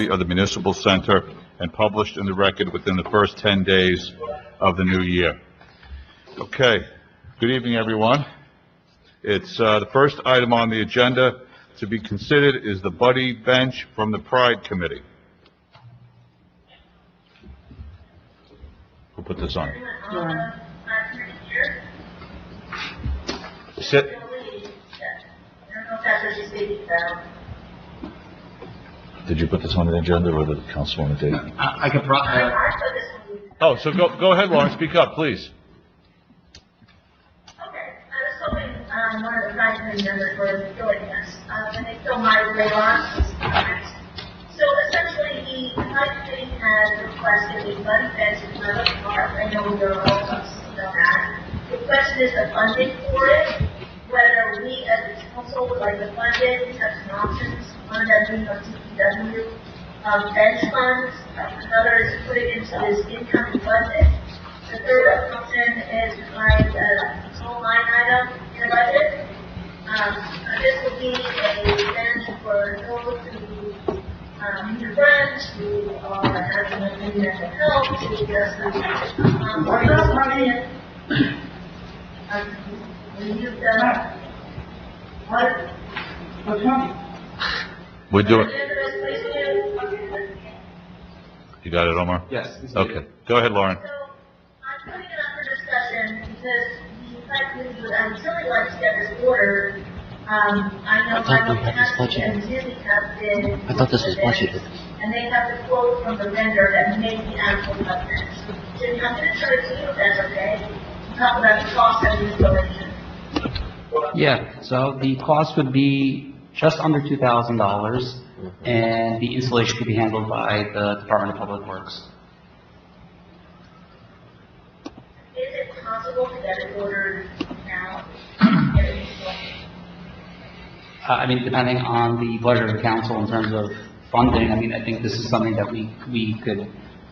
copy of the municipal center and published in the record within the first 10 days of the new year. Okay. Good evening, everyone. It's the first item on the agenda to be considered is the buddy bench from the Pride Committee. Who put this on? Sit. Did you put this on the agenda, or the councilwoman did? I could Oh, so go ahead, Lauren. Speak up, please. Okay, I was hoping one of the Pride Committee members were joining us, and they still might later on. So essentially, the Pride Committee has requested a buddy bench in front of the park. I know we are all on that. The question is the funding for it, whether we as a council would like to fund it, we have some options. One of them being a DPW bench funds. Another is to put it into this incoming budget. The third option is to find a small line item in the budget. This will be a bench for those who need a friends, who are having a mental health, who just What's wrong? We're doing. You got it, Omar? Yes. Okay. Go ahead, Lauren. So, I'm putting it up for discussion because the Pride Committee would, I would really like to get this ordered. I know Tenafly and Disney have been. I thought this was budgeted. And they have the quote from the vendor that made the actual budget. So I'm going to try to see if that's okay. Talk about the cost of the installation. Yeah, so the cost would be just under $2,000, and the installation could be handled by the Department of Public Works. Is it possible to get it ordered now? I mean, depending on the budget of the council in terms of funding, I mean, I think this is something that we could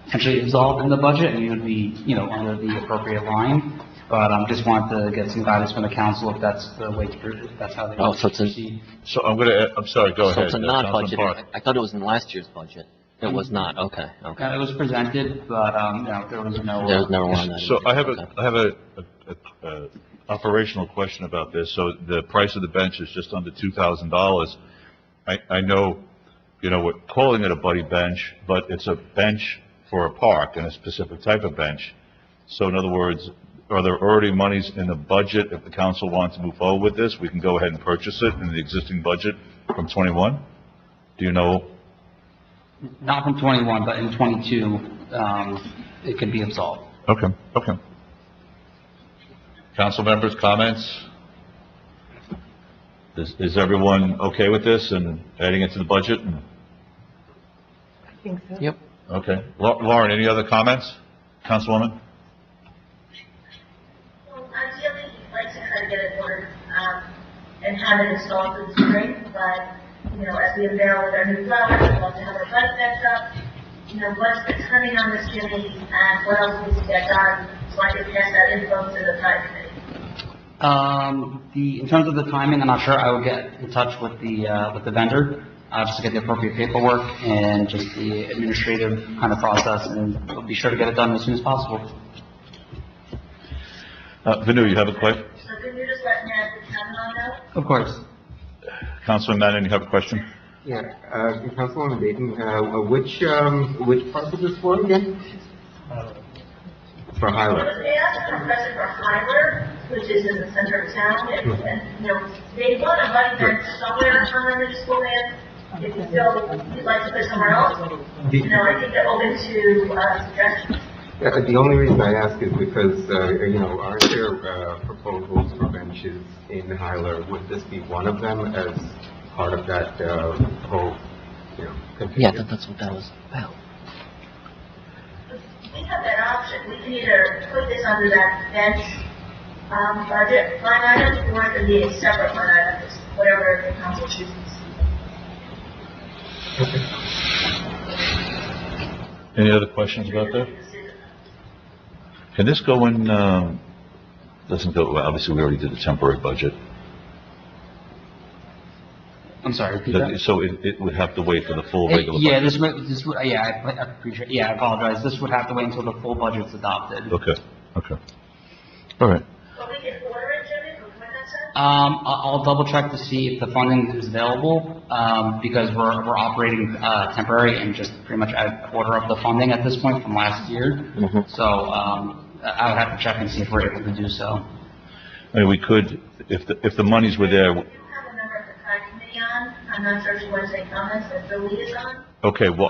potentially absolve in the budget, and it would be, under the appropriate line. But just wanted to get some guidance from the council if that's the way to do it, that's how they so it's proceed. So I'm sorry, go ahead. So it's a non-budget. Councilman Park. I thought it was in last year's budget. It was not. Okay. It was presented, but, there was no... There was never one on that. So either. I have a operational question about this. So the price of the bench is just under $2,000. I know, we're calling it a buddy bench, but it's a bench for a park and a specific type of bench. So in other words, are there already monies in the budget? If the council wants to move forward with this, we can go ahead and purchase it in the existing budget from 21? Do you know? Not from 21, but in 22, it could be absolved. Okay. Council members, comments? Is everyone okay with this and adding it to the budget? I think so. Yep. Okay. Lauren, any other comments? Councilwoman? Ideally, we'd like to try to get it ordered, and have it installed for the spring, but, as we unveil with our new flowers, we'd love to have our bike bench up. What's the timing on this, Jimmy, and what else needs to get done, so I can pass that info to the Pride Committee? In terms of the timing, I'm not sure. I will get in touch with the vendor, just to get the appropriate paperwork and just the administrative kind of process, and we'll be sure to get it done as soon as possible. Vanu, you have a question? So can you just let Ned comment on that? Of course. Councilman Manning, you have a question? Yeah, Councilwoman Dayton, which park is this for again? For Hyler. They asked for a request for Hyler, which is in the center of town, and they want a buddy bench somewhere on the municipal land. If you feel you'd like to put somewhere else, I think they're open to suggestions. The only reason I ask is because, aren't there proposals for benches in Hyler? Would this be one of them as part of that whole, Yeah, that's what that was about. We have that option. We can either put this under that bench budget line item, or it can be a separate line item, whatever the council chooses. Any other questions about that? Can this go in, doesn't go, well, obviously we already did the temporary budget. I'm sorry, repeat that? So it would have to wait for the full regular Yeah, budget? I appreciate, I apologize. This would have to wait until the full budget's adopted. Okay, okay. All right. But we can order it, Jimmy, before that's it? I'll double check to see if the funding is available, because we're operating, temporary and just pretty much out of order of the funding at this point from last year. So, I would have to check and see if we're able to do so. I mean, we could, if the monies were there, You have a member of the CAD committee on, I'm not sure if she wants to make comments, but the lead is on. okay, well,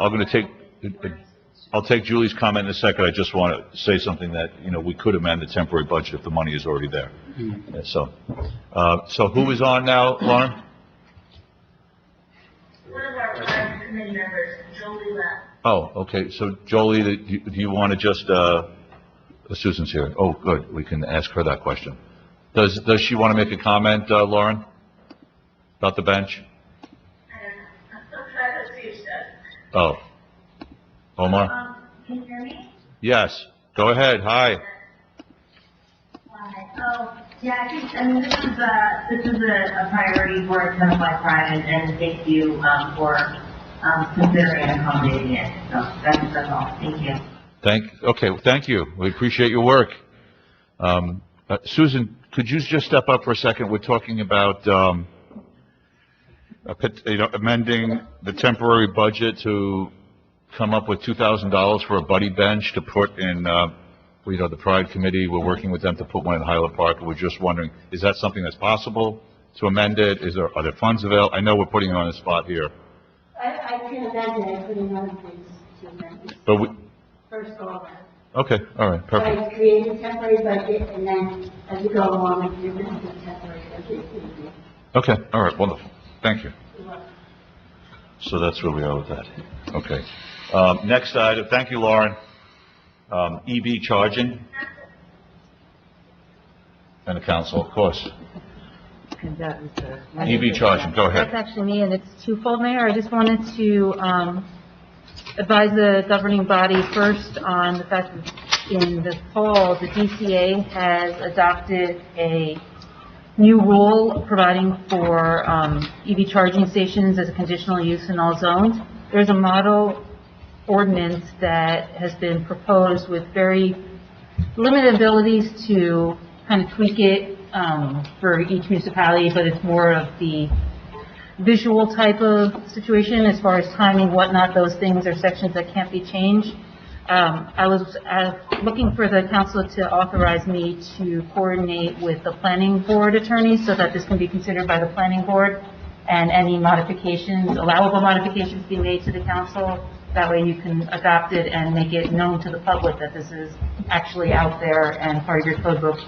I'll take Julie's comment in a second. I just want to say something that, we could amend the temporary budget if the money is already there. Yeah, so who is on now, Lauren? One of our CAD committee members, Jolie left. Oh, okay, so Jolie, do you want to just, Susan's here. Oh, good, we can ask her that question. Does she want to make a comment, Lauren, about the bench? I don't know. I'm trying to see if she does. Oh, Omar? Can you hear me? Yes, go ahead, hi. Hi. Oh, yeah, I mean, this is a priority for Tenafly Pride, and thank you, for, considering accommodating it. So that's all. Thank you. Thank you. We appreciate your work. Susan, could you just step up for a second? We're talking about, amending the temporary budget to come up with $2,000 for a buddy bench to put in, the Pride Committee. We're working with them to put one in Highland Park. We're just wondering, is that something that's possible to amend it? Are there funds available? I know we're putting you on the spot here. I can imagine it putting on things to amend. But we, First of all, okay, all right, perfect. by creating a temporary budget, and then as you go along, you're going to do a temporary budget. Okay, all right, wonderful. Thank you. So that's where we are with that. Okay. Next item, thank you, Lauren. EV charging. And the council, of course. And that was the- EV charging, go ahead. That's actually me, and it's twofold, Mayor. I just wanted to advise the governing body first on the fact that in the fall, the DCA has adopted a new rule providing for EV charging stations as a conditional use in all zones. There's a model ordinance that has been proposed with very limited abilities to kind of tweak it for each municipality, but it's more of the visual type of situation as far as timing, whatnot. Those things are sections that can't be changed. I was looking for the council to authorize me to coordinate with the planning board attorneys so that this can be considered by the planning board and any modifications, allowable modifications be made to the council. That way you can adopt it and make it known to the public that this is actually out there and part of your code book,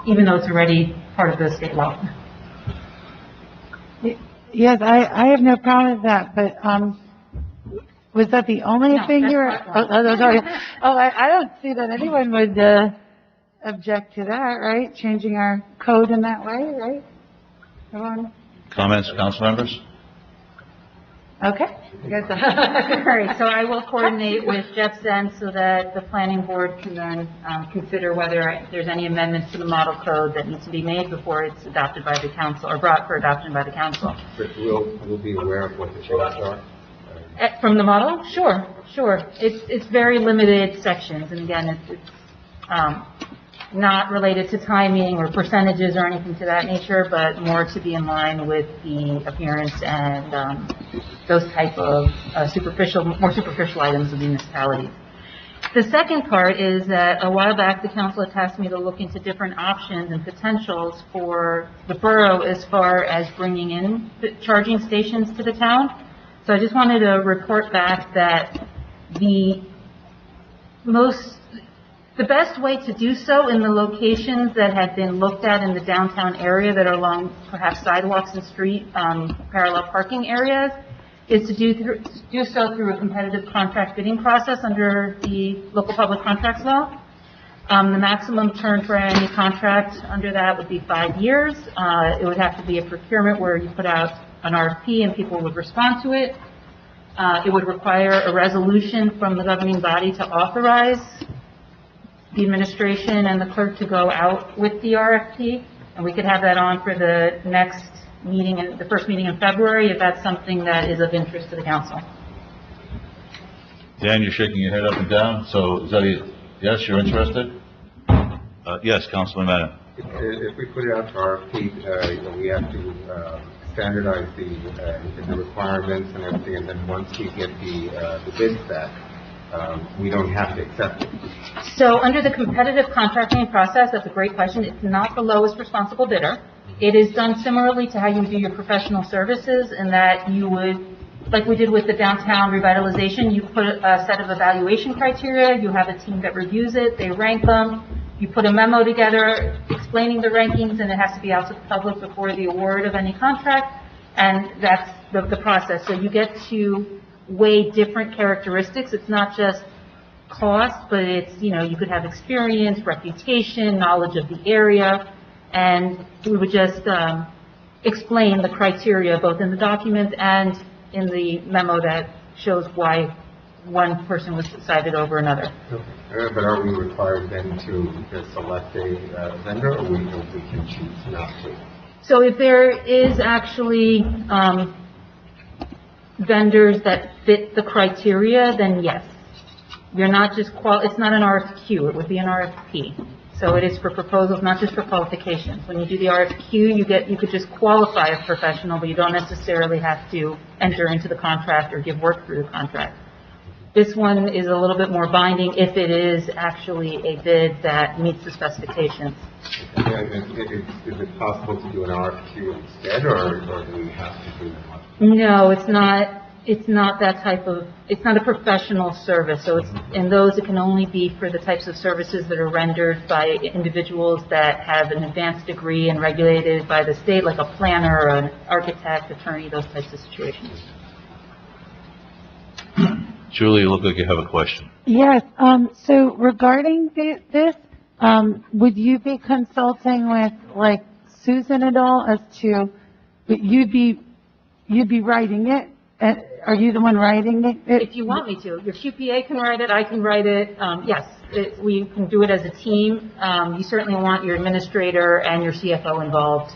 even though it's already part of the state law. Yes, I have no problem with that, but, was that the only No, thing that's you're, not one. sorry. I don't see that anyone would, object to that, right? Changing our code in that way, right? Everyone? Comments, council members? Okay. All right, so I will coordinate with Jeff Zen so that the planning board can then consider whether there's any amendments to the model code that needs to be made before it's adopted by the council, or brought for adoption by the council. But we'll be aware of what the changes are. From the model? Sure. It's very limited sections, and again, it's not related to timing or percentages or anything to that nature, but more to be in line with the appearance and those type of more superficial items of municipalities. The second part is that a while back, the council had tasked me to look into different options and potentials for the borough as far as bringing in the charging stations to the town. So I just wanted to report back that the best way to do so in the locations that have been looked at in the downtown area that are along perhaps sidewalks and street parallel parking areas is to do so through a competitive contract bidding process under the local public contracts law. The maximum term for any contract under that would be 5 years. It would have to be a procurement where you put out an RFP and people would respond to it. It would require a resolution from the governing body to authorize the administration and the clerk to go out with the RFP, and we could have that on for the next meeting, the first meeting in February, if that's something that is of interest to the council. Dan, you're shaking your head up and down, so is that a, yes, you're interested? Yes, Councilman Manna. If we put it out to RFP, we have to standardize the requirements and everything, and then once we get the bids back, we don't have to accept it. So under the competitive contracting process, that's a great question. It's not the lowest responsible bidder. It is done similarly to how you would do your professional services, in that you would, like we did with the downtown revitalization, you put a set of evaluation criteria, you have a team that reviews it, they rank them, you put a memo together explaining the rankings, and it has to be out to the public before the award of any contract, and that's the process. So you get to weigh different characteristics. It's not just cost, but it's, you could have experience, reputation, knowledge of the area, and we would just explain the criteria both in the document and in the memo that shows why one person was decided over another. But are we required then to select a vendor, or we can choose not to? So if there is actually vendors that fit the criteria, then yes. You're not just it's not an RFQ, it would be an RFP. So it is for proposals, not just for qualifications. When you do the RFQ, you could just qualify a professional, but you don't necessarily have to enter into the contract or give work through the contract. This one is a little bit more binding if it is actually a bid that meets the specifications. Is it possible to do an RFQ instead, or do we have to do one? No, it's not. It's not that type of, it's not a professional service. So in those, it can only be for the types of services that are rendered by individuals that have an advanced degree and regulated by the state, like a planner or an architect, attorney, those types of situations. Julie, you look like you have a question. Yes, so regarding this, would you be consulting with, like, Susan at all as to, you'd be writing it? Are you the one writing it? If you want me to. Your QPA can write it, I can write it. Yes, we can do it as a team. You certainly want your administrator and your CFO involved.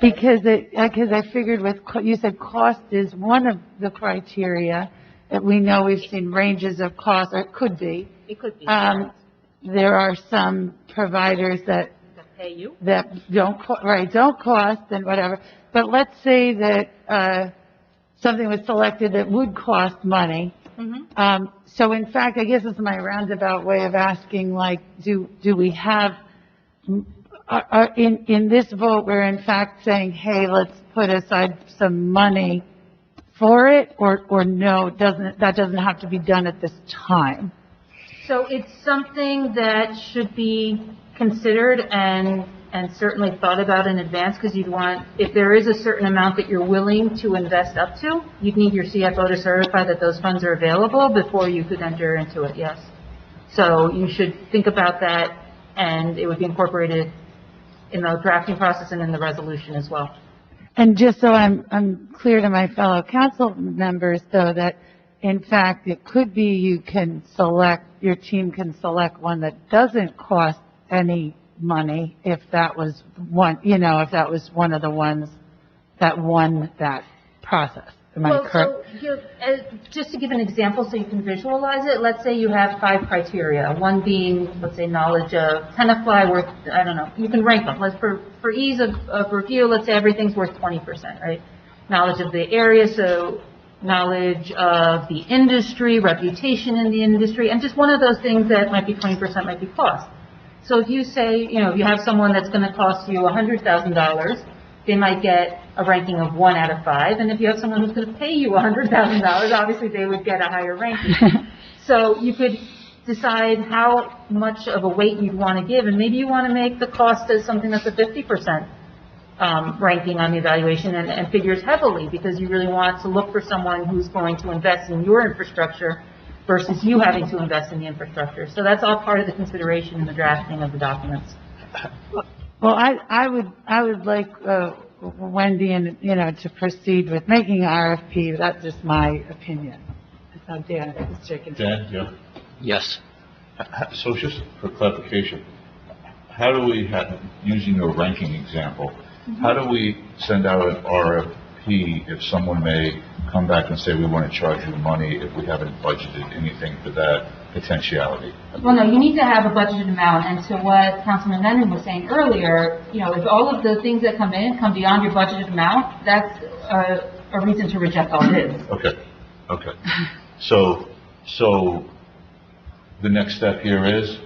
Because I figured you said cost is one of the criteria that we know. We've seen ranges of cost, or it could be. It could be. There are some providers that pay you. That don't cost and whatever. But let's say that something was selected that would cost money. Mm-hmm. So in fact, I guess it's my roundabout way of asking, like, do we have, in this vote, we're in fact saying, hey, let's put aside some money for it, or no, that doesn't have to be done at this time? So it's something that should be considered and certainly thought about in advance, because you'd want, if there is a certain amount that you're willing to invest up to, you'd need your CFO to certify that those funds are available before you could enter into it, yes. So you should think about that, and it would be incorporated in the drafting process and in the resolution as well. And just so I'm clear to my fellow council members, though, that in fact it could be your team can select one that doesn't cost any money if that was one, if that was one of the ones that won that process. Am I correct? So just to give an example so you can visualize it, let's say you have 5 criteria, one being, let's say, knowledge of Tenafly worth, I don't know, you can rank them. For ease of review, let's say everything's worth 20%, right? Knowledge of the area, so knowledge of the industry, reputation in the industry, and just one of those things that might be 20% might be cost. So if you say, you have someone that's going to cost you $100,000, they might get a ranking of 1 out of 5. And if you have someone who's going to pay you $100,000, obviously they would get a higher ranking. So you could decide how much of a weight you'd want to give. And maybe you want to make the cost as something that's a 50% ranking on the evaluation and figures heavily, because you really want to look for someone who's going to invest in your infrastructure versus you having to invest in the infrastructure. So that's all part of the consideration in the drafting of the documents. Well, I would like Wendy to proceed with making an RFP. That's just my opinion. That's how Dan is shaking. Dan, yeah. Yes. So just for clarification, how do we have, using your ranking example, how do we send out an RFP if someone may come back and say, we want to charge you money if we haven't budgeted anything for that potentiality? Well, no, you need to have a budgeted amount, and to what Councilman Lennon was saying earlier, if all of the things that come in come beyond your budgeted amount, that's a reason to reject all bids. Okay. So the next step here is?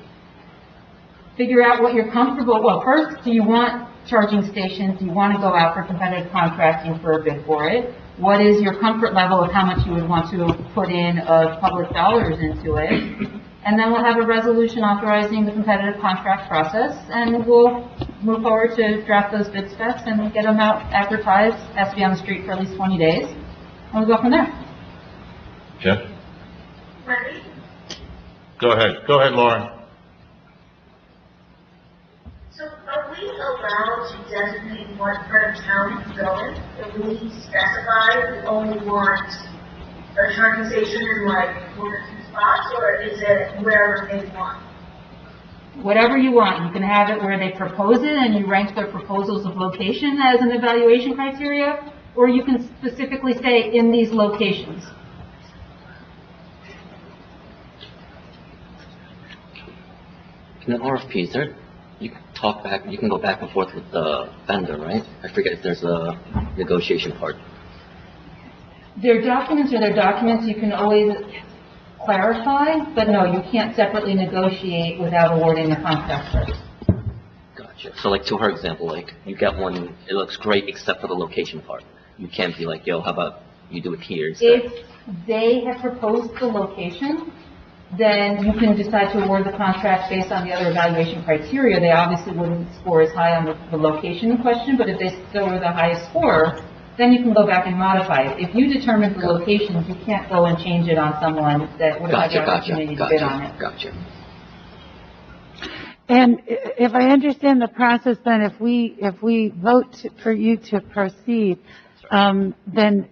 Figure out what you're comfortable, well, first, do you want charging stations? Do you want to go out for competitive contracting for a bid for it? What is your comfort level of how much you would want to put in of public dollars into it? And then we'll have a resolution authorizing the competitive contract process, and we'll move forward to draft those bid specs and get them out advertised. Has to be on the street for at least 20 days, and we'll go from there. Jeff? Ready? Go ahead, Lauren. So are we allowed to designate what part of town to go in? If we specify we only want a charging station in like one or two spots, or is it wherever they want? Whatever you want. You can have it where they propose it and you rank their proposals of location as an evaluation criteria, or you can specifically say in these locations. In an RFP, is there, you can go back and forth with the vendor, right? I forget if there's a negotiation part. Their documents are their documents. You can always clarify, but no, you can't separately negotiate without awarding the contract first. Gotcha. So like to her example, like you get one, it looks great except for the location part. You can't be like, yo, how about you do it here instead? If they have proposed the location, then you can decide to award the contract based on the other evaluation criteria. They obviously wouldn't score as high on the location in question, but if they still were the highest score, then you can go back and modify it. If you determine the locations, you can't go and change it on someone that would have had the opportunity to bid on it. Gotcha. And if I understand the process, then if we vote for you to proceed, then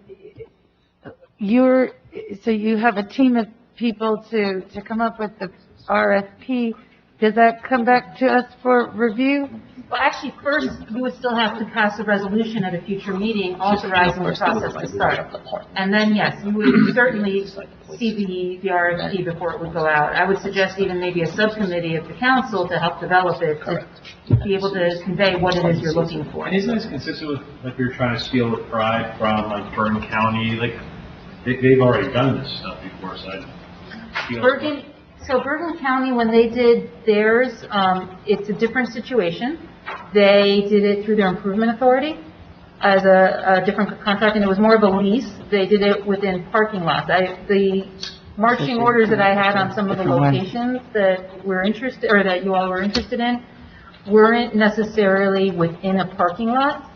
you have a team of people to come up with the RFP. Does that come back to us for review? Well, actually, first, you would still have to pass a resolution at a future meeting authorizing the process to start. And then, yes, you would certainly see the RFP before it would go out. I would suggest even maybe a subcommittee of the council to help develop it, to be able to convey what it is you're looking for. And isn't this consistent with, like, we were trying to steal with pride from, like, Bergen County? Like, they've already done this stuff before, so I feel... Bergen County, when they did theirs, it's a different situation. They did it through their improvement authority as a different contract, and it was more of a lease. They did it within parking lots. The marching orders that I had on some of the locations that we're interested, or that you all were interested in, weren't necessarily within a parking lot.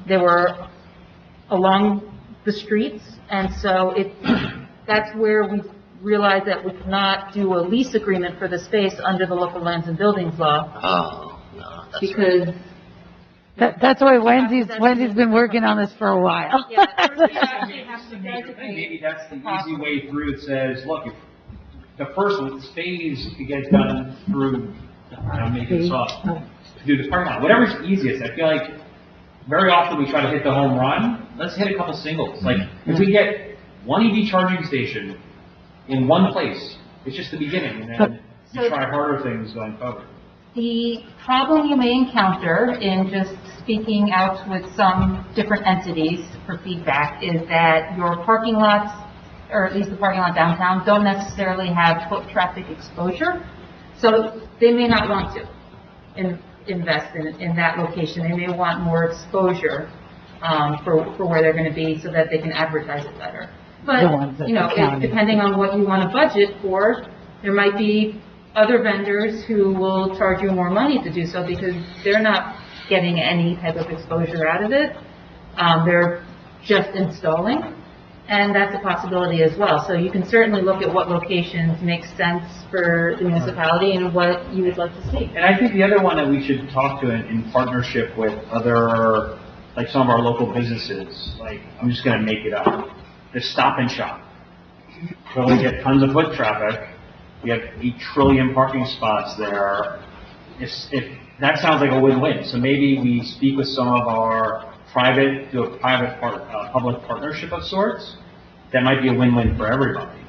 They were along the streets, and so that's where we realized that we could not do a lease agreement for the space under the local lands and buildings law. Oh, no, that's because that's why Wendy's been working on this for a while. Yeah, first you actually have to designate. Maybe that's the easy way through. It says, look, if the first phase gets done through, maybe it's soft, to do this parking lot, whatever's easiest. I feel like very often we try to hit the home run. Let's hit a couple singles. Like, if we get one EV charging station in one place, it's just the beginning, and then you try harder things going forward. The problem you may encounter in just speaking out with some different entities for feedback is that your parking lots, or at least the parking lot downtown, don't necessarily have foot traffic exposure. So they may not want to invest in that location. They may want more exposure for where they're going to be so that they can advertise it better. But, depending on what you want to budget for, there might be other vendors who will charge you more money to do so because they're not getting any type of exposure out of it. They're just installing, and that's a possibility as well. So you can certainly look at what locations make sense for the municipality and what you would like to see. And I think the other one that we should talk to in partnership with other, like some of our local businesses, like, I'm just going to make it up. The Stop and Shop. So we get tons of foot traffic. We have 8 trillion parking spots there. If that sounds like a win-win. So maybe we speak with some of our do a public partnership of sorts. That might be a win-win for everybody.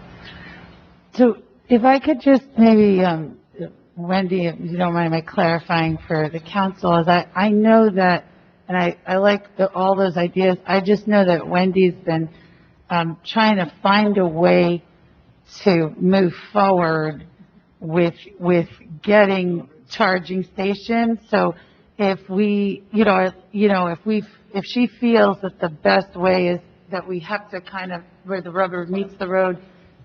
So if I could just maybe, Wendy, if you don't mind my clarifying for the council, is I know that, and I like all those ideas, I just know that Wendy's been trying to find a way to move forward with getting charging stations. So if we, if she feels that the best way is that we have to kind of, where the rubber meets the road,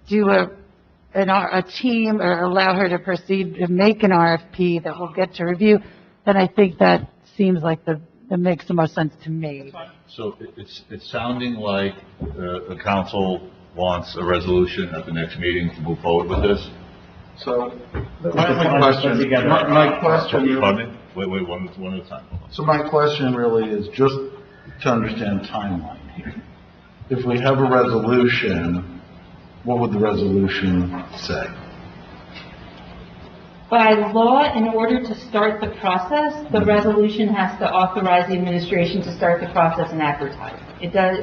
do a team or allow her to proceed to make an RFP that we'll get to review, then I think that seems like that makes the most sense to me. So it's sounding like the council wants a resolution at the next meeting to move forward with this? So, My question, my question, Pardon me? Wait, one at a time. Hold on. so my question really is just to understand timeline here. If we have a resolution, what would the resolution say? By law, in order to start the process, the resolution has to authorize the administration to start the process and advertise.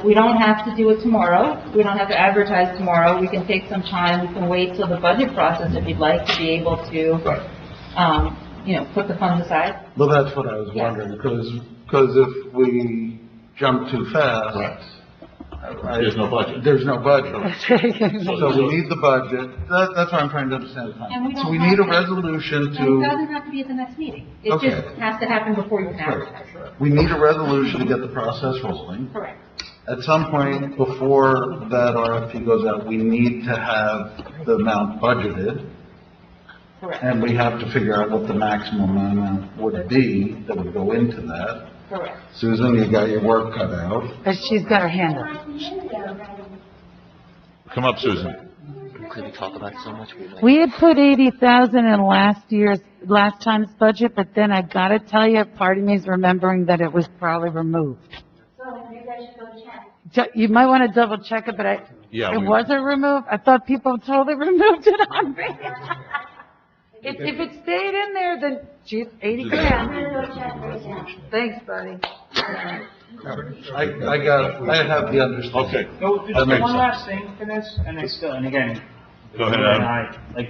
We don't have to do it tomorrow. We don't have to advertise tomorrow. We can take some time. We can wait till the budget process if you'd like to be able to, put the funds aside. Well, that's what I was wondering, because if we jump too fast, There's no budget. There's no budget. So So we need the budget. That's what I'm trying to understand the And we time. don't So we have need a to- resolution And it to, doesn't have to be at the next meeting. It Okay. just has to happen before you can advertise. we need a resolution to get the process rolling. Correct. At some point before that RFP goes out, we need to have the amount budgeted, Correct. and we have to figure out what the maximum amount would be that would go into that. Correct. Susan, you got your work cut out. But she's got her hand up. Come up, Susan. Because we talk about it so much, We had put 80,000 in last time's budget, but then I gotta tell you, part of me is remembering that it was probably removed. So maybe I should go check. You might want to double check it, but Yeah, it we- wasn't removed. I thought people totally removed it on me. If it stayed in there, then geez, 80 I'm grand. gonna go check right now. Thanks, buddy. I have the understanding. Okay. No, That just makes one sense. last thing for this, and again. Go ahead, Adam.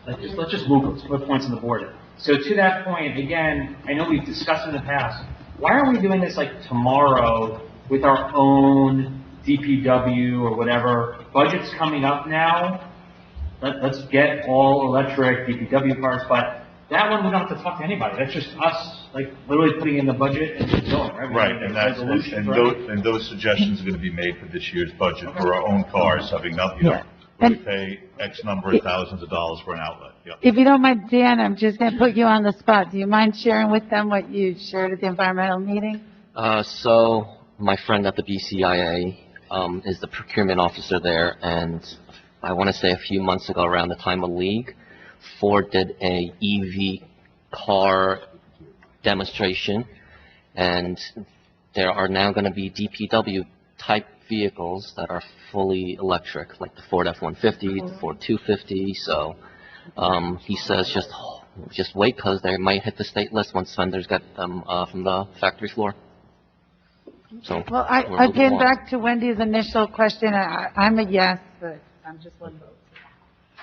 Let's just move points on the board. So to that point, again, I know we've discussed in the past, why aren't we doing this like tomorrow with our own DPW or whatever? Budget's coming up now. Let's get all electric DPW cars, but that one we don't have to talk to anybody. That's just us, like, literally putting in the budget and just going, right? We Right, have and a that's, resolution, right? and those suggestions are gonna be made for this year's budget for our own cars, having not, Yeah. we And- pay X number of thousands of dollars for an outlet, yeah. If you don't mind, Dan, I'm just going to put you on the spot. Do you mind sharing with them what you shared at the environmental meeting? So my friend at the BCIA is the procurement officer there, and I want to say a few months ago, around the time of League, Ford did a EV car demonstration, and there are now going to be DPW type vehicles that are fully electric, like the Ford F-150, the Ford 250. So he says just wait, because they might hit the state list once vendors get them from the factory floor. So Well, we're moving again, along. back to Wendy's initial question, I'm a yes, but I'm just one vote.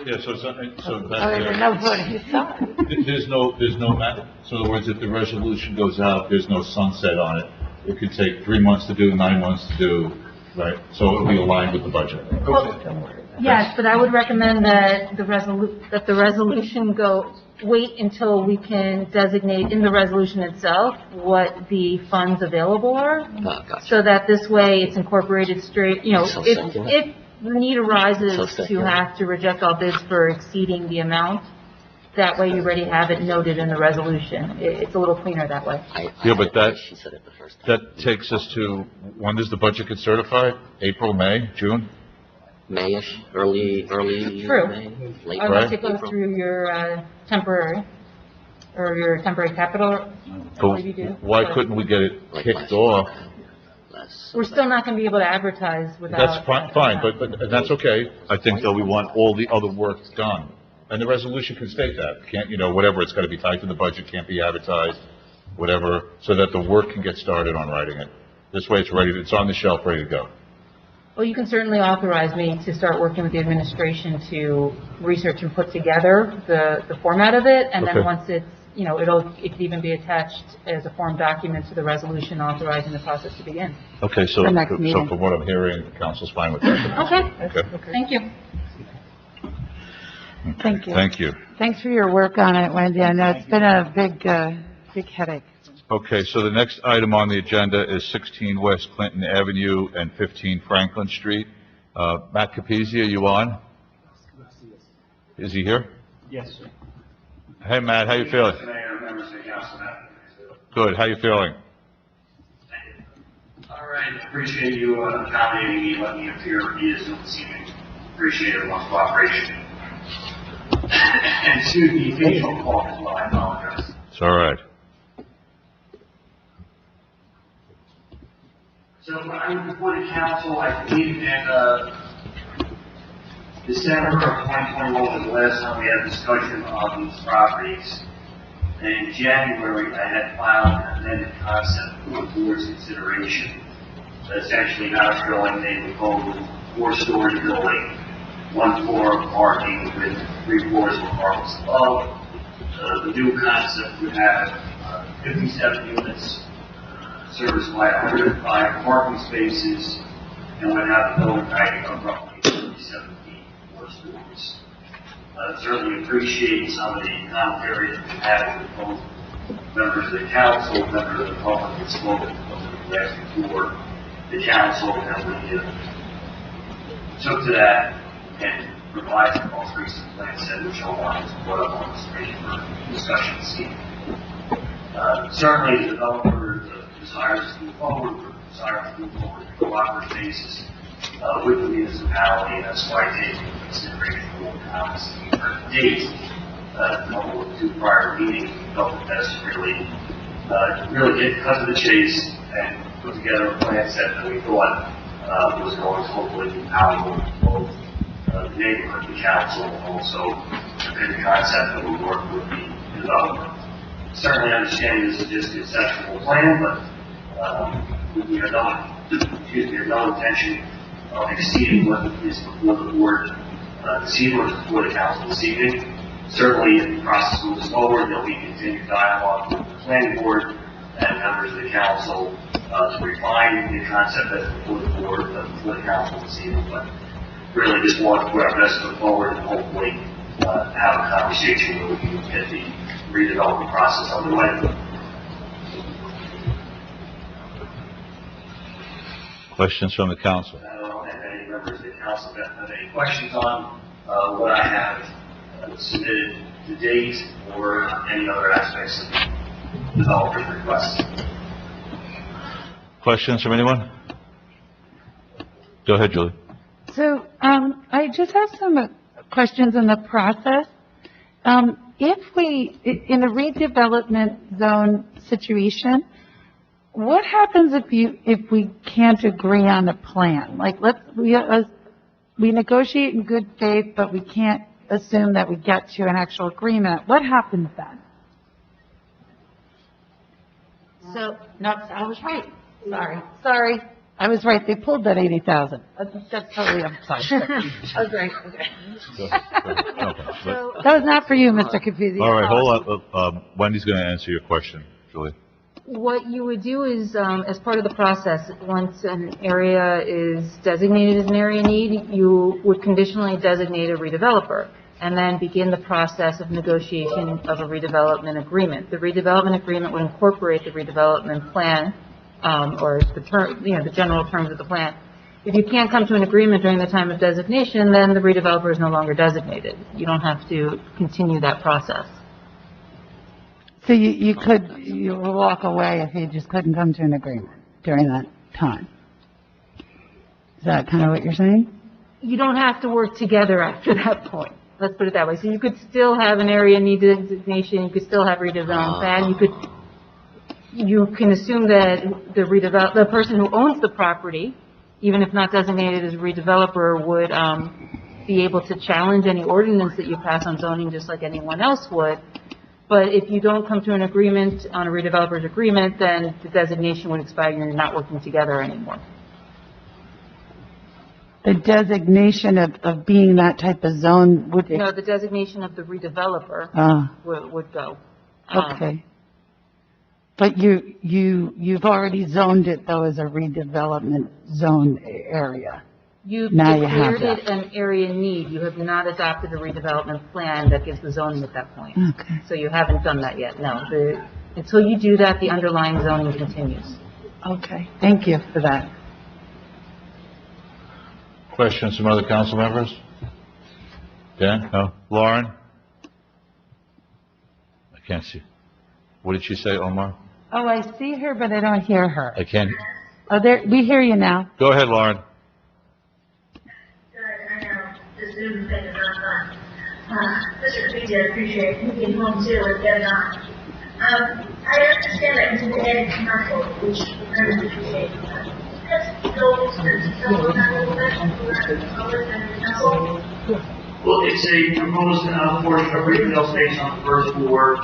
Yeah, so Oh, that's, there's no voting, sorry. there's no, so in other words, if the resolution goes out, there's no sunset on it. It could take 3 months to do, 9 months to do, right? So it'll be aligned with the budget. Yes, but I would recommend that the resolution wait until we can designate in the resolution itself what the funds available are, Gotcha. so that this way it's incorporated straight, So if simple. the need arises So to simple. have to reject all bids for exceeding the amount, that way you already have it noted in the resolution. It's a little cleaner that way. Yeah, but that- She said it the first time. That takes us to, when does the budget get certified? April, May, June? Mayish, early True. May, late Unless it goes April. through your temporary capital, I believe you do. Why couldn't we get it Like kicked last off? year. Less- We're still not going to be able to advertise without. That's fine, but that's okay. I think though we want all the other work done. And the resolution can state that, can't, whatever, it's gotta be tied to the budget, can't be advertised. whatever, so that the work can get started on writing it. This way it's ready, it's on the shelf, ready to go. Well, you can certainly authorize me to start working with the administration to research and put together the format of it, and then Okay. once it's, it could even be attached as a form document to the resolution authorizing the process to begin. Okay, so, For next so meeting. from what I'm hearing, the council's fine with that. Okay, Okay. thank you. Thank you. Thank you. Thanks for your work on it, Wendy. I know it's been a big headache. Okay, so the next item on the agenda is 16 West Clinton Avenue and 15 Franklin Street. Matt Capizzi, are you on? Is he here? Yes, sir. Hey, Matt, how you feeling? Mayor, members of the council, Good, how you feeling? all right, appreciate you accommodating me, letting me appear via Zoom this evening. Appreciate everyone's cooperation. And excuse the occasional call as well, I apologize. It's all right. So when I was before the council, I believe in December of 2021 was the last time we had a discussion on these properties. And in January, I had filed an amended concept for the board's consideration. Essentially now showing a proposed 4-story building, 1 floor of parking with 3 floors of apartments above. The new concept would have 57 units serviced by 105 parking spaces, and would have a building height of roughly 37 feet, 4 stories. Certainly appreciate some of the commentary that we had with both members of the council, members of the public that spoke over the last before the council, and we took to that and revised the most recent plan set, which I'll want to put up on the screen for discussion this evening. Certainly the developer desires to move forward, on a cooperative basis with the municipality, and that's why taking into consideration all the comments that we've heard to date, coupled with 2 prior meetings, we felt that that's really get cut to the chase and put together a plan set that we thought was going to hopefully be palatable to both the neighborhood, the council, and also the concept that we work with the developer. Certainly understanding this is just a conceptual plan, but we have no intention of exceeding what is before the board this evening, or before the council this evening. Certainly, if the process moves forward, there'll be continued dialogue with the planning board and members of the council to refine the concept that's before the board, before the council this evening. But really just want to put our best foot forward and hopefully have a conversation where we can get the redevelopment process underway. Questions from the council? I don't know if any members of the council have any questions on what I have submitted to date or any other aspects of the developer's request. Questions from anyone? Go ahead, Julie. So, I just have some questions on the process. If we, in a redevelopment zone situation, what happens if we can't agree on a plan? Like, we negotiate in good faith, but we can't assume that we get to an actual agreement. What happens then? So, no, I was right. Sorry. I was right. They pulled that 80,000. That's totally, I'm sorry. I was right. Okay. Okay. That was not for you, Mr. Capizzi. All right, hold on. Wendy's going to answer your question, Julie. What you would do is, as part of the process, once an area is designated as an area need, you would conditionally designate a redeveloper and then begin the process of negotiation of a redevelopment agreement. The redevelopment agreement would incorporate the redevelopment plan, or the general terms of the plan. If you can't come to an agreement during the time of designation, then the redeveloper is no longer designated. You don't have to continue that process. So you will walk away if you just couldn't come to an agreement during that time. Is that kind of what you're saying? You don't have to work together after that point. Let's put it that way. So you could still have an area need designation, you could still have redevelopment plan, you can assume that the person who owns the property, even if not designated as a redeveloper, would be able to challenge any ordinance that you pass on zoning just like anyone else would. But if you don't come to an agreement on a redeveloper's agreement, then the designation would expire and you're not working together anymore. The designation of being that type of zone would, No, the designation of the redeveloper would go. okay. But you've already zoned it though as a redevelopment zone area. You've Now you have declared it an area need. You have not adopted a redevelopment plan that gives the zoning at that point. Okay. So you haven't done that yet, no. Until you do that, the underlying zoning continues. Okay, thank you for that. Questions from other council members? Dan? No? Lauren? I can't see. What did she say, Omar? Oh, I see her, but I don't hear her. I can't. Oh, there, we hear you now. Go ahead, Lauren. Good, I know, the Zoom thing is not fun. Mr. Creedy, I appreciate you being home too and getting on. I understand that you can add commercial, which we very much appreciate. Just go into detail on that a little bit, other than the council. Well, it's a proposed portion of retail space on the first floor.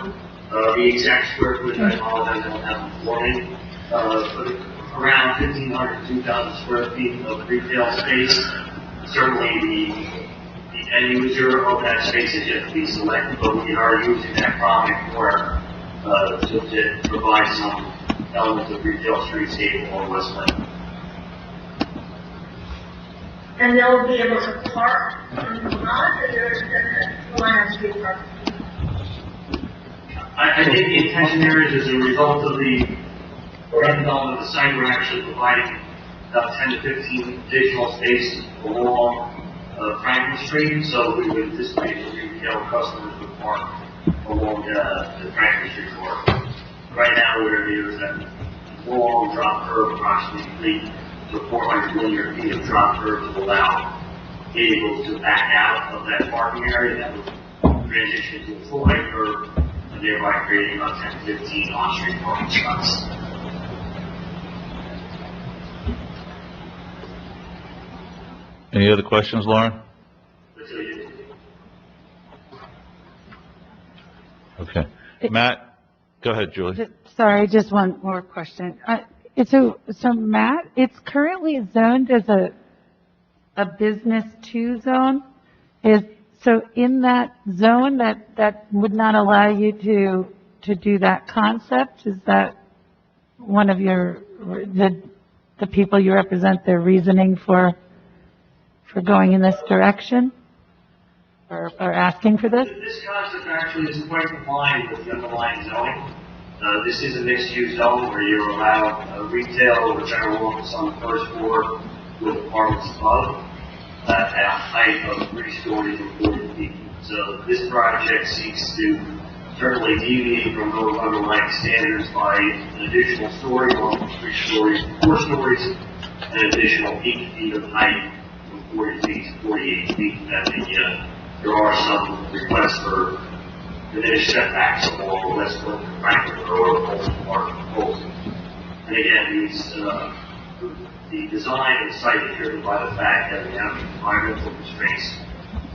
The exact square footage, I apologize, I don't have it for me. But around 1,500 to 2,000 square feet of retail space. Certainly the end user of that space is yet to be selected, but we are using that project for, to provide some elements of retail streetscape along West Lake. And they'll be able to park on the lot, or they're going to line on street park? I think the intention there is as a result of the redevelopment of the site, we're actually providing about 10 to 15 additional spaces along Franklin Street, so we would anticipate the retail customers would park along the Franklin Street corridor. Right now, where there's a long drop curve, approximately 3 to 400 linear feet of drop curve to allow vehicles to back out of that parking area that would transition to a full height curve, and thereby creating about 10 to 15 on-street parking spots. Any other questions, Lauren? Okay. Matt, go ahead, Julie. Sorry, just one more question. So Matt, it's currently zoned as a business 2 zone. So in that zone, that would not allow you to do that concept? Is that one of the people you represent, their reasoning for going in this direction? Or asking for this? This concept actually is quite in line with the underlying zoning. This is a mixed-use zone where you're allowed retail or general office on the first floor with apartments above at a height of 3 stories and 40 feet. So this project seeks to certainly deviate from those underlying standards by an additional story, going from 3 stories to 4 stories, an additional 8 feet of height from 40 feet to 48 feet. And there are some requests for diminished setbacks along the West Franklin Road, Polson Park, and Polson. And again, the design of the site is driven by the fact that we have environmental constraints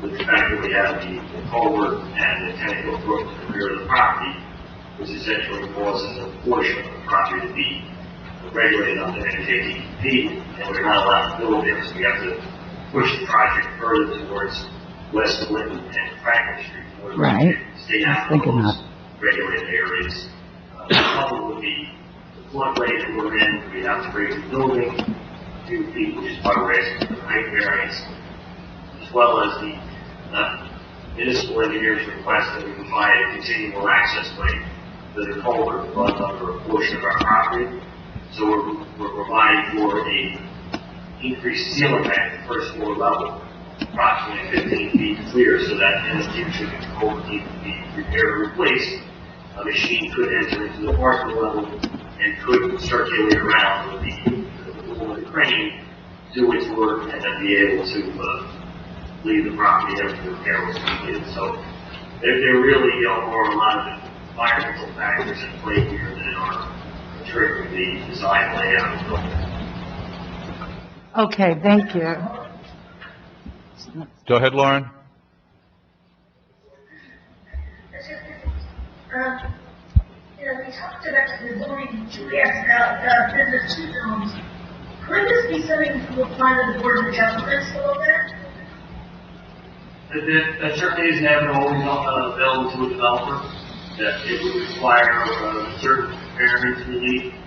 with the fact that we have the culvert and the 10-foot brook to the rear of the property, which essentially causes a portion of the property to be regulated under NJDEP, and we're not allowed to build there, so we have to push the project further towards West Clinton and Franklin Street. Right. Stay out of those regulated areas. Coupled with the floodway that we're in, we have to raise the building 2 feet, which is why we're asking for the height variance, as well as the municipal engineer's request that we provide a continual access way to the culvert that runs under a portion of our property. So we're providing for a increased ceiling at the first floor level, approximately 15 feet clear, so that in the future, if the culvert needs to be repaired or replaced, a machine could enter into the parking level and could circulate around with the crane, do its work, and then be able to leave the property after the repair was completed. So there really are a lot of environmental factors in play here that are triggering the design layout of the building. Okay, thank you. Go ahead, Lauren. You know, we talked about the zoning, we asked about, business two zones. Could this be something to apply to the Board of Adjustments a little bit? That certainly is never always available to a developer, that it would require certain variance relief,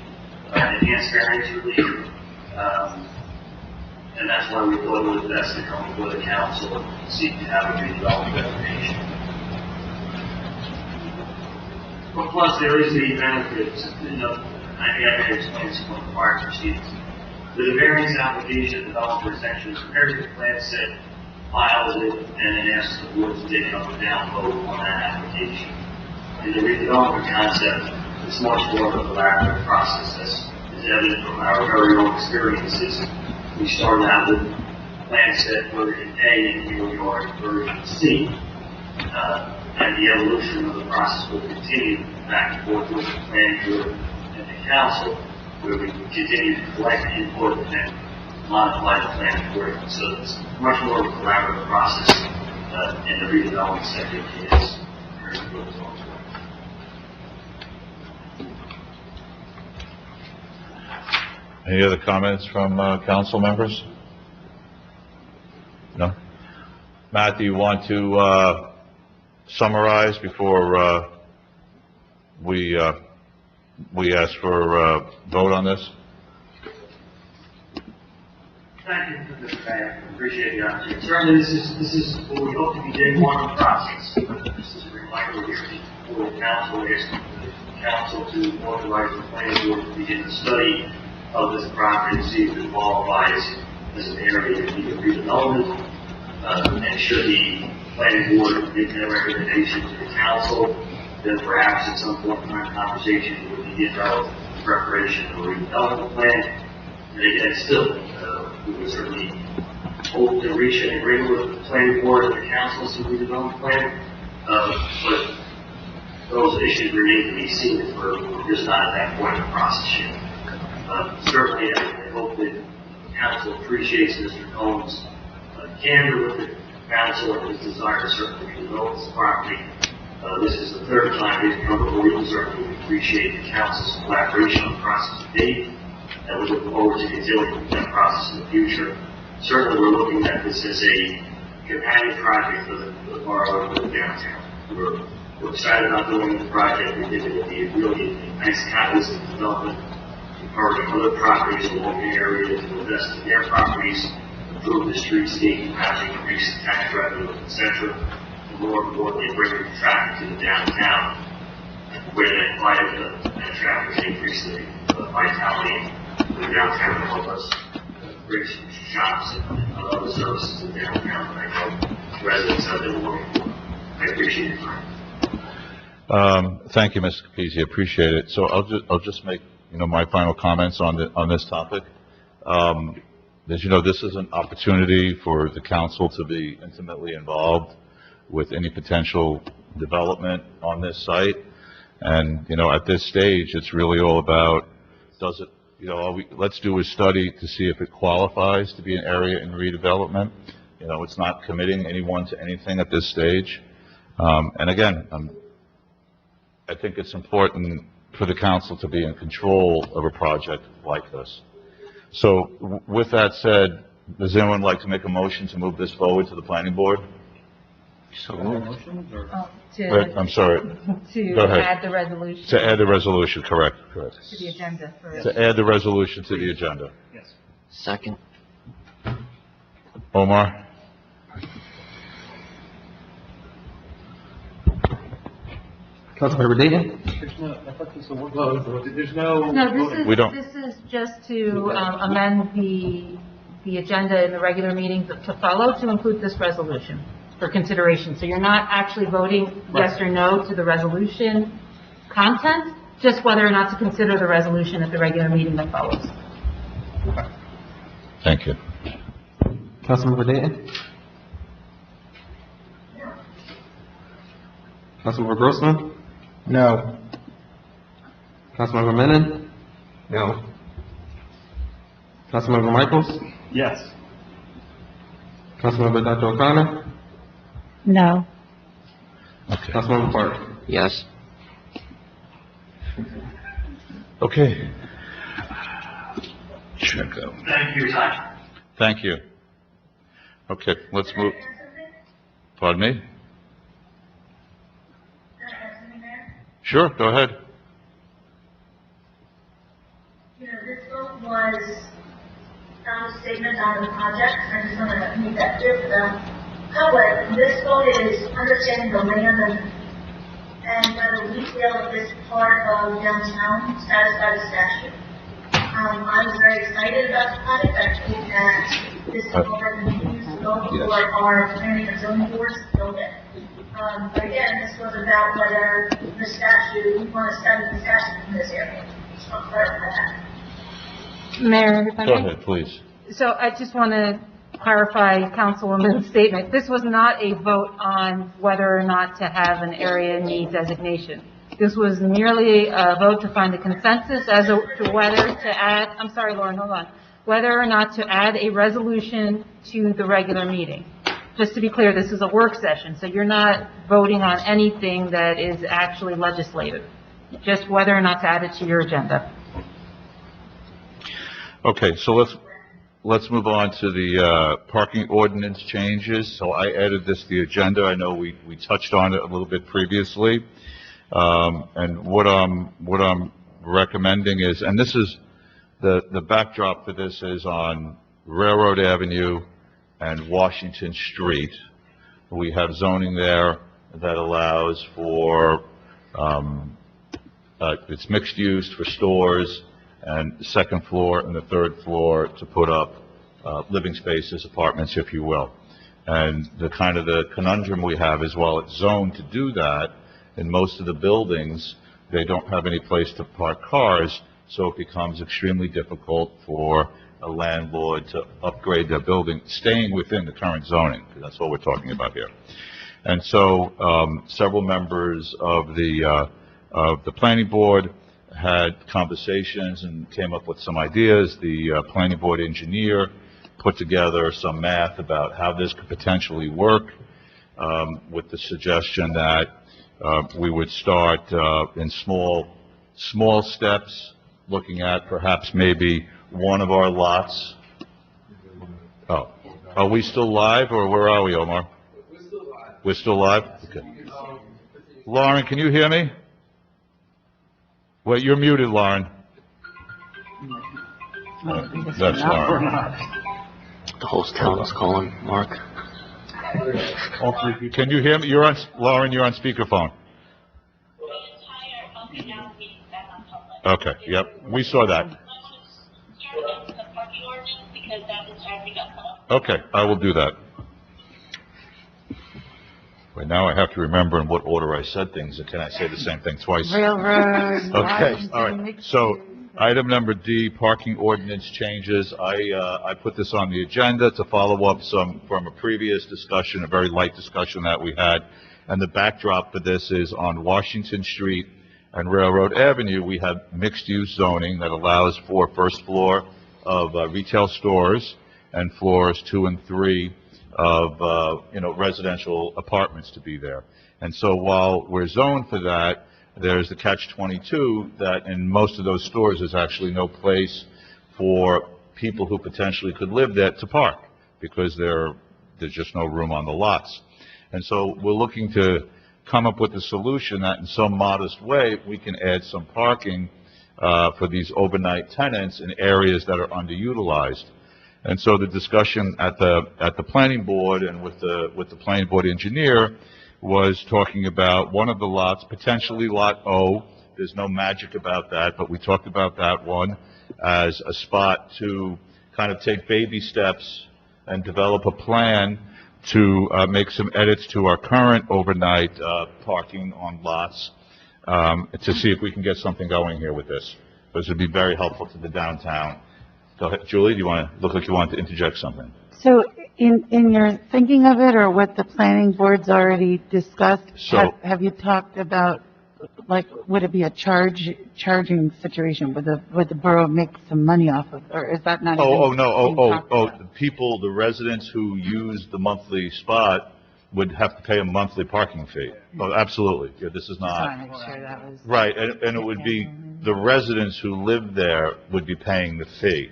enhanced variance relief, and that's why we thought it was best to come before the council and seek to have a redevelopment designation. But plus, there is the benefits, you know, I got to explain some of the prior proceedings. With a variance application, the developer essentially prepares the plan set, files it, and then asks the board to take up or down vote on that application. In the redevelopment concept, it's much more of a collaborative process, as is evident from our very own experiences. We started out with plan set version A, and here we are in version C. And the evolution of the process will continue back and forth with the planning board and the council, where we continue to collect input and modify the plan accordingly. So it's much more of a collaborative process in the redevelopment sector is. Any other comments from council members? No? Matt, do you want to summarize before we ask for a vote on this? Thank you, Mr. Mayor. I appreciate the opportunity. Certainly, this is what we hope to be day one of the process. This is a reminder here for the council, asking the council to authorize the planning board to begin the study of this property to see if it qualifies as an area that needs redevelopment. And should the planning board make that recommendation to the council, then perhaps at some point in our conversation we would begin our preparation of a redevelopment plan. And again, still, we would certainly hope to reach an agreement with the planning board and the council as to the redevelopment plan. But those issues remain to be seen if we're just not at that point in the process yet. Certainly, I hope that the council appreciates Mr. Cohen's candor with the council and his desire to certainly redevelop this property. This is the third time he's come before you. Certainly, we appreciate the council's collaboration on the process to date, and we look forward to continuing that process in the future. Certainly, we're looking at this as a companion project for the borough of the downtown. We're excited about doing the project. We think it will be really a nice catalyst in development, encouraging other properties along the area to invest in their properties, improve the streetscape, housing, increase the tax revenue, etc. And more importantly, bringing traffic to the downtown, where that traffic increase the vitality of the downtown and help us bring shops and other services to downtown that I know residents have been looking for. I appreciate your time. Thank you, Mr. Capizzi. Appreciate it. So I'll just make my final comments on this topic. As you know, this is an opportunity for the council to be intimately involved with any potential development on this site. And at this stage, it's really all about, does it, let's do a study to see if it qualifies to be an area in redevelopment. It's not committing anyone to anything at this stage. And again, I think it's important for the council to be in control of a project like this. So with that said, does anyone like to make a motion to move this forward to the planning board? I'm sorry. To Go ahead. add the resolution. To add the resolution, correct. To the agenda for. To add the resolution to the agenda. Yes. Second. Omar? Councilmember Dayton? There's no, I thought this was, there's no. No, We don't. this is just to amend the agenda in the regular meetings to follow to include this resolution for consideration. So you're not actually voting yes or no to the resolution content, just whether or not to consider the resolution at the regular meeting that follows. Thank you. Councilmember Dayton? Councilmember Grossman? No. Councilmember Menon? No. Councilmember Michaels? Yes. Councilmember Dr. O'Connor? No. Okay. Councilmember Clark? Yes. Okay. Check out. Thank you for your time. Thank you. Okay, let's move. Pardon me? Sure, go ahead. You know, this vote was not a statement on the project, I just want to make that clear for the public. This vote is understanding the land and whether we feel that this part of downtown satisfies the statute. I was very excited about the project. I think that this is already used to go before our planning and zoning boards build it. But again, this was about whether the statute, we want to study the statute in this area. So I'll clarify that. Mayor, if I Go may? ahead, please. So I just want to clarify Councilwoman's statement. This was not a vote on whether or not to have an area need designation. This was merely a vote to find a consensus as to whether to add, I'm sorry, Lauren, hold on, whether or not to add a resolution to the regular meeting. Just to be clear, this is a work session, so you're not voting on anything that is actually legislative, just whether or not to add it to your agenda. Okay, so let's move on to the parking ordinance changes. So I added this to the agenda. I know we touched on it a little bit previously. And what I'm recommending is, and this is the backdrop for this is on Railroad Avenue and Washington Street. We have zoning there that allows for it's mixed use for stores, and the second floor and the third floor to put up living spaces, apartments, if you will. And the conundrum we have is, while it's zoned to do that, in most of the buildings, they don't have any place to park cars, so it becomes extremely difficult for a landlord to upgrade their building, staying within the current zoning, because that's what we're talking about here. And so several members of the planning board had conversations and came up with some ideas. The planning board engineer put together some math about how this could potentially work, with the suggestion that we would start in small steps, looking at perhaps maybe one of our lots. Oh, are we still live, or where are we, Omar? We're still live. We're still live? Okay. Lauren, can you hear me? Well, you're muted, Lauren. That's Lauren. The whole town is calling, Mark. Can you hear me? Lauren, you're on speakerphone. Okay, yep, we saw that. Okay, I will do that. Wait, now I have to remember in what order I said things, and can I say the same thing twice? Railroad. Okay, all right. So, item number D, parking ordinance changes. I put this on the agenda to follow up from a previous discussion, a very light discussion that we had. And the backdrop for this is on Washington Street and Railroad Avenue, we have mixed-use zoning that allows for first floor of retail stores and floors 2 and 3 of, residential apartments to be there. And so while we're zoned for that, there's the catch-22 that in most of those stores, there's actually no place for people who potentially could live there to park, because there's just no room on the lots. And so we're looking to come up with a solution that in some modest way, we can add some parking for these overnight tenants in areas that are underutilized. And so the discussion at the planning board and with the planning board engineer was talking about one of the lots, potentially Lot O. There's no magic about that, but we talked about that one as a spot to kind of take baby steps and develop a plan to make some edits to our current overnight parking on lots to see if we can get something going here with this. This would be very helpful to the downtown. Go ahead, Julie, do you want to look like you want to interject something? So in your thinking of it, or what the planning board's already discussed, have you talked about, like, would it be a charging situation? Would the borough make some money off of, or is that not? The people, the residents who use the monthly spot would have to pay a monthly parking fee. Oh, absolutely. Yeah, this is Just want not, to make sure that was. right, and it would be, the residents who live there would be paying the fee.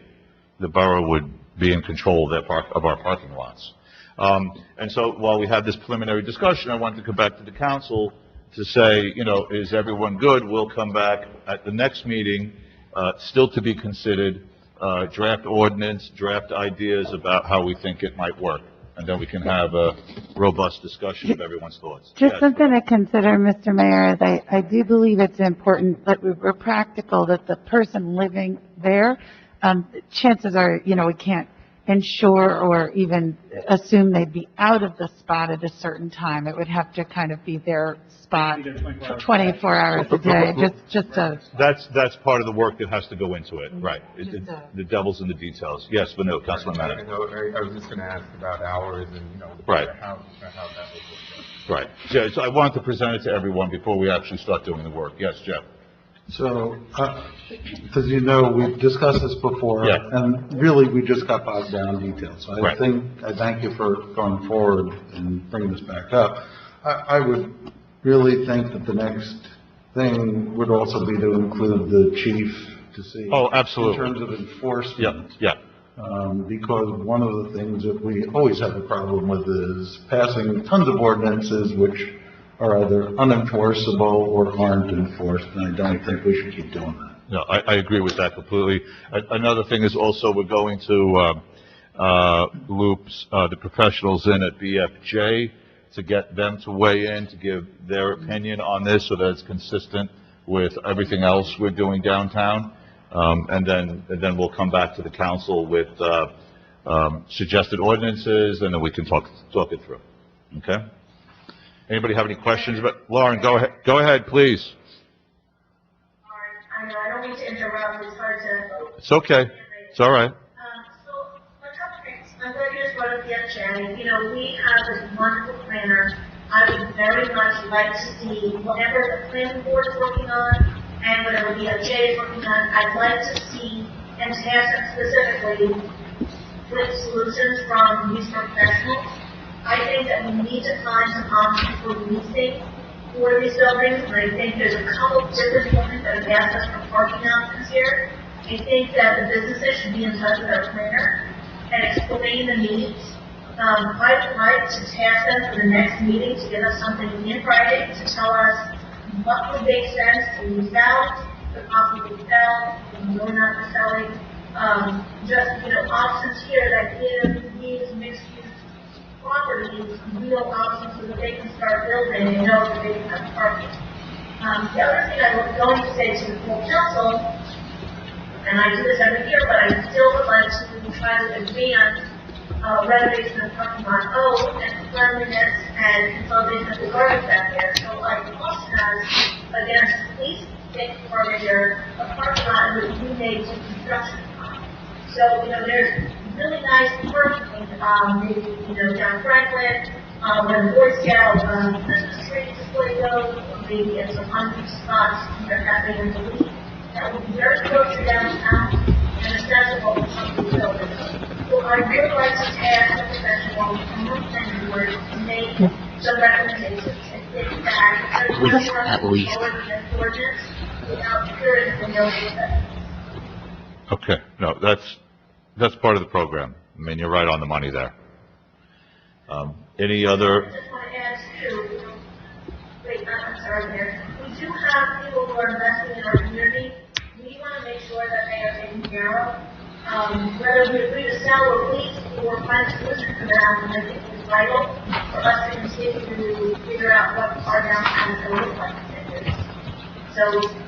The borough would be in control of of our parking lots. And so while we had this preliminary discussion, I wanted to come back to the council to say, is everyone good? We'll come back at the next meeting, still to be considered, draft ordinance, draft ideas about how we think it might work. And then we can have a robust discussion of everyone's thoughts. Just Yes. something to consider, Mr. Mayor, is I do believe it's important that we're practical, that the person living there, chances are, we can't ensure or even assume they'd be out of the spot at a certain time. It would have to kind of be their spot 24 hours a day, just a. That's part of the work that has to go into it, right. The devil's in the details. Yes, Vanilla, Councilman I Madden. was just going to ask about hours and, Right. how that would work. Right. Yeah, so I wanted to present it to everyone before we actually start doing the work. Yes, Jeff? So, as you know, we've discussed this before, Yeah. and really, we just got bogged down in details. So Right. I thank you for going forward and bringing this back up. I would really think that the next thing would also be to include the chief to see. Oh, absolutely. In terms of enforcement. Yeah. Because one of the things that we always have a problem with is passing tons of ordinances which are either unenforceable or aren't enforced, and I don't think we should keep doing that. No, I agree with that completely. Another thing is also we're going to loop the professionals in at BFJ to get them to weigh in, to give their opinion on this so that it's consistent with everything else we're doing downtown. And then we'll come back to the council with suggested ordinances, and then we can talk it through. Okay? Anybody have any questions about, Lauren, go ahead, please. I know, I don't mean to interrupt, it's hard to. It's okay. It's all right. So, a couple things, I'm glad you just brought up the FJ, we have this wonderful planner. I would very much like to see whatever the planning board is working on, and whatever the FJ is working on, I'd like to see, and task them specifically, with solutions from these professionals. I think that we need to find some options for leasing for these buildings, and I think there's a couple of different buildings that have asked us for parking options here. I think that the businesses should be in touch with our planner and explain the needs. I'd like to task them for the next meeting to give us something in writing to tell us what would make sense to lease out, to possibly sell, if we're not selling. Options here that give these mixed-use properties real options so that they can start building and know that they can have parking. The other thing I was going to say to the full council, and I do this every year, but I still would like to try to advance renovation of parking lot O and cleanliness and consolidation of the garbage back there. So I caution us against please take garbage or a parking lot that we made to construction. So, there's really nice parking, maybe, down Franklin, where the Boy Scout, Christmas tree display goes, or maybe at some unused spots that are happening in the week. That would be very close to downtown and accessible to some of these buildings. So I really like to ask the professionals from the planning board to make some recommendations and take back. At least. Ordinance without curing the no effect. Okay. No, that's part of the program. I mean, you're right on the money there. Any other? I just want to add too, I'm sorry, Mayor. We do have people who are investing in our community. We want to make sure that they are taken care of. Whether we agree to sell or lease or find a solution for them, I think it's vital for us to continue to figure out what our downtown is going to look like in 10 years. So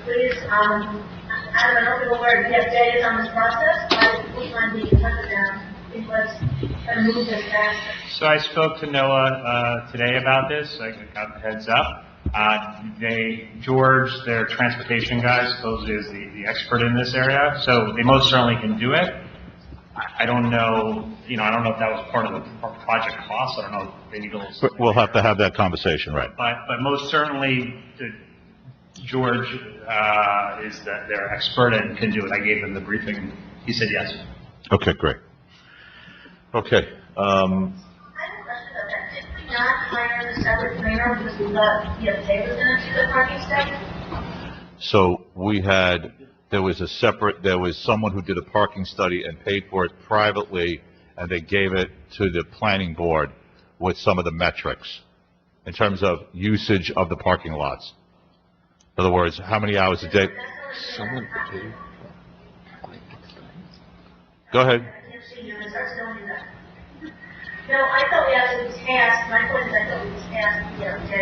please, I don't know where DFJ is on this process, but we want to be in touch with them because let's move this faster. So I spoke to Noah today about this. I got the heads up. George, their transportation guy, supposedly is the expert in this area, so they most certainly can do it. I don't know, I don't know if that was part of the project cost. I don't know if they need a little. We'll have to have that conversation, right? But most certainly, George is their expert and can do it. I gave him the briefing. He said yes. Okay, great. Okay. I have a question about that. Did we not hire a separate planner because we thought PFJ was gonna do the parking study? So there was someone who did a parking study and paid for it privately, and they gave it to the planning board with some of the metrics in terms of usage of the parking lots. In other words, how many hours a day? Someone paid. Go ahead. No, I thought we actually tasked, my point is I thought we tasked PFJ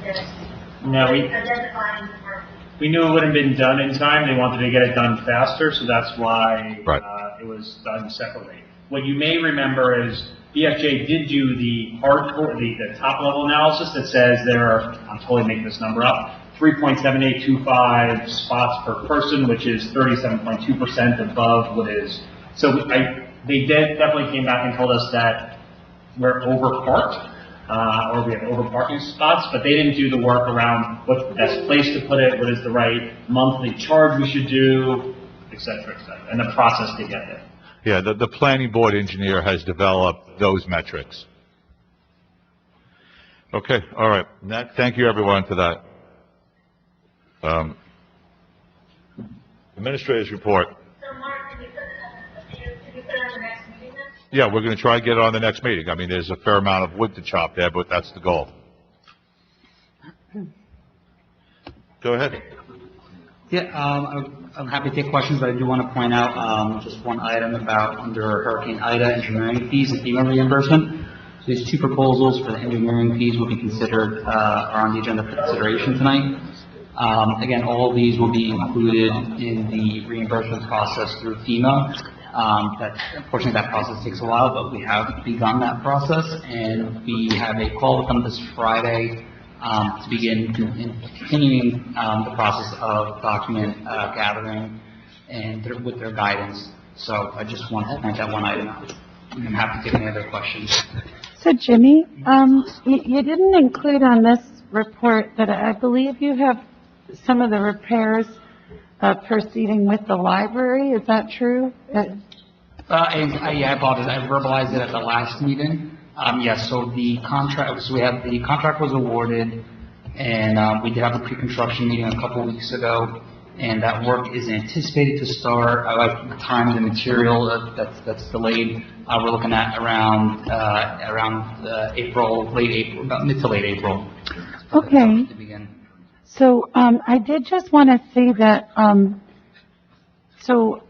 with No, identifying the parking. we knew it wouldn't have been done in time. They wanted to get it done faster, so that's why Right. It was done separately. What you may remember is BFJ did do the hardcore, the top level analysis that says there are, I'm totally making this number up, 3.7825 spots per person, which is 37.2% above what is. So they definitely came back and told us that we're overparked, or we have over parking spots, but they didn't do the work around what's the best place to put it, what is the right monthly charge we should do, et cetera, and the process to get there. Yeah, the planning board engineer has developed those metrics. Okay, all right. Thank you, everyone, for that. Administrator's report. So Mark, can you put it on the next meeting then? Yeah, we're going to try and get it on the next meeting. I mean, there's a fair amount of wood to chop there, but that's the goal. Go ahead. Yeah, I'm happy to take questions, but I do want to point out just one item about under Hurricane Ida engineering fees and FEMA reimbursement. So these two proposals for the engineering fees will be considered, are on the agenda for consideration tonight. Again, all of these will be included in the reimbursement process through FEMA. Unfortunately, that process takes a while, but we have begun that process, and we have a call with them this Friday to begin continuing the process of document gathering and with their guidance. So I just want to point that one item out. I'm happy to take any other questions. So Jimmy, you didn't include on this report that I believe you have some of the repairs proceeding with the library. Is that true? I apologize. I verbalized it at the last meeting. Yes, so the contract was awarded, and we did have a pre-construction meeting a couple of weeks ago, and that work is anticipated to start. The time and the material that's delayed, we're looking at around April, late April, about mid to late April. Okay. To begin. So I did just want to say that, so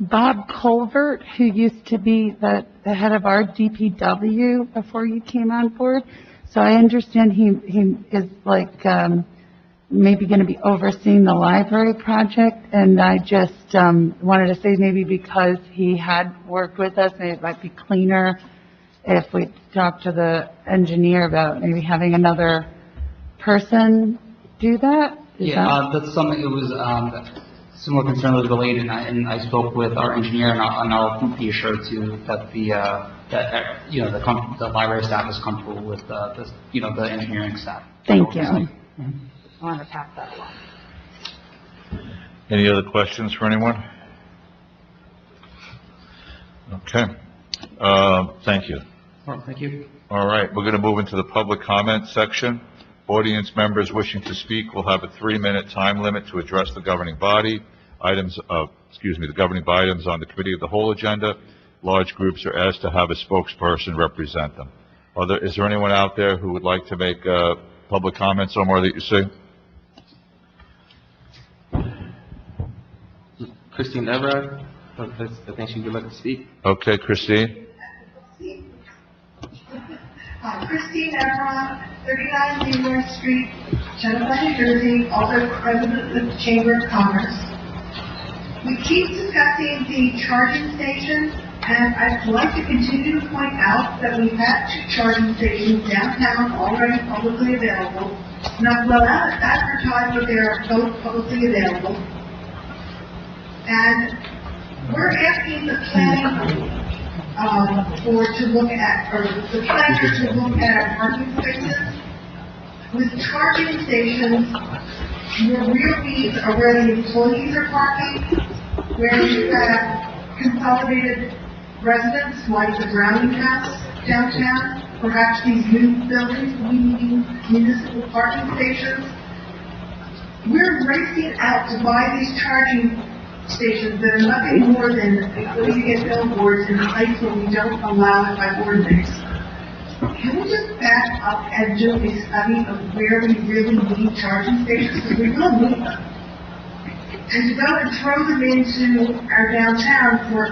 Bob Colvert, who used to be the head of our DPW before you came on board, so I understand he is like maybe going to be overseeing the library project, and I just wanted to say maybe because he had worked with us, maybe it might be cleaner if we talk to the engineer about maybe having another person do that? That's something, it was, similar concern was related, and I spoke with our engineer, and I'll be assured to, that the library staff is comfortable with, the engineering staff. Thank you. Mhm. I want to pass that along. Any other questions for anyone? Okay. Thank you. Well, thank you. All right, we're going to move into the public comment section. Audience members wishing to speak will have a 3-minute time limit to address the governing body. The governing body items on the committee of the whole agenda. Large groups are asked to have a spokesperson represent them. Is there anyone out there who would like to make public comment somewhere that you see? Christine Everett, I think she would like to speak. Okay, Christine. Christine Everett, 39 Leavenworth Street, Tenafly, New Jersey, also president of the Chamber of Commerce. We keep discussing the charging stations, and I'd like to continue to point out that we've had 2 charging stations downtown already publicly available. Not well advertised, but they're both publicly available. And we're asking the planning to look at our parking spaces. With charging stations, your real needs are where the employees are parking, where you have consolidated residents like the Browning House, downtown. Perhaps these new buildings will be needing municipal parking stations. We're racing out to buy these charging stations that are nothing more than putting to get billboards in a place where we don't allow it by ordinance. Can we just back up and do a study of where we really need charging stations? Because we will need them. And to go and throw them into our downtown to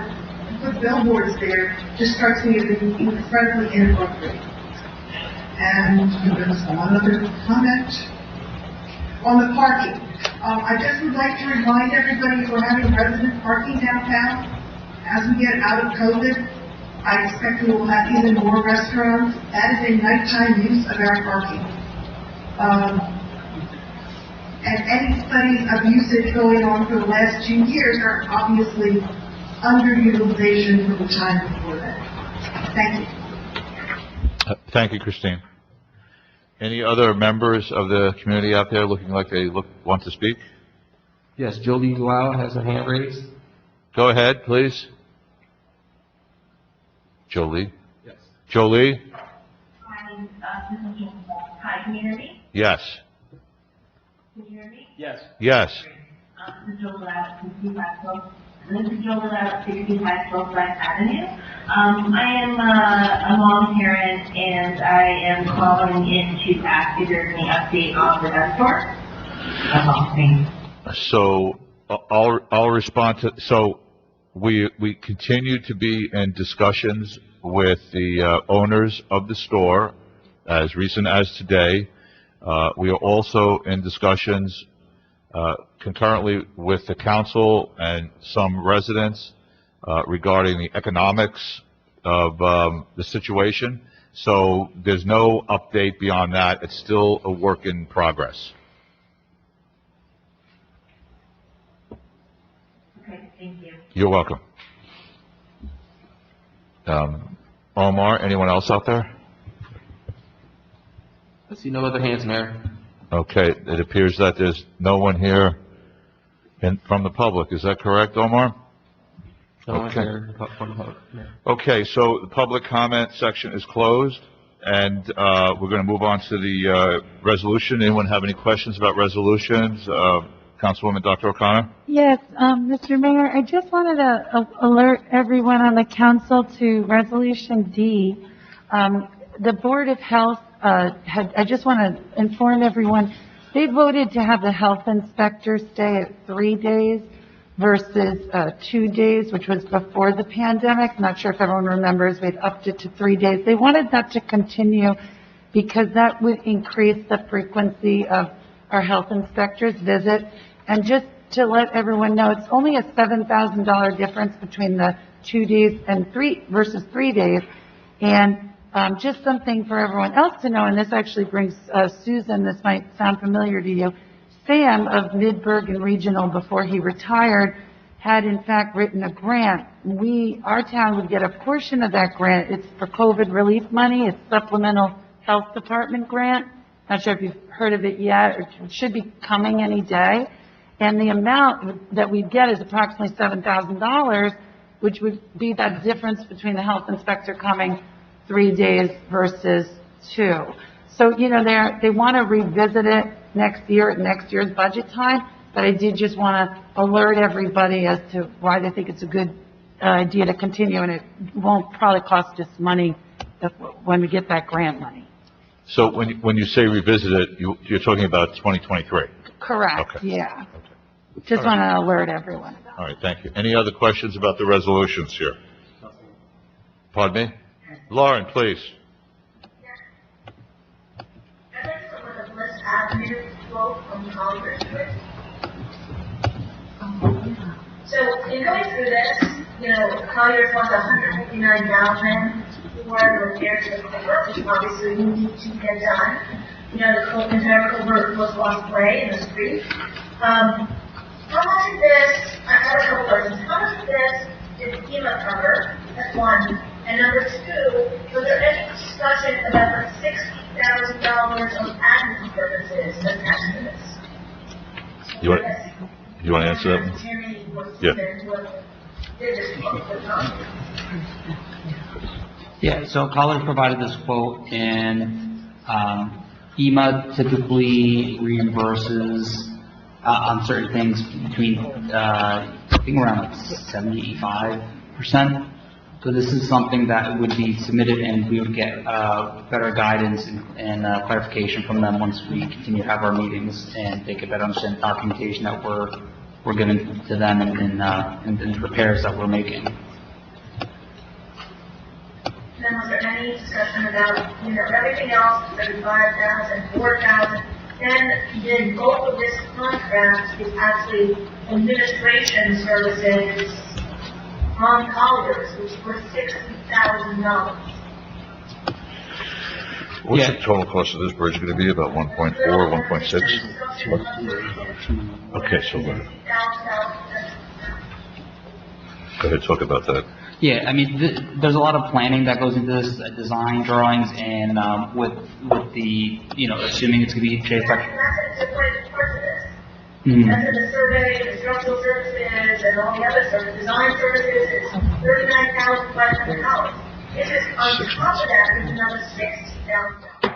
put billboards there just strikes me as incredibly inappropriate. And there was one other comment on the parking. I just would like to remind everybody if we're having resident parking downtown, as we get out of COVID, I expect we will have even more restaurants. That is a nighttime use of our parking. And any studies of usage going on for the last 2 years are obviously underutilization for the time before that. Thank you. Thank you, Christine. Any other members of the community out there looking like they want to speak? Yes, Jolie Lau has her hand raised. Go ahead, please. Jolie? Yes. Jolie? Hi, can you hear me? Yes. Can you hear me? Yes. Yes. This is Joe Lau, 65 Southwest Avenue. I am a mom parent, and I am calling in to ask if there's any update on the gun store. That's all. Thanks. So I'll respond to. So we continue to be in discussions with the owners of the store, as recent as today. We are also in discussions concurrently with the council and some residents regarding the economics of the situation. So there's no update beyond that. It's still a work in progress. Okay, thank you. You're welcome. Omar, anyone else out there? I see no other hands, Mayor. Okay, it appears that there's no one here from the public. Is that correct, Omar? No one Okay. here from the public, Mayor. Okay, so the public comment section is closed, and we're going to move on to the resolution. Anyone have any questions about resolutions? Councilwoman Dr. O'Connor? Yes, Mr. Mayor, I just wanted to alert everyone on the council to Resolution D. The Board of Health I just want to inform everyone, they voted to have the health inspector stay at 3 days versus 2 days, which was before the pandemic. Not sure if everyone remembers, we'd upped it to 3 days. They wanted that to continue because that would increase the frequency of our health inspector's visit. And just to let everyone know, it's only a $7,000 difference between the 2 days and 3 versus 3 days. And just something for everyone else to know, and this actually brings Susan, this might sound familiar to you. Sam of Midbergen Regional, before he retired, had in fact written a grant. Our town would get a portion of that grant. It's for COVID relief money. It's supplemental health department grant. Not sure if you've heard of it yet, or it should be coming any day. And the amount that we'd get is approximately $7,000, which would be that difference between the health inspector coming 3 days versus 2. So, they want to revisit it next year at next year's budget time, but I did just want to alert everybody as to why they think it's a good idea to continue, and it won't probably cost us money when we get that grant money. So when you say revisit it, you're talking about 2023? Correct, Okay. yeah. Just want to alert everyone. All right, thank you. Any other questions about the resolutions here? Pardon me? Lauren, please. I'd like to look at Bliss Avenue quote from Congress. So in going through this, Colliers wants $159,000 for the repairs to the culvert, which obviously we need to get done. The entire culvert was washed away in the street. How much of this, I have a couple questions, how much of this did FEMA cover? That's one. And number two, was there any discussion about the $60,000 of admin purposes attached to this? You want to answer that one? Yeah. Yeah, so Colliers provided this quote, and EMA typically reimburses on certain things between, I think around like 70-85%. So this is something that would be submitted, and we would get better guidance and clarification from them once we continue to have our meetings, and they could better understand the documentation that we're giving to them and the repairs that we're making. Then was there any discussion about, everything else, 35,000, 4,000, then did both of this contract is actually administration services on Colliers, which were $60,000. What's the total cost of this bridge going to be, about 1.4, 1.6? Okay, so go ahead, talk about that. Yeah, I mean, there's a lot of planning that goes into this, design drawings, and with the, assuming it's going to be That's a different part of this. Mhm. That's in the survey, the structural services, and all the other services. Design services is $39,500. This is on top of that, is another $60,000.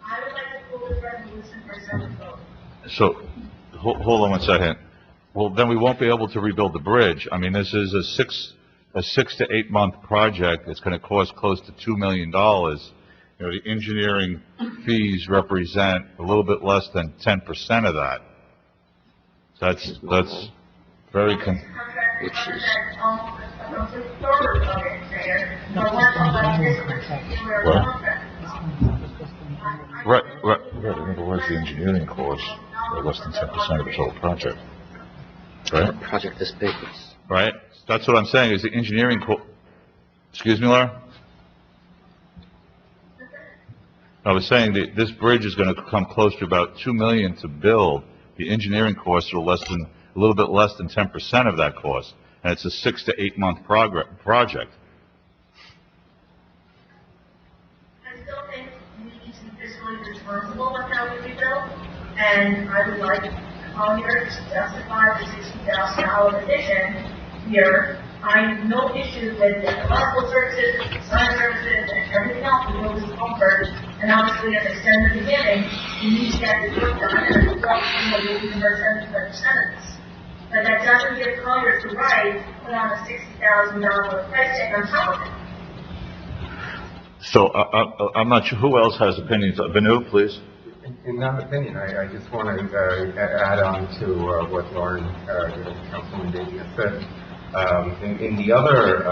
I would like to pull this resolution for separate vote. So, hold on one second. Well, then we won't be able to rebuild the bridge. I mean, this is a 6 to 8 month project. It's going to cost close to $2 million. The engineering fees represent a little bit less than 10% of that. That's very Which is. A third of it there, but we're talking about this particular contract. Right. In other words, the engineering costs are less than 10% of the total project. Right? A project this big. Right? That's what I'm saying, is the engineering excuse me, Laura? I was saying that this bridge is going to come close to about $2 million to build. The engineering costs are a little bit less than 10% of that cost, and it's a 6 to 8 month project. I still think we need to be fiscally responsible with how we rebuild, and I would like Colliers to justify the $60,000 addition here. I have no issue with the electrical services, design services, and everything else we know is comfort. And obviously, as I said in the beginning, we need to get this work done, and I would love to see what we can convert 75% of this. But that doesn't give Colliers the right to put on a $60,000 price tag on top of it. So I'm not sure who else has opinions. Venu, please. In that opinion, I just want to add on to what Lauren, Councilman Davey has said. In the other,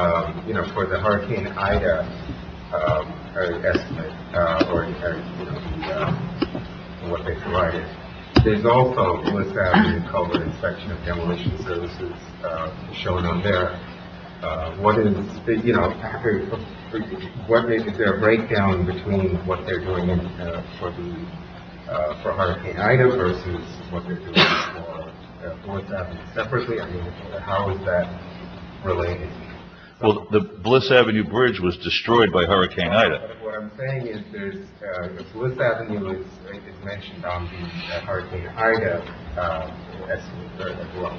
for the Hurricane Ida estimate, what they provided, there's also Bliss Avenue culvert inspection of demolition services shown on there. What is there a breakdown between what they're doing for Hurricane Ida versus what they're doing for Bliss Avenue separately? I mean, how is that related? Well, the Bliss Avenue Bridge was destroyed by Hurricane Ida. But what I'm saying is there's, Bliss Avenue is mentioned on the Hurricane Ida estimate as well.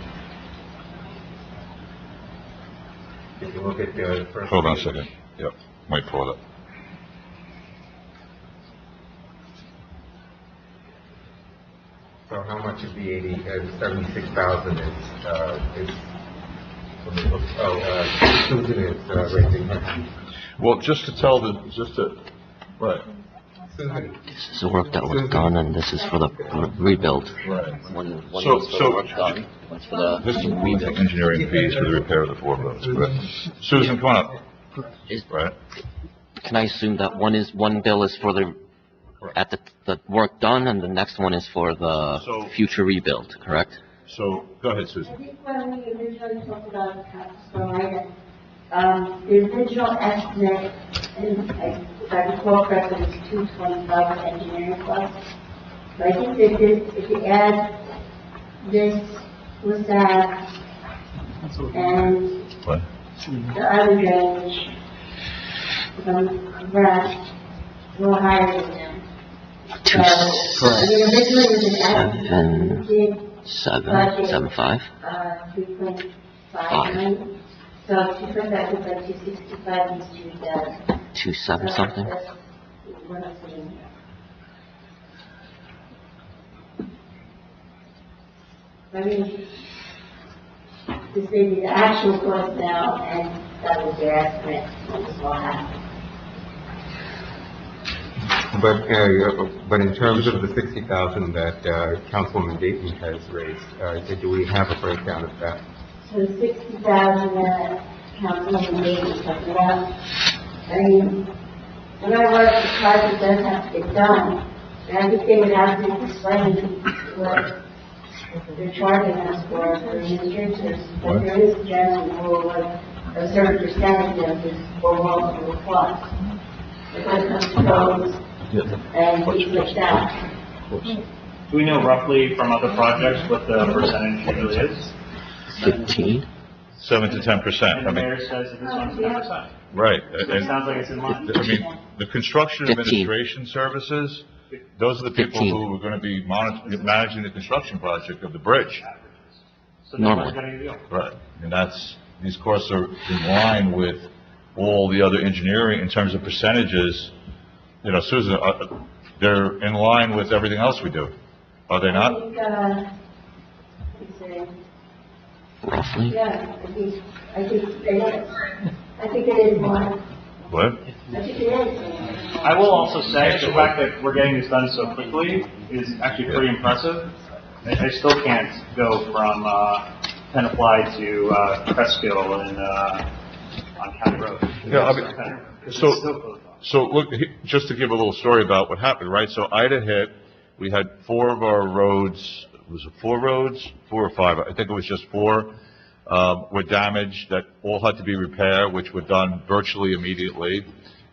If you look at the first... Hold on a second. Yep, might pull it up. So how much of the 76,000 is Susan is raising her hand. Well, just to right. Susan. This is the work that was done, and this is for the rebuild. Right. One is for So- the work done, one's for the This is rebuild. engineering fees for the repair of the four roads. Correct. Susan, come on up. Right. Can I assume that one bill is for the work done, and the next one is for the So- future rebuild, correct? So, go ahead, I Susan. think when we originally talked about capital items, the original estimate, and if I recall correctly, was $225 for engineering costs. But I think that if you add this, with that, and What? the other drainage, if I'm correct, a little higher than them. So, I mean, originally it was an estimate, we did 775. 3.5 million. So if you put that with like 265, these two does 2.7 something. What I'm seeing here. I mean, this may be the actual cost now, and that was their estimate, what this will happen. But in terms of the 60,000 that Councilwoman Dayton has raised, do we have a breakdown of that? So the 60,000 that Councilwoman Davis was talking about, I mean, no matter what the project does have to get done, and I think they would have to explain what they're charging us for administrators, but there is a general rule of a certain percentage of this for multiple costs. But when it comes to codes and things like that. Do we know roughly from other projects what the percentage usually is? 15? 7 to 10%. And the mayor says that this one's 10%. Right. It sounds like it's in line. I mean, the construction 15. administration services, those are the people 15. who are going to be managing the construction project of the bridge. So Normally. no one's getting a deal. Right. And these costs are in line with all the other engineering in terms of percentages. You know, Susan, they're in line with everything else we do. Are they not? Roughly? Yeah, I think it is. I think it is one. What? I think it is. I will also say, the fact that we're getting this done so quickly is actually pretty impressive. I still can't go from Tenafly to Crestkill and on County Road. Yeah, I mean, so look, just to give a little story about what happened, right? So Ida hit, we had 4 of our roads, was it 4 roads? 4 or 5, I think it was just 4, were damaged that all had to be repaired, which were done virtually immediately.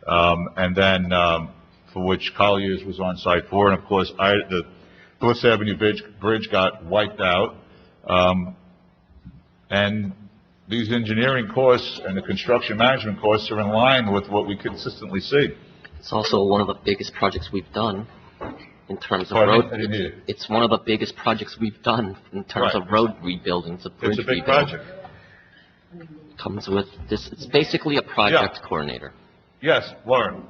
And then, for which Colliers was on site for, and of course, the North Avenue Bridge got wiped out. And these engineering costs and the construction management costs are in line with what we consistently see. It's also one of the biggest projects we've done in terms of Pardon? road. I didn't hear you. It's one of the biggest projects we've done in terms Right. of road rebuilding. It's a bridge It's a big rebuild. project. Comes with this, it's basically a project coordinator. Yes, Lauren?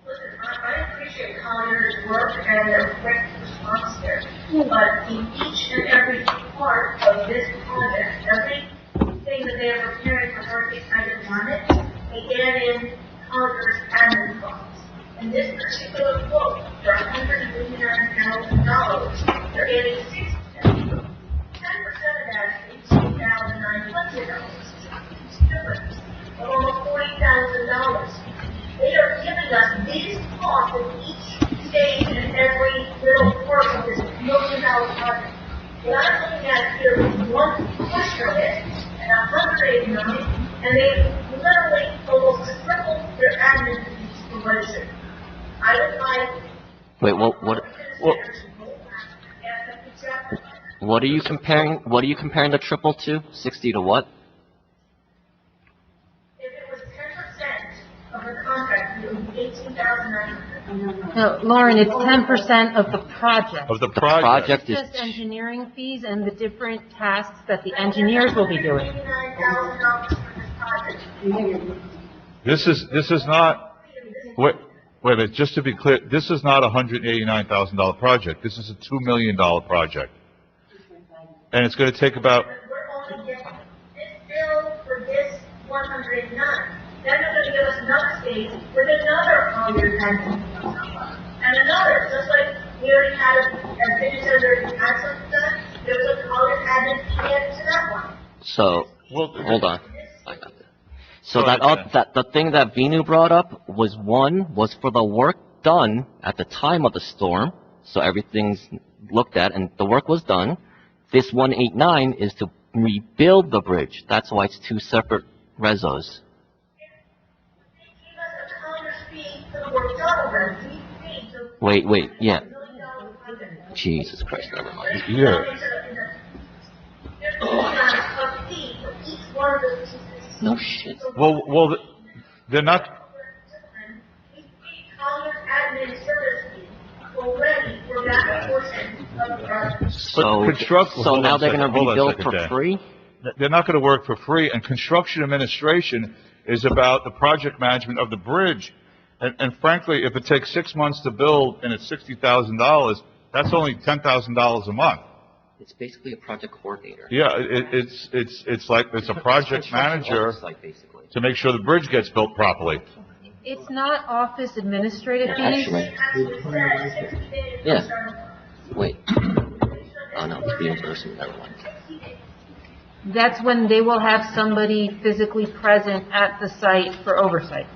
Listen, I appreciate Colliers' work and their quick response here, but in each and every part of this project, everything that they are preparing for Hurricane Ida climate, they add in Colliers' admin costs. In this particular quote, for $159,000, they're adding 6%. 10% of that is $18,900. It's different, of almost $40,000. They are giving us these costs in each stage and every little part of this $1 million project. What I'm looking at here is one portion of it, and $189, and they literally almost tripled their admin fees for what it should. I would like. Wait, what are you comparing? What are you comparing the triple to? 60 to what? If it was 10% of the contract, it would be $18,900. No, Lauren, it's 10% of the project. Of the The project is Just engineering fees and the different tasks that the engineers will be doing. $189,000 for this project. This is not, wait a minute, just to be clear, this is not a $189,000 project. This is a $2 million project. And it's going to take about, We're only getting this bill for this 109. Then they're going to give us another state with another $110,000. And another, just like we already had a finish under the access done, there was a college added to that one. so. well, Hold on. I got that. So that the thing that Vinu brought up was for the work done at the time of the storm. So everything's looked at and the work was done. This 189 is to rebuild the bridge. That's why it's 2 separate rezos. Wait, yeah. Jesus Christ, never mind. yeah. No shit. Well, they're not, So hold on now a they're second, going to hold on a rebuild second, for Dan. free? they're not going to work for free, and construction administration is about the project management of the bridge. And frankly, if it takes 6 months to build and it's $60,000, that's only $10,000 a month. It's basically a project coordinator. Yeah, it's like, it's a project manager Oversight, basically. to make sure the bridge gets built properly. It's not office administrative fees. Actually, yeah. Wait. Oh, no, it's reimbursement, never mind. That's when they will have somebody physically present at the site for oversight.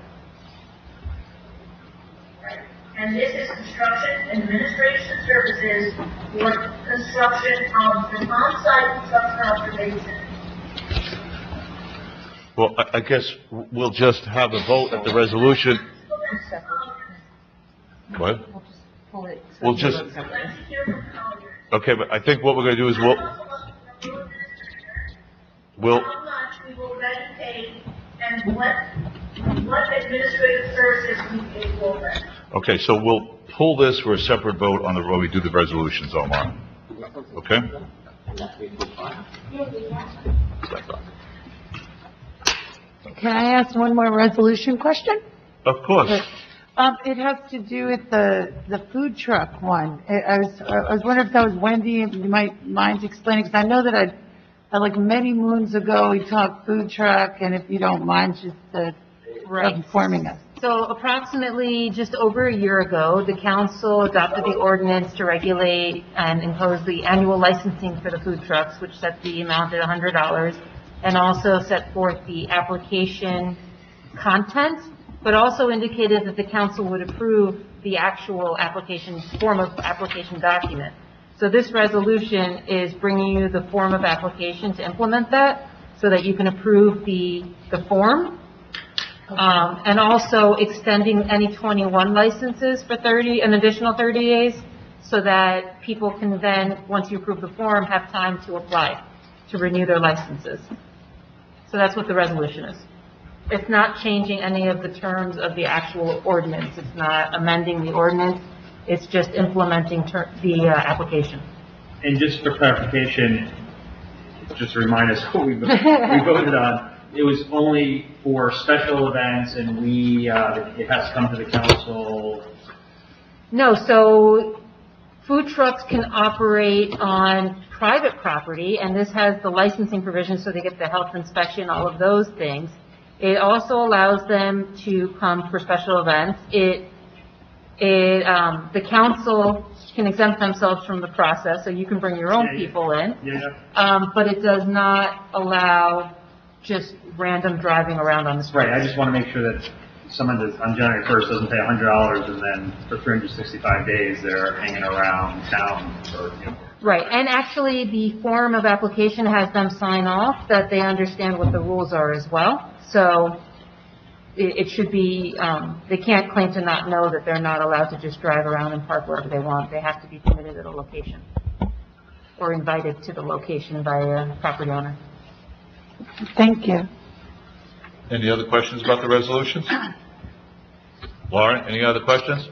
And this is construction administration services for construction of the on-site construction observation. Well, I guess we'll just have a vote at the resolution. What? We'll just pull it. We'll just, okay, but I think what we're gonna do is we'll, How much we will already pay and what administrative services we pay for that. okay, so we'll pull this for a separate vote on the, when we do the resolutions, Omar. Okay? Can I ask one more resolution question? Of course. It has to do with the food truck one. I was wondering if that was Wendy, if you might mind explaining, because I know that like many moons ago, we talked food truck, and if you don't mind just informing us. So approximately just over a year ago, the council adopted the ordinance to regulate and impose the annual licensing for the food trucks, which set the amount at $100, and also set forth the application content, but also indicated that the council would approve the actual application, form of application document. So this resolution is bringing you the form of application to implement that, so that you can approve the form, and also extending any 21 licenses for an additional 30 days, so that people can then, once you approve the form, have time to apply to renew their licenses. So that's what the resolution is. It's not changing any of the terms of the actual ordinance. It's not amending the ordinance. It's just implementing the application. And just for clarification, just to remind us what we voted on, it was only for special events, and it has to come to the council. No, so food trucks can operate on private property, and this has the licensing provisions, so they get the health inspection, all of those things. It also allows them to come for special events. The council can exempt themselves from the process, so you can bring your own people in. But it does not allow just random driving around on the street. Right, I just want to make sure that someone on January 1st doesn't pay $100 and then for 365 days they're hanging around town for, Right, and actually the form of application has them sign off that they understand what the rules are as well. So it should be, they can't claim to not know that they're not allowed to just drive around and park wherever they want. They have to be permitted at a location or invited to the location by a property owner. Thank you. Any other questions about the resolutions? Lauren, any other questions?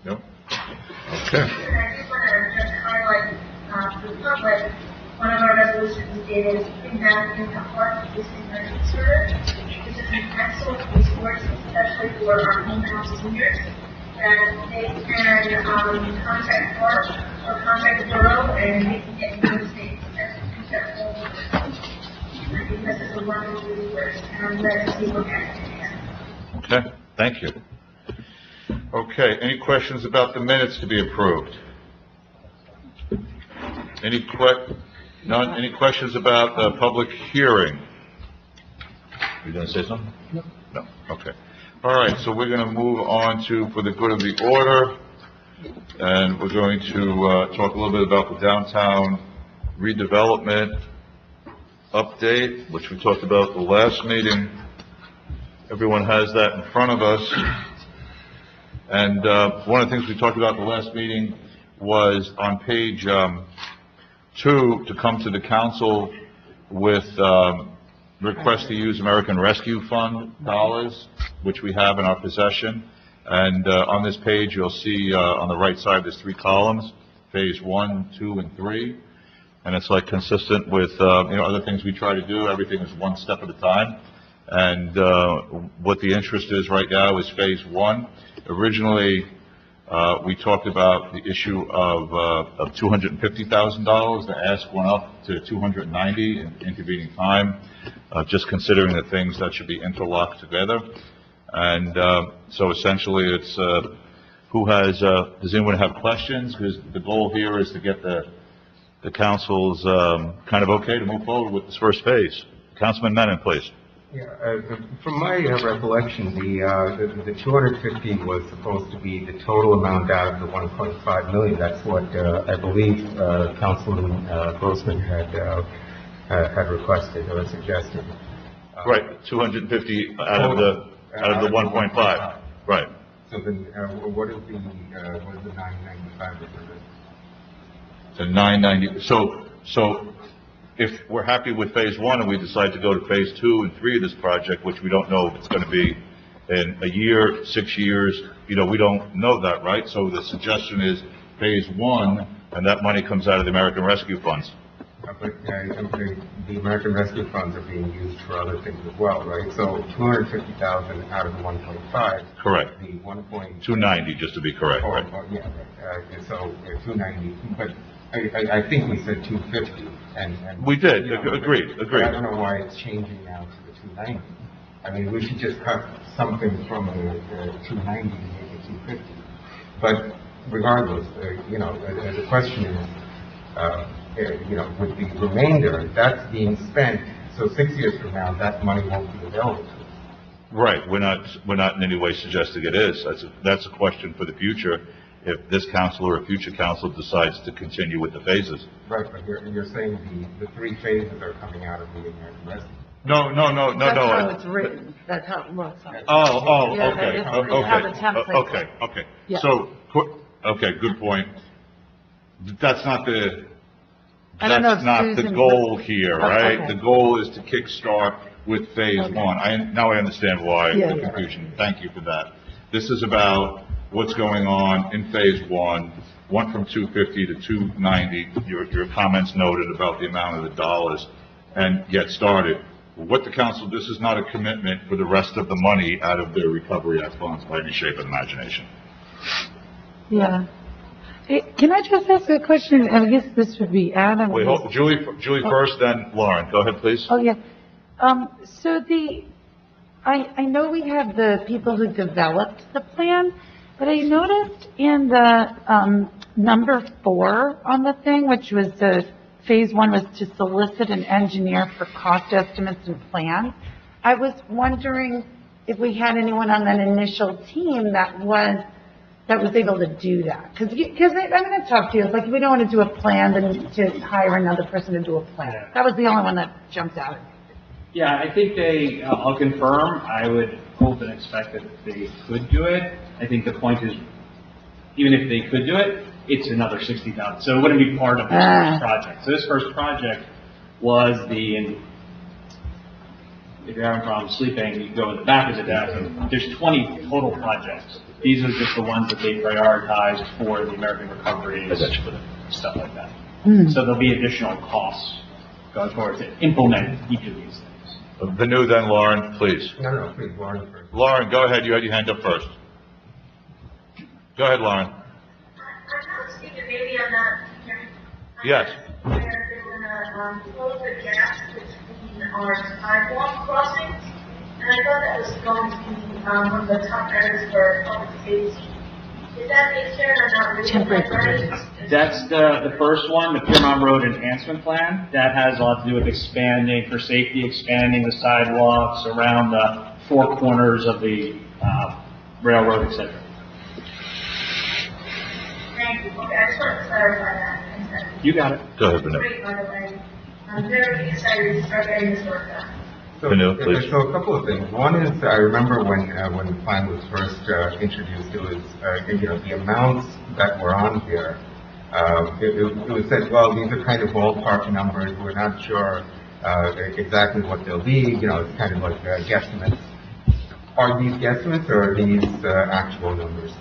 No? Okay. And I just want to just highlight to the public, one of our resolutions is Impact Park District Service. This is an excellent resource, especially for our in-house seniors, that they can contact Park or contact the borough, and they can get new states as conceptual. Because it's a wonderful resource, and I'm glad to see what happens. Okay, thank you. Okay, any questions about the minutes to be approved? None? Any questions about the public hearing? You gonna say something? No. No, okay. All right, so we're gonna move on to, for the good of the order, and we're going to talk a little bit about the downtown redevelopment update, which we talked about the last meeting. Everyone has that in front of us. And one of the things we talked about the last meeting was on page 2, to come to the council with request to use American Rescue Fund dollars, which we have in our possession. And on this page, you'll see on the right side, there's 3 columns, phase 1, 2, and 3. And it's like consistent with, other things we try to do. Everything is one step at a time. And what the interest is right now is Phase 1. Originally, we talked about the issue of $250,000. The ask went up to $290 in intervening time, just considering the things that should be interlocked together. And so essentially, it's does anyone have questions? Because the goal here is to get the council's kind of okay to move forward with this first phase. Councilman Menon, please. Yeah, from my recollection, the 250 was supposed to be the total amount out of the 1.5 million. That's what I believe Councilman Grossman had requested or suggested. Right, 250 out of the 1.5. Right. So then, what is the 995 represent? The 990. So if we're happy with Phase 1 and we decide to go to Phase 2 and 3 of this project, which we don't know if it's going to be in a year, 6 years, we don't know that, right? So the suggestion is Phase 1, and that money comes out of the American Rescue Funds. But the American Rescue Funds are being used for other things as well, right? So 250,000 out of the 1.5. Correct. The 290, just to be correct, right? Yeah, right. So 290, but I think we said 250. And we did, agreed. I don't know why it's changing now to the 290. I mean, we should just cut something from the 290 to make it 250. But regardless, the question is, with the remainder, that's being spent, so 6 years from now, that money won't be available to us. Right, we're not in any way suggesting it is. That's a question for the future, if this council or a future council decides to continue with the phases. Right, but you're saying the 3 phases are coming out of the American Rescue. No. That's how it's written. That's how it looks. Okay. Yeah, Okay. Yeah. So, good point. That's not the goal here, right? Okay. The goal is to kickstart with Phase 1. Now I understand why the confusion. Thank you for that. This is about what's going on in Phase 1, went from 250 to 290. Your comments noted about the amount of the dollars, and get started. What the council, this is not a commitment for the rest of the money out of the Recovery Act funds by any shape of the imagination. Yeah. Hey, can I just ask a question? I guess this would be Adam. Wait, Julie first, then Lauren. Go ahead, please. Oh, yeah. So I know we have the people who developed the plan, but I noticed in the number 4 on the thing, which was the Phase 1 was to solicit an engineer for cost estimates and plans. I was wondering if we had anyone on that initial team that was able to do that. Because I'm going to talk to you. It's like, we don't want to do a plan, then to hire another person to do a plan. That was the only one that jumped out. Yeah, I think I'll confirm. I would hope and expect that they could do it. I think the point is, even if they could do it, it's another 60,000. So it wouldn't be part of this first project. So this first project was if you're having problems sleeping, you go in the back of the deck, and there's 20 total projects. These are just the ones that they prioritized for the American Recovery, stuff like that. So there'll be additional costs going forward to implement each of these things. Venu, then Lauren, please. No, please, Lauren first. Lauren, go ahead. You had your hand up first. Go ahead, Lauren. I'm not speaking, maybe I'm not hearing. Yes. They're going to close the gaps between our sidewalk crossings, and I thought that was going to be one of the top areas for public safety. Is that being shared or not? Temporary. That's the first one, the Piermont Road Enhancement Plan. That has a lot to do with expanding the sidewalks around the 4 corners of the railroad, etc. Thank you. Okay, I just wanted to clarify that. You got it. Go ahead, Venu. Great, by the way. I'm very excited to start getting this work done. So a couple of things. One is, I remember when the plan was first introduced, it was, the amounts that were on here, it was said, well, these are kind of ballpark numbers, we're not sure exactly what they'll be, it's kind of like guesstimates. Are these guesstimates or are these actual numbers?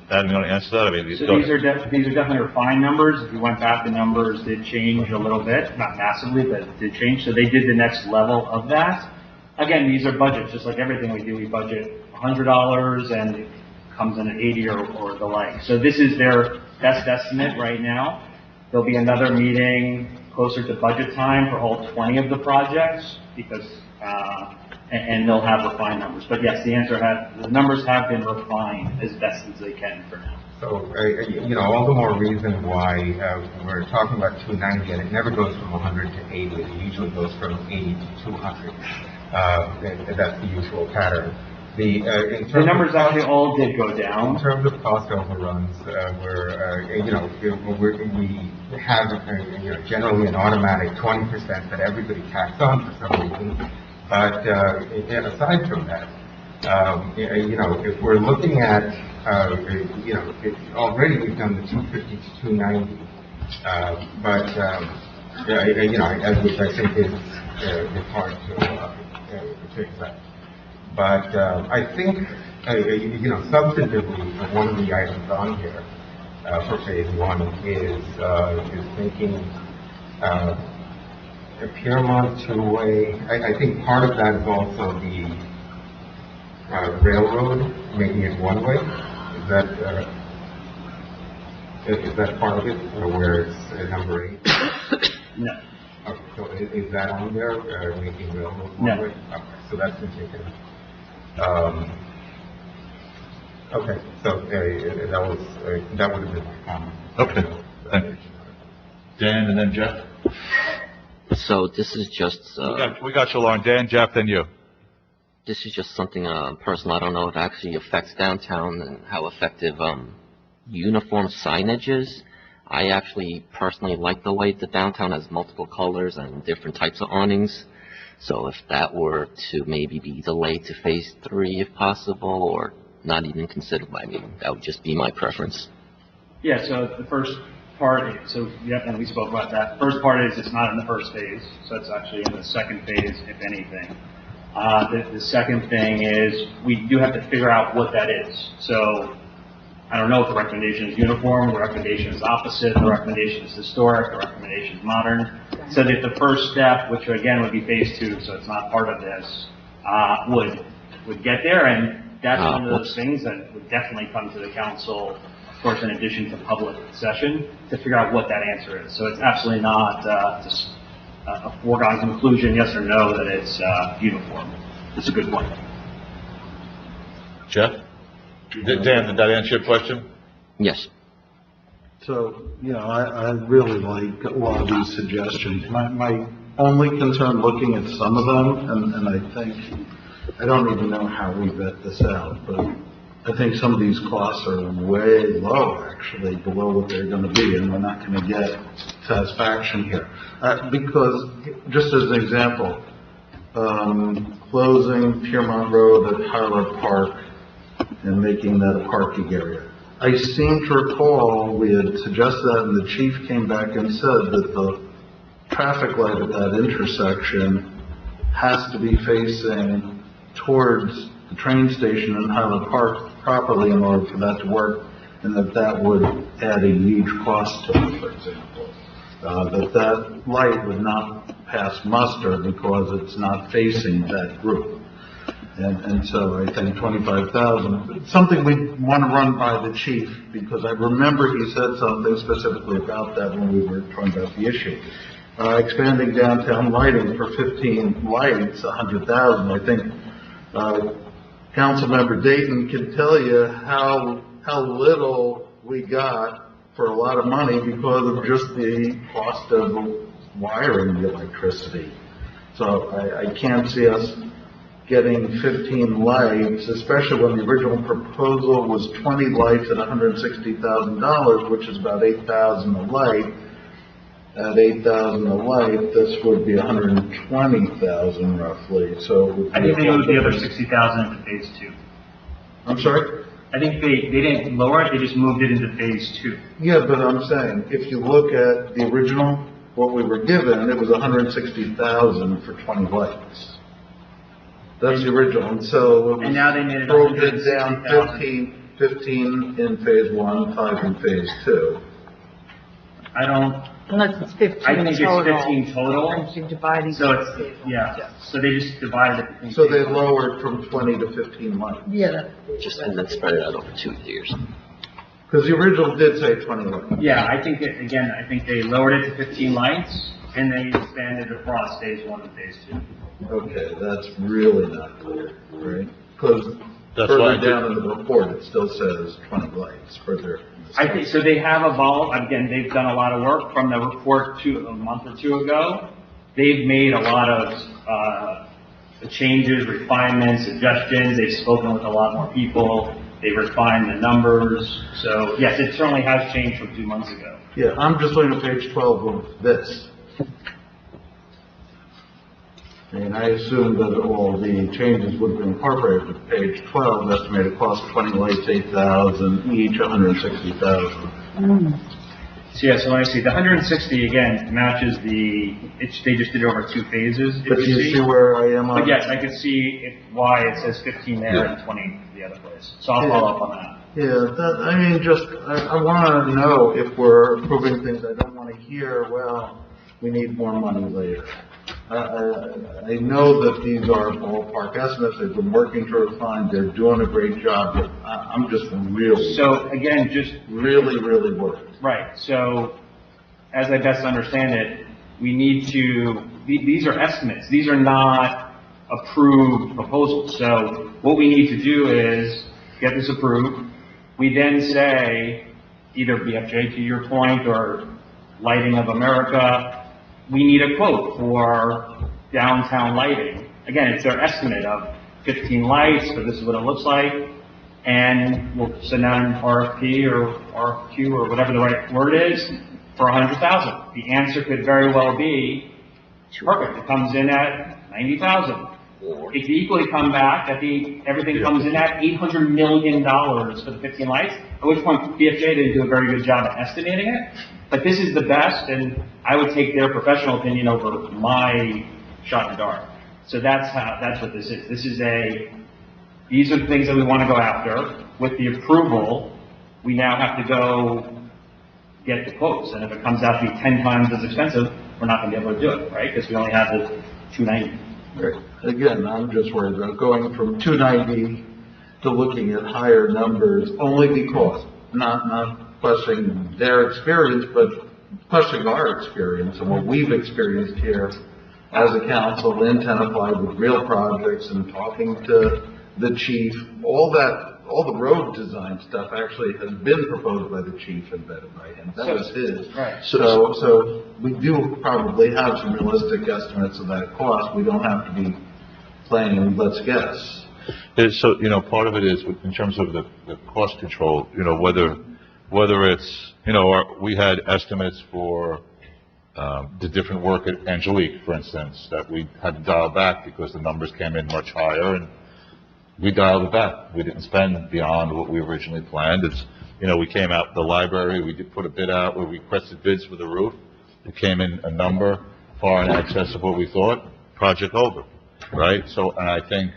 I'm going to answer that. I mean, these are definitely refined numbers. If you went back, the numbers did change a little bit, not massively, but it did change. So they did the next level of that. again, these are budgets, just like everything we do, we budget $100 and it comes in at 80 or the like. So this is their best estimate right now. There'll be another meeting closer to budget time for all 20 of the projects because, and they'll have refined numbers. But yes, the numbers have been refined as best as they can for now. So, all the more reason why we're talking about 290, and it never goes from 100 to 80. It usually goes from 80 to 200. And that's the usual pattern. The numbers actually all did go down. In terms of cost overruns, we have generally an automatic 20% that everybody tacks on for some reason. But aside from that, if we're looking at already we've done the 250 to 290, which I think is hard to accept. But I think, substantively, one of the items on here for phase one is making the Piermont two-way. I think part of that is also the railroad, making it one-way. Is that part of it, or where it's number 8? No. Okay, so is that on there, making railroad one-way? No. Okay, so that's been taken out. Okay, so that would have been my comment. Okay, thank you. Dan and then Jeff? So this is just, We got you, Lauren. Dan, Jeff, then you. this is just something personal. I don't know if it actually affects downtown and how effective uniform signage is. I actually personally like the way the downtown has multiple colors and different types of awnings. So if that were to maybe be delayed to phase 3 if possible, or not even considered, I mean, that would just be my preference. Yeah, so the first part, and we spoke about that. First part is it's not in the first phase, so it's actually in the second phase, if anything. The second thing is we do have to figure out what that is. So I don't know if the recommendation is uniform, the recommendation is opposite, the recommendation is historic, the recommendation is modern. So that the first step, which again would be phase 2, so it's not part of this, would get there, and that's one of those things that would definitely come to the council, of course, in addition to public session, to figure out what that answer is. So it's absolutely not just a foregone conclusion, yes or no, that it's uniform. It's a good point. Jeff? Dan, did that answer your question? Yes. So, I really like a lot of these suggestions. My only concern looking at some of them, and I think, I don't even know how we vet this out, but I think some of these costs are way low, actually, below what they're going to be, and we're not going to get satisfaction here. Because, just as an example, closing Piermont Road at Hyler Park and making that a parking area. I seem to recall we had suggested that, and the chief came back and said that the traffic light at that intersection has to be facing towards the train station in Highland Park properly in order for that to work, and that would add a huge cost to it, for example. That light would not pass muster because it's not facing that group. And so I think 25,000, something we want to run by the chief, because I remember he said something specifically about that when we were talking about the issue. Expanding downtown lighting for 15 lights, 100,000. I think Councilmember Dayton can tell you how little we got for a lot of money because of just the cost of wiring the electricity. So I can't see us getting 15 lights, especially when the original proposal was 20 lights at $160,000, which is about $8,000 a light. At $8,000 a light, this would be $120,000 roughly. So I think they moved the other 60,000 into phase 2. I'm sorry? I think they didn't lower it, they just moved it into phase 2. Yeah, but I'm saying, if you look at the original, what we were given, it was $160,000 for 20 lights. That's the original, and so And now they made it broke it down 160,000. 15 in phase 1, 5 in phase 2. I don't Unless it's 15 I think it's total. 15 total. And you're dividing. So it's, yeah, so they just divided it between. So they lowered from 20 to 15 lights. Yeah. Just, and then spread it out over 2 years. Because the original did say 20 lights. Yeah, I think that, again, I think they lowered it to 15 lights, and they expanded across phase 1 and phase 2. Okay, that's really not clear, right? Because That's why I further did- down in the report, it still says 20 lights further. I think, so they have evolved, again, they've done a lot of work from the report a month or two ago. They've made a lot of, changes, refinements, suggestions, they've spoken with a lot more people, they've refined the numbers, so, yes, it certainly has changed from 2 months ago. Yeah, I'm just looking at page 12 of this. And I assume that all the changes would be incorporated, but page 12, estimated cost 20 lights, 8,000, each 160,000. So, yeah, so when I see the 160, again, matches they just did it over 2 phases, if But you you see where I am on? But yes, I could see why it says 15 there and 20 the other place. So I'll follow up on that. Yeah, I mean, I want to know if we're approving things. I don't want to hear, well, we need more money later. I know that these are ballpark estimates. They've been working to refine. They're doing a great job, but I'm just really. So again, just. Really worried. Right. So as I best understand it, we need to, these are estimates. These are not approved proposals. So what we need to do is get this approved. We then say, either BFJ to your point or Lighting of America, we need a quote for downtown lighting. Again, it's their estimate of 15 lights, but this is what it looks like. And we'll send out an RFP or RFQ or whatever the right word is for 100,000. The answer could very well be, perfect, it comes in at 90,000. It could equally come back that everything comes in at $800 million for the 15 lights, at which point BFJ didn't do a very good job at estimating it. But this is the best, and I would take their professional opinion over my shot in the dark. So that's what this is. These are the things that we want to go after. With the approval, we now have to go get the quotes. And if it comes out to be 10 times as expensive, we're not going to be able to do it, right? Because we only have the 290. Right. Again, I'm just worried about going from 290 to looking at higher numbers only because, not questioning their experience, but questioning our experience and what we've experienced here as a council in Tenafly with real projects and talking to the chief. All the road design stuff actually has been proposed by the chief and vetted by him. That was his. Right. So we do probably have some realistic estimates of that cost. We don't have to be playing let's guess. So, part of it is in terms of the cost control, whether it's, we had estimates for the different work at Angelique, for instance, that we had to dial back because the numbers came in much higher, and we dialed it back. We didn't spend beyond what we originally planned. It's, we came out the library, we did put a bid out where we requested bids for the roof. It came in a number far in excess of what we thought, project over, right? So, and I think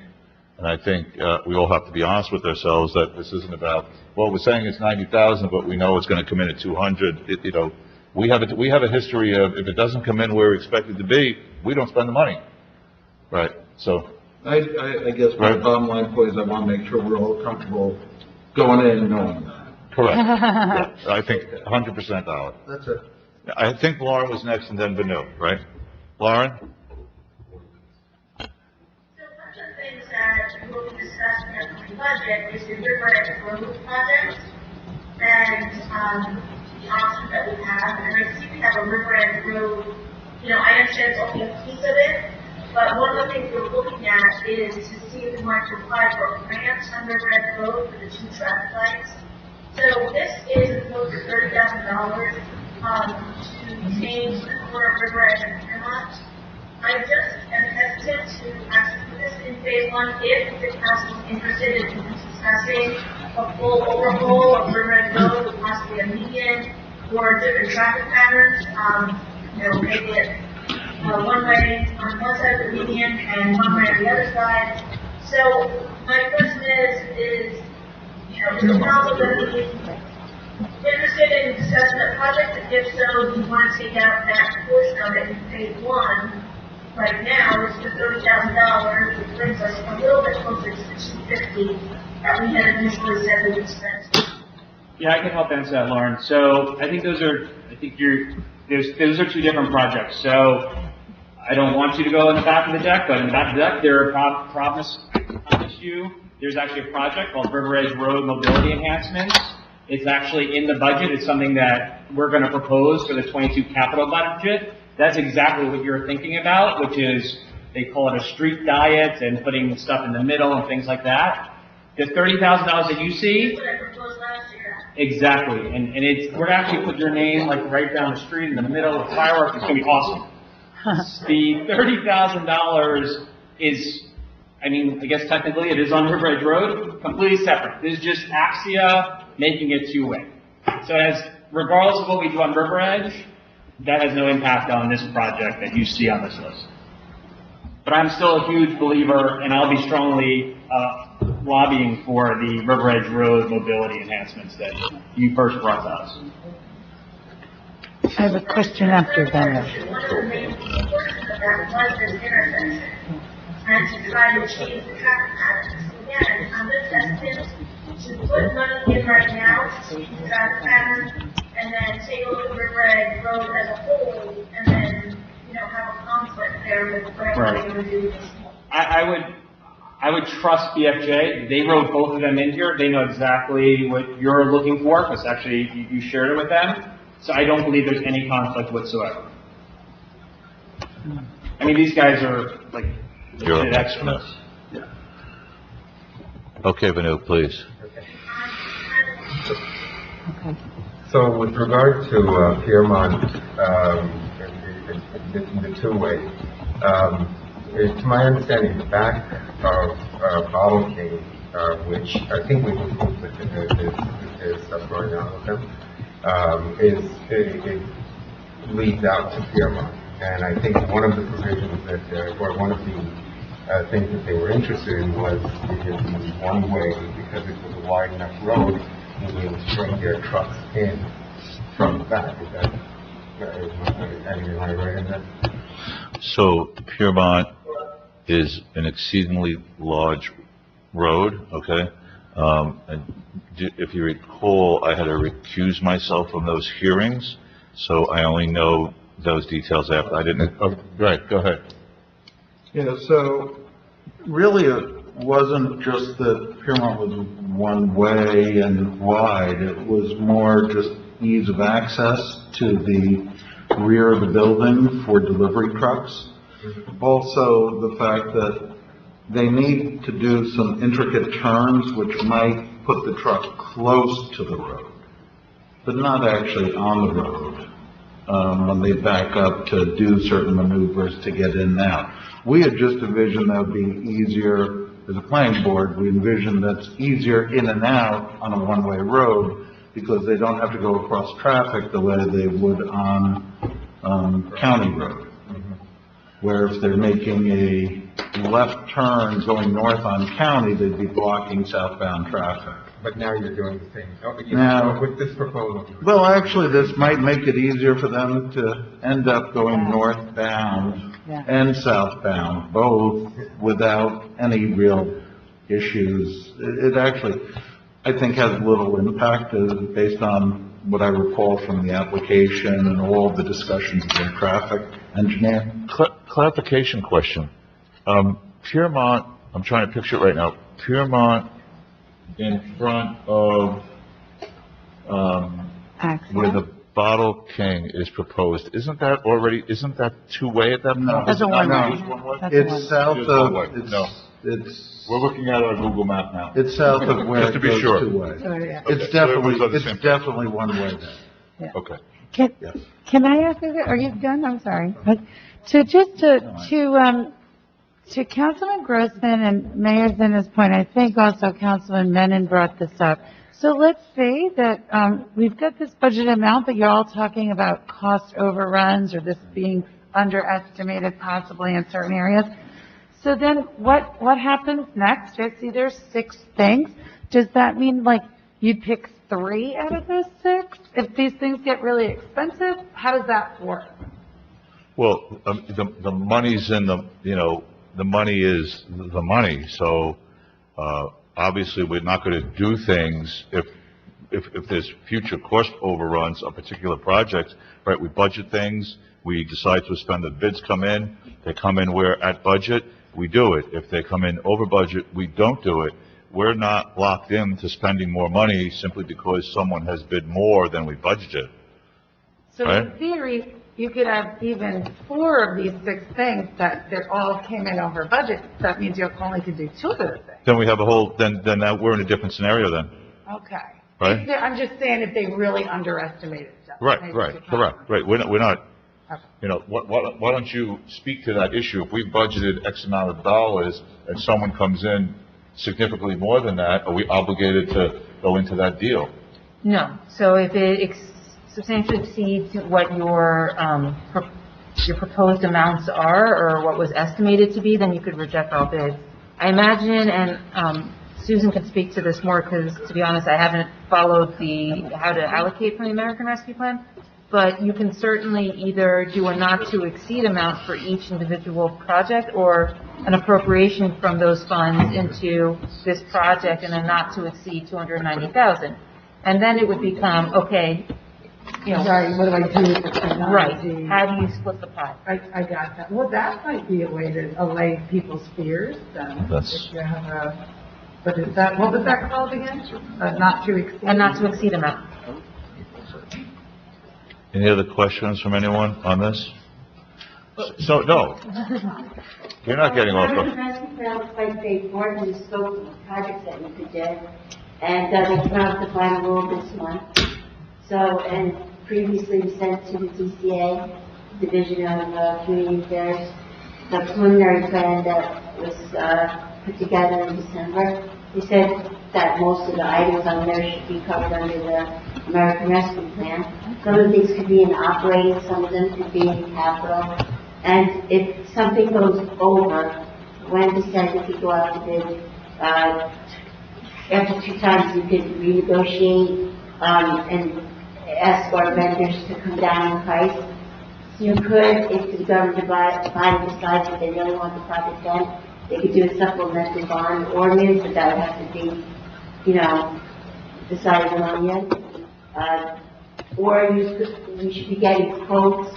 we all have to be honest with ourselves that this isn't about, well, we're saying it's 90,000, but we know it's going to come in at 200. We have a history of, if it doesn't come in where we expect it to be, we don't spend the money, right? So. I guess my bottom line point is I want to make sure we're all comfortable going in and knowing that. Correct. Yeah, I think 100% valid. That's it. I think Lauren was next and then Vanu, right? Lauren? So one of the things that will be discussed in the budget is the river and road project and the options that we have. And I see we have a river and road, I understand it's only a piece of it, but one of the things we're looking at is to see if we want to apply for grants on river and road for the 2 traffic lights. So this is close to $30,000 to change the corner of River Edge and Fremont. I just am hesitant to actually put this in phase 1 if the council is interested in discussing a full overhaul of River Edge Road with possibly a median or different traffic patterns. Maybe it one way on one side of the median and one way on the other side. So my question is the council going to be interested in discussing that project? If so, do you want to take out that portion of it in phase one right now, which is $30,000, which brings us a little bit closer to the 250 that we had initially said we would spend? Yeah, I can help answer that, Lauren. So I think those are two different projects. So I don't want you to go in the back of the deck, but in the back of the deck, there are promise you. There's actually a project called River Edge Road Mobility Enhancements. It's actually in the budget. It's something that we're going to propose for the 22 capital budget. That's exactly what you're thinking about, which is they call it a street diet and putting stuff in the middle and things like that. The $30,000 that you see. That's what I proposed last year. Exactly, and we're gonna actually put your name like right down the street in the middle of fireworks. It's gonna be awesome. The $30,000 is, I mean, I guess technically it is on River Edge Road, completely separate. This is just Axia making it two-way. So as regardless of what we do on River Edge, that has no impact on this project that you see on this list. But I'm still a huge believer, and I'll be strongly lobbying for the River Edge Road mobility enhancements that you first brought to us. I have a question after that. One of the main portions of that was this intersection, and to try to change the traffic patterns. Again, I'm just hesitant to put money in right now to change the traffic pattern, and then take a look at River Edge Road as a whole, and then, have a conflict there with whatever they're going to do. I would trust BFJ. They wrote both of them in here. They know exactly what you're looking for, because actually you shared it with them. So I don't believe there's any conflict whatsoever. I mean, these guys are like legit experts. Yeah. Okay, Vanu, please. Okay. So with regard to Piermont, the two-way, to my understanding, the back of Bottle King, which I think we can prove that there's stuff going on with them, it leads out to Piermont. And I think one of the provisions that, or one of the things that they were interested in was it would be one way because it was a wide enough road to be able to bring their trucks in from the back. Is that, am I right in that? So Piermont is an exceedingly large road, okay? And if you recall, I had to recuse myself from those hearings, so I only know those details after. I didn't. Oh, right. Go ahead. Yeah. So really, it wasn't just that Piermont was one way and wide. It was more just ease of access to the rear of the building for delivery trucks. Also, the fact that they need to do some intricate turns which might put the truck close to the road, but not actually on the road when they back up to do certain maneuvers to get in and out. We had just envisioned that would be easier as a planning board. We envisioned that's easier in and out on a one-way road because they don't have to go across traffic the way they would on county road. Where if they're making a left turn going north on county, they'd be blocking southbound traffic. But now you're doing the same. Now, with this proposal. Well, actually, this might make it easier for them to end up going northbound and southbound, both without any real issues. It actually, I think, has little impact based on what I recall from the application and all the discussions with the traffic engineer. Clarification question. Piermont, I'm trying to picture it right now. Piermont in front of where the Bottle King is proposed. Isn't that two-way at that point? No, that's a one-way. It's south of, We're looking at our Google map now. It's south of where Just to it be goes sure. two-way. Okay. It's definitely one way there. Yeah. Okay. Can I ask you, are you done? I'm sorry. But to Councilman Grossman and Mayor Zinna's point, I think also Councilman Menon brought this up. So let's say that we've got this budget amount, but you're all talking about cost overruns or this being underestimated possibly in certain areas. So then what happens next? I see there's 6 things. Does that mean like you'd pick 3 out of those 6? If these things get really expensive, how does that work? Well, the money's in the, the money is the money, so, obviously, we're not gonna do things if there's future cost overruns on particular projects, right? We budget things, we decide to spend, the bids come in, they come in, we're at budget, we do it. If they come in over budget, we don't do it. We're not locked in to spending more money simply because someone has bid more than we budgeted. So Right. in theory, you could have even 4 of these 6 things that they all came in over budget. That means you only could do 2 of the things. Then we have a whole, then that, we're in a different scenario then, Okay. right? I'm just saying if they really underestimated stuff. Right, maybe right, you could- correct, right. We're not, Okay. why don't you speak to that issue? If we've budgeted X amount of dollars and someone comes in significantly more than that, are we obligated to go into that deal? No. So if it substantially exceeds what your proposed amounts are, or what was estimated to be, then you could reject all bids. I imagine, and Susan can speak to this more, because to be honest, I haven't followed how to allocate from the American Rescue Plan, but you can certainly either do a not-to-exceed amount for each individual project, or an appropriation from those funds into this project and a not-to-exceed $290,000. And then it would become, okay, Right, what do I do with the right, technology? how do you split the pie? I got that. Well, that might be a way to allay people's fears, then. That's- If you have what was that called again? Not to exceed? A not-to-exceed amount. Any other questions from anyone on this? So, no, you're not getting off. American Rescue Plan looks like they broadened the scope of the projects that we could do, and they came out with the final rule this month. So, and previously we sent to the DCA, Division of Community Affairs, the preliminary plan that was put together in December. They said that most of the items on there should be covered under the American Rescue Plan. Some of these could be in operating, some of them could be in capital. And if something goes over, Wendy said if you go out to bid, after 2 times you could renegotiate, and ask our vendors to come down in price. You could, if the government body decides that they really want the project done, they could do a supplemental bond ordinance, but that would have to be, decided on yet. Or we should be getting quotes,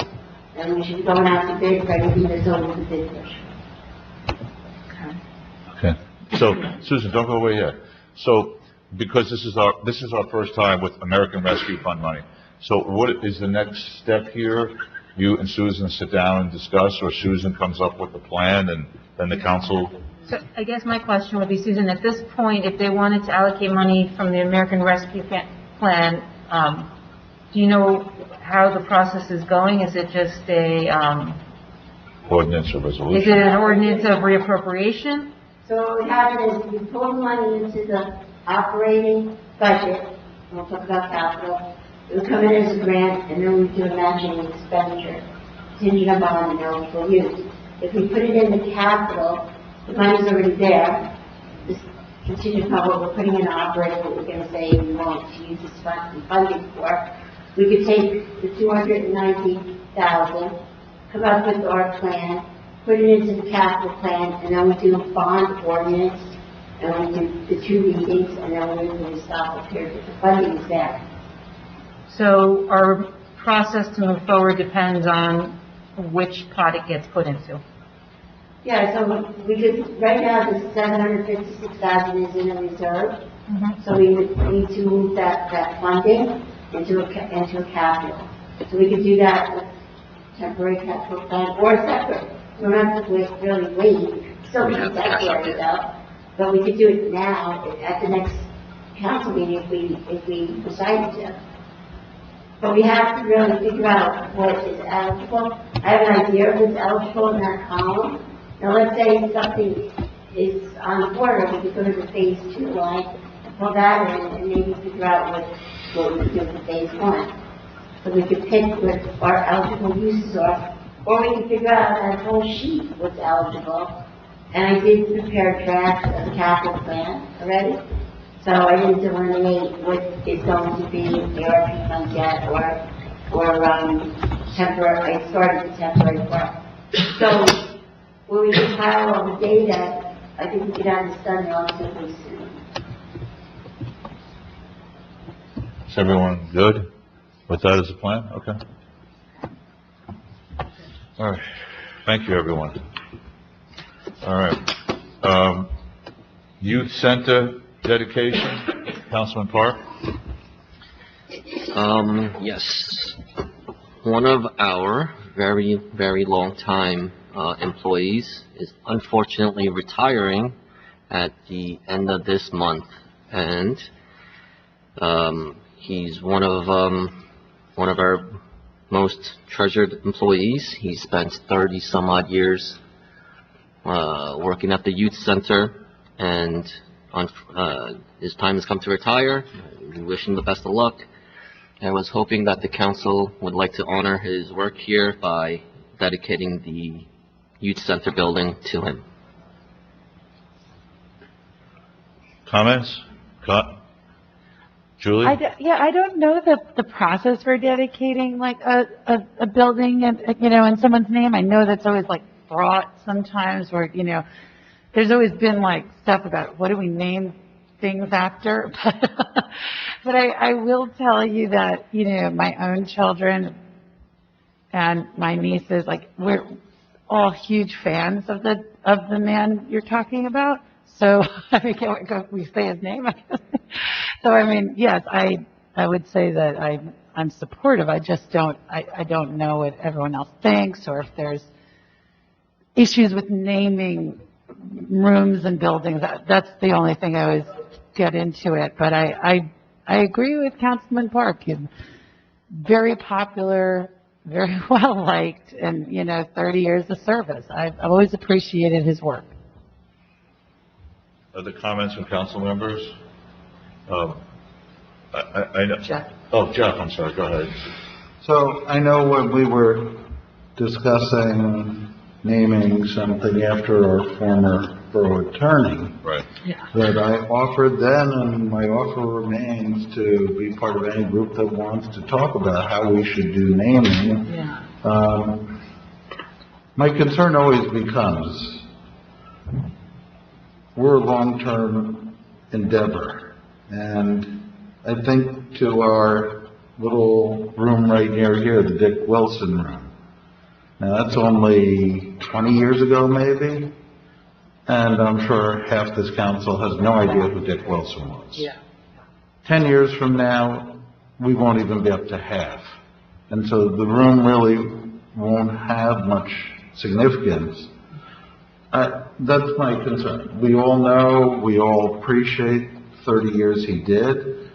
and we should be going out to bid for anything that's over the bid threshold. Okay. So, Susan, don't go away yet. So, because this is our first time with American Rescue Fund money. So what is the next step here? You and Susan sit down and discuss, or Susan comes up with a plan and then the council? So I guess my question would be, Susan, at this point, if they wanted to allocate money from the American Rescue Plan, do you know how the process is going? Is it just Ordinance or is resolution? it an ordinance of reappropriation? So what would happen is we pull the money into the operating budget, we'll talk about capital, it would come in as a grant, and then we do a matching expenditure, contingent upon the eligible use. If we put it in the capital, the money's already there, this contingent upon what we're putting in operating, what we're gonna say we want to use this funding for, we could take the $290,000, come up with our plan, put it into the capital plan, and then we do a bond ordinance, and we do the 2 readings, and then we really stop the period, the funding is there. So our process to move forward depends on which pot it gets put into. Yeah, so we could, right now, the $756,000 is in a reserve, so we would need to move that funding into a capital. So we could do that with temporary capital plan or separate. We don't have to really wait, so we can separate it out. But we could do it now at the next council meeting if we decided to. But we have to really figure out what is eligible. I have an idea of what's eligible in that column. Now, let's say something is on the border, we could go to the phase 2 line, and pull that in, and maybe figure out what we could do for phase 1. So we could pick what our eligible uses are, or we could figure out that whole sheet what's eligible. And I did prepare drafts of the capital plan already. So So I didn't delineate what is going to be ARP funds yet, or temporary, I started the temporary part. So when we compile all the data, I think we could have this done relatively soon. Is everyone good with that as a plan? Okay. All right. Thank you, everyone. All right. Youth Center dedication, Councilman Park? Yes. One of our very, very long time employees is unfortunately retiring at the end of this month, and he's one of our most treasured employees. He spent 30 some odd years working at the youth center, and his time has come to retire. We wish him the best of luck. I was hoping that the council would like to honor his work here by dedicating the youth center building to him. Comments? Julie? I don't know the process for dedicating like a building and, in someone's name. I know that's always like fraught sometimes, where, there's always been like stuff about what do we name things after. But I will tell you that, my own children and my nieces, like, we're all huge fans of the man you're talking about. So I forget what we say his name. So yes, I would say that I'm supportive. I just I don't know what everyone else thinks, or if there's issues with naming rooms and buildings. That's the only thing I always get into it. But I agree with Councilman Park. He's very popular, very well liked, and 30 years of service. I've always appreciated his work. Other comments from council members? I know. Jeff. Oh, Jeff, I'm sorry, go ahead. So I know when we were discussing naming something after our former borough attorney, Right. that I offered then, and my offer remains, to be part of any group that wants to talk about how we should do naming. Yeah. My concern always becomes, we're a long-term endeavor, and I think to our little room right near here, the Dick Wilson room. Now, that's only 20 years ago, maybe, and I'm sure half this council has no idea who Dick Wilson was. Yeah. 10 years from now, we won't even be up to half. And so the room really won't have much significance. That's my concern. We all know, we all appreciate 30 years he did.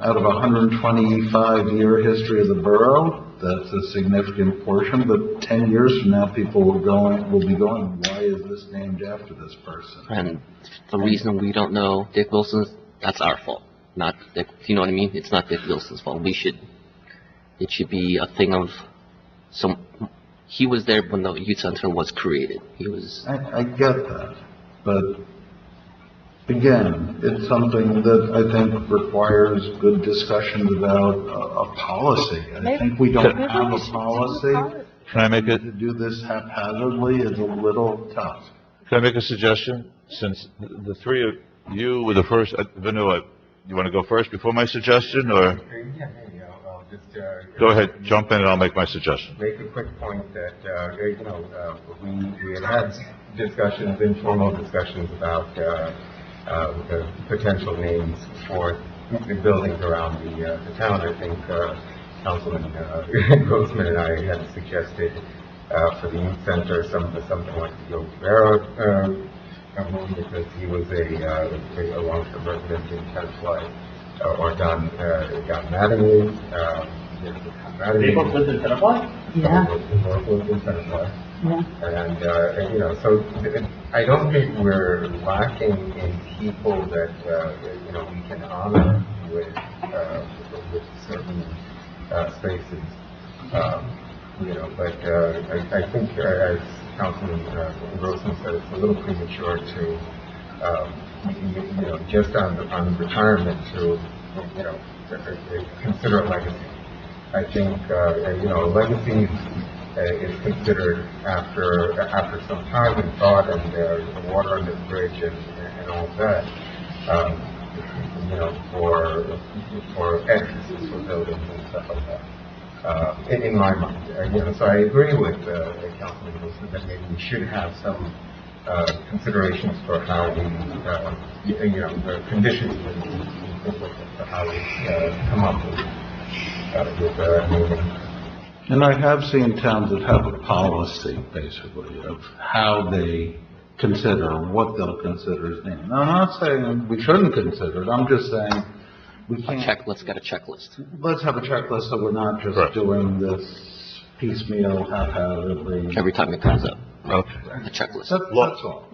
Out of a 125-year history of the borough, that's a significant portion, but 10 years from now, people will be going, why is this named after this person? And the reason we don't know Dick Wilson's, that's our fault, not Dick, you know what I mean? It's not Dick Wilson's fault. It should be a thing of he was there when the youth center was created. I get that, but again, it's something that I think requires good discussions about a policy. I think we don't have a policy. Can I make it? To do this haphazardly is a little tough. Can I make a suggestion? Since the three of you were the first, Vanilla, you want to go first before my suggestion, or? Yeah, maybe I'll just... Go ahead, jump in and I'll make my suggestion. Make a quick point that, we had discussions, informal discussions about the potential names for the buildings around the town. I think Councilman Grossman and I had suggested for the youth center something like the Yogi Berra because he was a long-term resident in Tenafly, or Don Mattingly. They both lived in Tenafly? Yeah. Both lived in Tenafly. Yeah. And so I don't think we're lacking in people that, we can honor with certain spaces. But I think, as Councilman Grossman said, it's a little premature to, just on retirement to, consider a legacy. I think, a legacy is considered after some time and thought and the water under the bridge and all of that, for entrances for buildings and stuff like that. In my mind, so I agree with Councilman Wilson that maybe we should have some considerations for how we, the conditions for how we come up with moving. And I have seen towns that have a policy, basically, of how they consider, what they'll consider as name. Now, I'm not saying we shouldn't consider it, I'm just saying we can't. Let's get a checklist. Let's have a checklist so we're not just Right. doing this piecemeal, haphazardly. Every time it comes up, Okay. a checklist. That's all.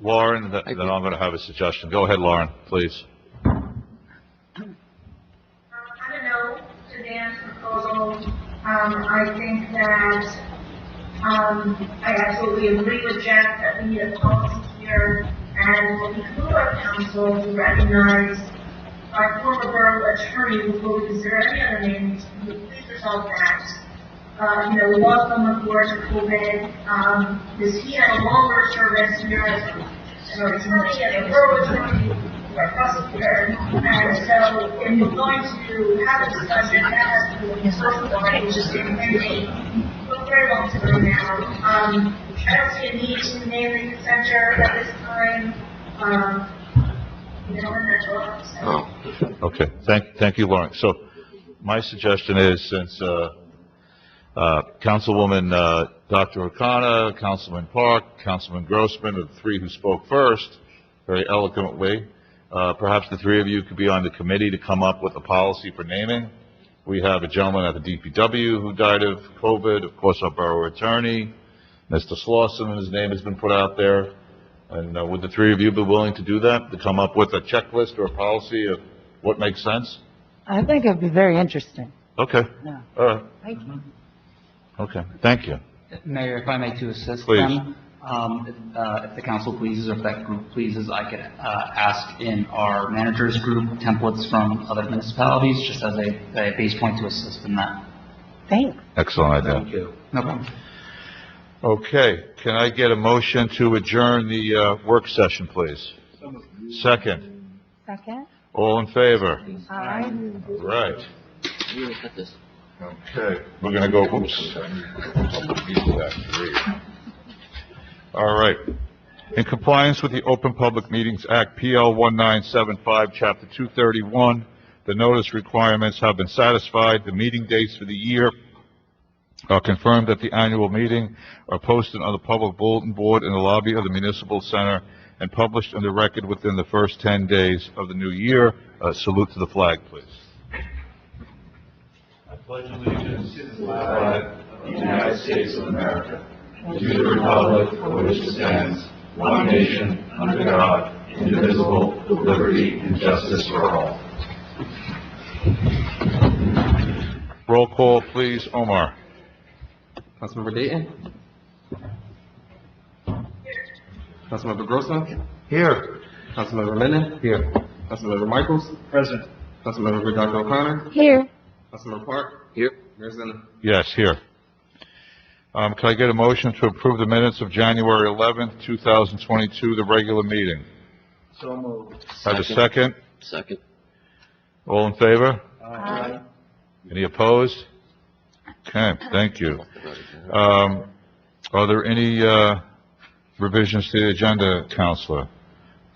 Lauren, then I'm going to have a suggestion. Go ahead, Lauren, please. I don't know, to Dan's proposal, I think that, I absolutely agree with Jeff that we need a policy here, and when we conclude our council, we recognize our former borough attorney before we consider any other names, we please resolve that. We lost him of course to COVID, he had a longer service here as an attorney, as a borough attorney, or prosecutor, and so if we're going to have a discussion, that has to be a social point, which is independent. We're very long term now. I don't see a need to name the center at this time. And that's all. Okay, thank you, Lauren. So my suggestion is, since Councilwoman Dr. O'Connor, Councilman Park, Councilman Grossman are the three who spoke first, very eloquently, perhaps the three of you could be on the committee to come up with a policy for naming. We have a gentleman at the DPW who died of COVID, of course our borough attorney, Mr. Slauson, his name has been put out there. And would the three of you be willing to do that, to come up with a checklist or a policy of what makes sense? I think it'd be very interesting. Okay. Yeah. All right. Thank you. Okay. Thank you. Mayor, if I may to assist Please. them, if the council pleases, or if that group pleases, I could ask in our managers group templates from other municipalities, just as a base point to assist in that. Thanks. Excellent idea. Thank you. No problem. Okay. Can I get a motion to adjourn the work session, please? Second. Second? All in favor? Aye. Right. You look at this. Okay. We're going to go, oops. All right. In compliance with the Open Public Meetings Act, PL 1975, Chapter 231, the notice requirements have been satisfied. The meeting dates for the year are confirmed at the annual meeting, are posted on the public bulletin board in the lobby of the Municipal Center, and published in the record within the first 10 days of the new year. Salute to the flag, please. I pledge allegiance to the flag of the United States of America, and to the republic for which it stands, one nation, under God, indivisible, with liberty and justice for all. Roll call, please. Omar. Councilmember Dayton? Councilmember Grossman? Here. Councilmember Menon? Here. Councilmember Michaels? Present. Councilmember Dr. O'Connor? Here. Councilmember Park? Here. Mayor Zinner? Yes, here. Can I get a motion to approve the minutes of January 11th, 2022, the regular meeting? So moved. Have a second? Second. All in favor? Aye. Any opposed? Okay, thank you. Are there any revisions to the agenda, Counselor?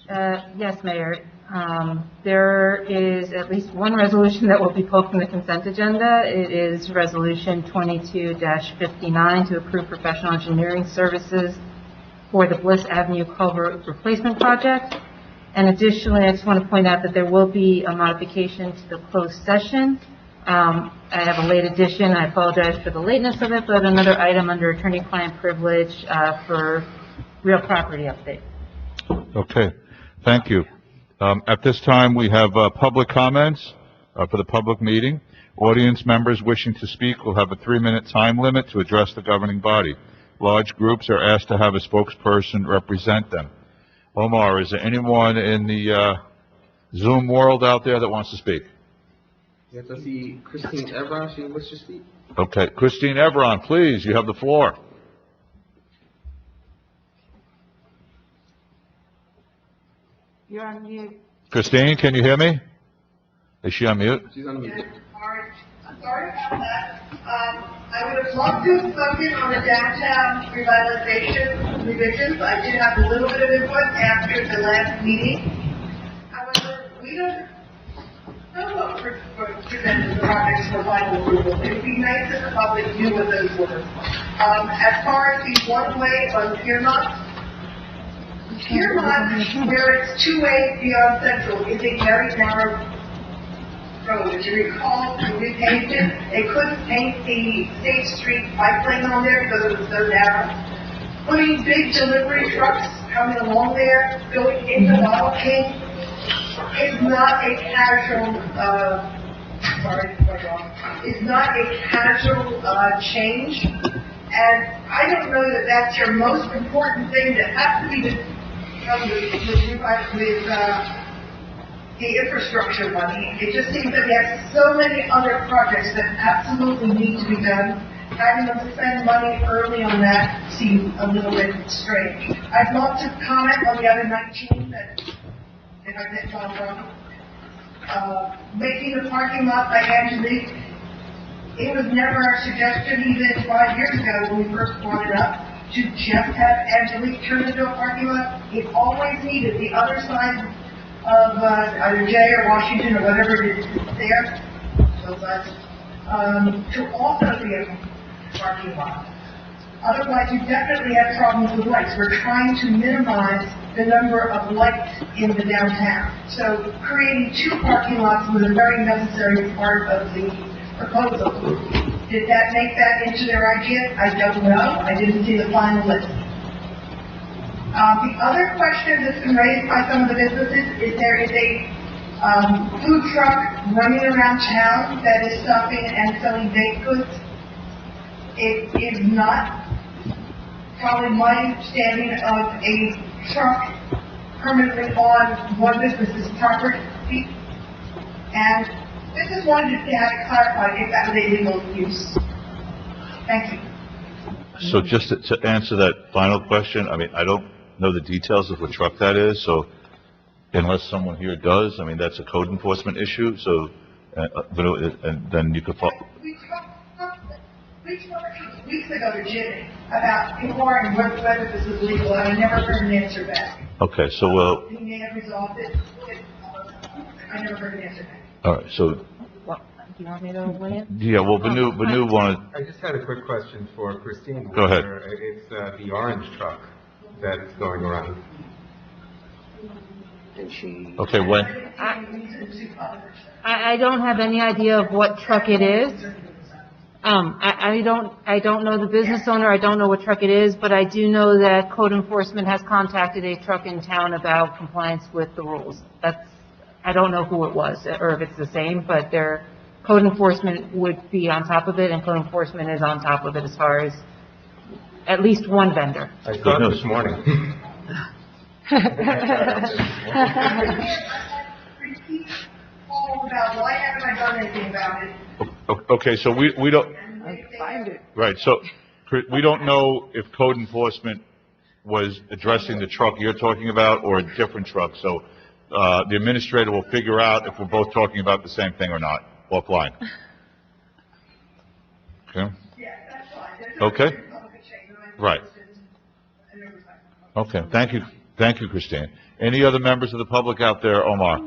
Yes, Mayor. There is at least one resolution that will be pulled from the consent agenda. It is Resolution 22-59 to approve professional engineering services for the Bliss Avenue Culvert Replacement Project. And additionally, I just want to point out that there will be a modification to the closed session. I have a late addition. I apologize for the lateness of it, but another item under attorney-client privilege for real property update. Okay, thank you. At this time, we have public comments for the public meeting. Audience members wishing to speak will have a 3-minute time limit to address the governing body. Large groups are asked to have a spokesperson represent them. Omar, is there anyone in the Zoom world out there that wants to speak? Yes, I see Christine Evron, she wishes to speak. Okay, Christine Everon, please, you have the floor. You're on mute. Christine, can you hear me? Is she on mute? She's on mute. Sorry about that. I would have loved to have spoken on the downtown revitalization revisions. I did have a little bit of input after the last meeting. However, we don't know for presenting the projects for final approval. It would be nice if the public knew what those were. As far as the one-way on Piermont, where it's two-way beyond Central, is a very narrow road. As you recall, when we paved it, they couldn't paint the State Street bike lane on there because it was so narrow. Putting big delivery trucks coming along there, going into Model King, is not a casual, is not a casual change. And I don't know that that's your most important thing that has to be with the infrastructure money. It just seems that we have so many other projects that absolutely need to be done. Having them spend money early on that seems a little bit strange. I'd love to comment on the other 19 that, if I get John wrong. Making the parking lot by Angelique, it was never our suggestion even 5 years ago when we first brought it up to just have Angelique turn into a parking lot. It always needed the other side of either Jay or Washington or whatever it is there, to also be a parking lot. Otherwise, you definitely have problems with lights. We're trying to minimize the number of lights in the downtown. So creating 2 parking lots was a very necessary part of the proposal. Did that make that into their idea? I don't know. I didn't see the final list. The other question that's been raised by some of the businesses is there is a food truck running around town that is stopping and selling baked goods. It is not probably my understanding of a truck permanently on one business's property. And I just wanted to have it clarified if that was a legal use. Thank you. So just to answer that final question, I mean, I don't know the details of what truck that is, so unless someone here does, I mean, that's a code enforcement issue, so, and then you could We talked weeks ago to Jimmy about inquiring whether this was legal, and I never heard an answer back. Okay, so, He may have resolved it. I never heard an answer back. all right, so, Do you want me to weigh in? yeah, well, Banu wanted, I just had a quick question for Christine. Go ahead. It's the orange truck that's going around. okay, when, I don't have any idea of what truck it is. I don't know the business owner, I don't know what truck it is, but I do know that code enforcement has contacted a truck in town about compliance with the rules. I don't know who it was, or if it's the same, but their code enforcement would be on top of it, and code enforcement is on top of it as far as at least one vendor. I saw it this morning. Repeat all about why haven't I done anything about it? okay, so we don't, Find it. right, so, we don't know if code enforcement was addressing the truck you're talking about or a different truck, so, the administrator will figure out if we're both talking about the same thing or not, offline. Okay? Yeah, that's fine. There's Okay. no public chain, Right. Okay, thank you, Christine. Any other members of the public out there, Omar?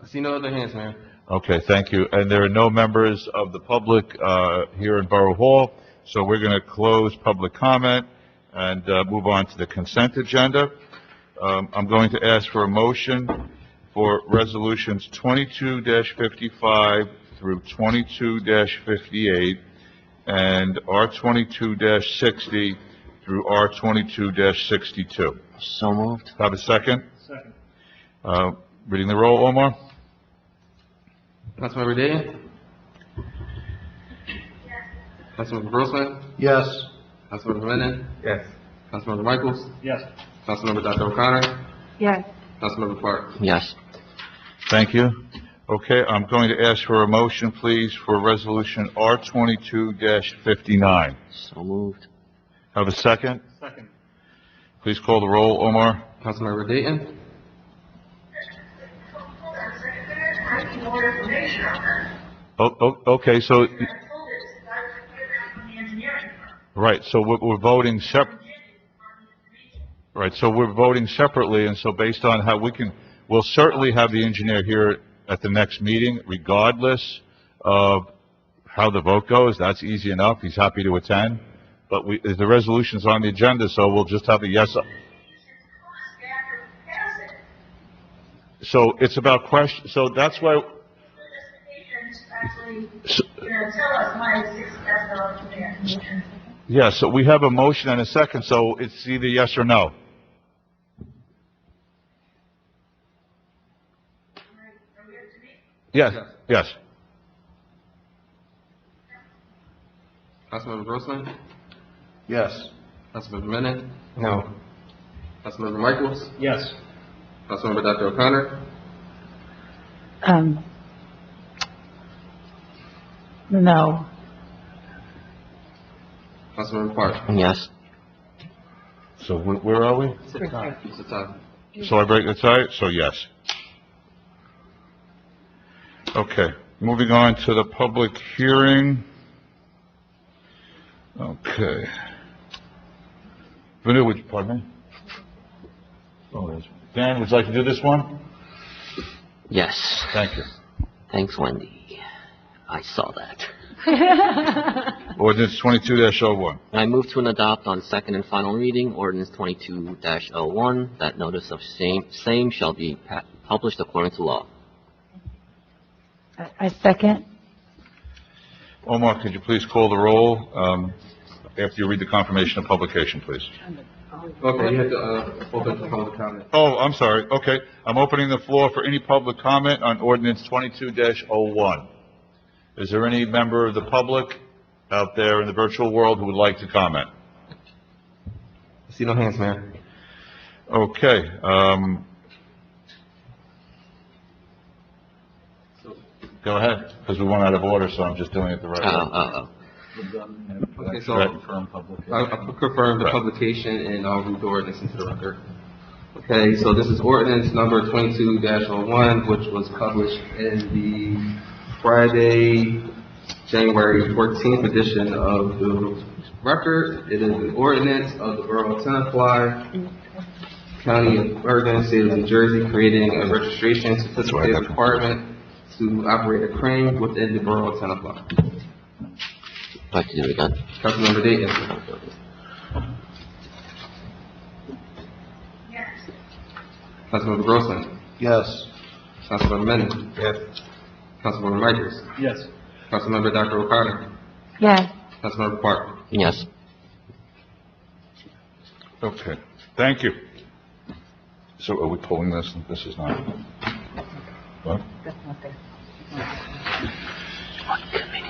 I see no other hands, Mayor. Okay, thank you. And there are no members of the public here in Borough Hall, so we're going to close public comment and move on to the consent agenda. I'm going to ask for a motion for resolutions 22-55 through 22-58 and R22-60 through R22-62. So moved. Have a second? Second. Reading the roll, Omar? Councilmember Day? Councilmember Grossman? Yes. Councilmember Lennon? Yes. Councilmember Michaels? Yes. Councilmember Dr. O'Connor? Yes. Councilmember Park? Yes. Thank you. Okay, I'm going to ask for a motion, please, for Resolution R22-59. So moved. Have a second? Second. Please call the roll, Omar. Councilmember Dayton? Hold on a second there, I need more information on that. Okay, so, I told it, I was hear that from the engineering firm. right, so we're voting right, so we're voting separately, and so based on how we'll certainly have the engineer here at the next meeting, regardless of how the vote goes. That's easy enough. He's happy to attend. But the resolution's on the agenda, so we'll just have a yes. So it's about so that's why. Actually, tell us why it's $6,000 there. Yeah, so we have a motion and a second, so it's either yes or no. Yes, yes. Councilmember Grossman? Yes. Councilmember Menon? No. Councilmember Michaels? Yes. Councilmember Dr. O'Connor? No. Councilmember Park? Yes. So where are we? It's a tie. So I break the tie, so yes. Okay, moving on to the public hearing. Okay. Vanu, pardon me? Oh, Dan, would you like to do this one? Yes. Thank you. Thanks, Wendy. I saw that. Ordinance 22-01. I move to adopt on second and final reading ordinance 22-01. That notice of same shall be published according to law. I second. Omar, could you please call the roll after you read the confirmation of publication, please? Okay, you have to, open for public comment. Oh, I'm sorry. Okay, I'm opening the floor for any public comment on ordinance 22-01. Is there any member of the public out there in the virtual world who would like to comment? I see no hands, Mayor. Okay, go ahead, because we went out of order, so I'm just doing it the right way. Okay, so Right. I'll confirm the publication and I'll read the ordinance into the record. Okay, so this is ordinance number 22-01, which was published in the Friday, January 14th edition of the record. It is an ordinance of the Borough of Tenafly, County of Bergen, State of New Jersey, creating a registration certificate requirement to operate a crane within the Borough of Tenafly. I'd like to do it again. Councilmember Dayton. Yes. Councilmember Grossman. Yes. Councilmember Menon. Yes. Councilmember Michaels. Yes. Councilmember Dr. O'Connor. Yes. Councilmember Park. Yes. Okay, thank you. So are we pulling this? This is not. What?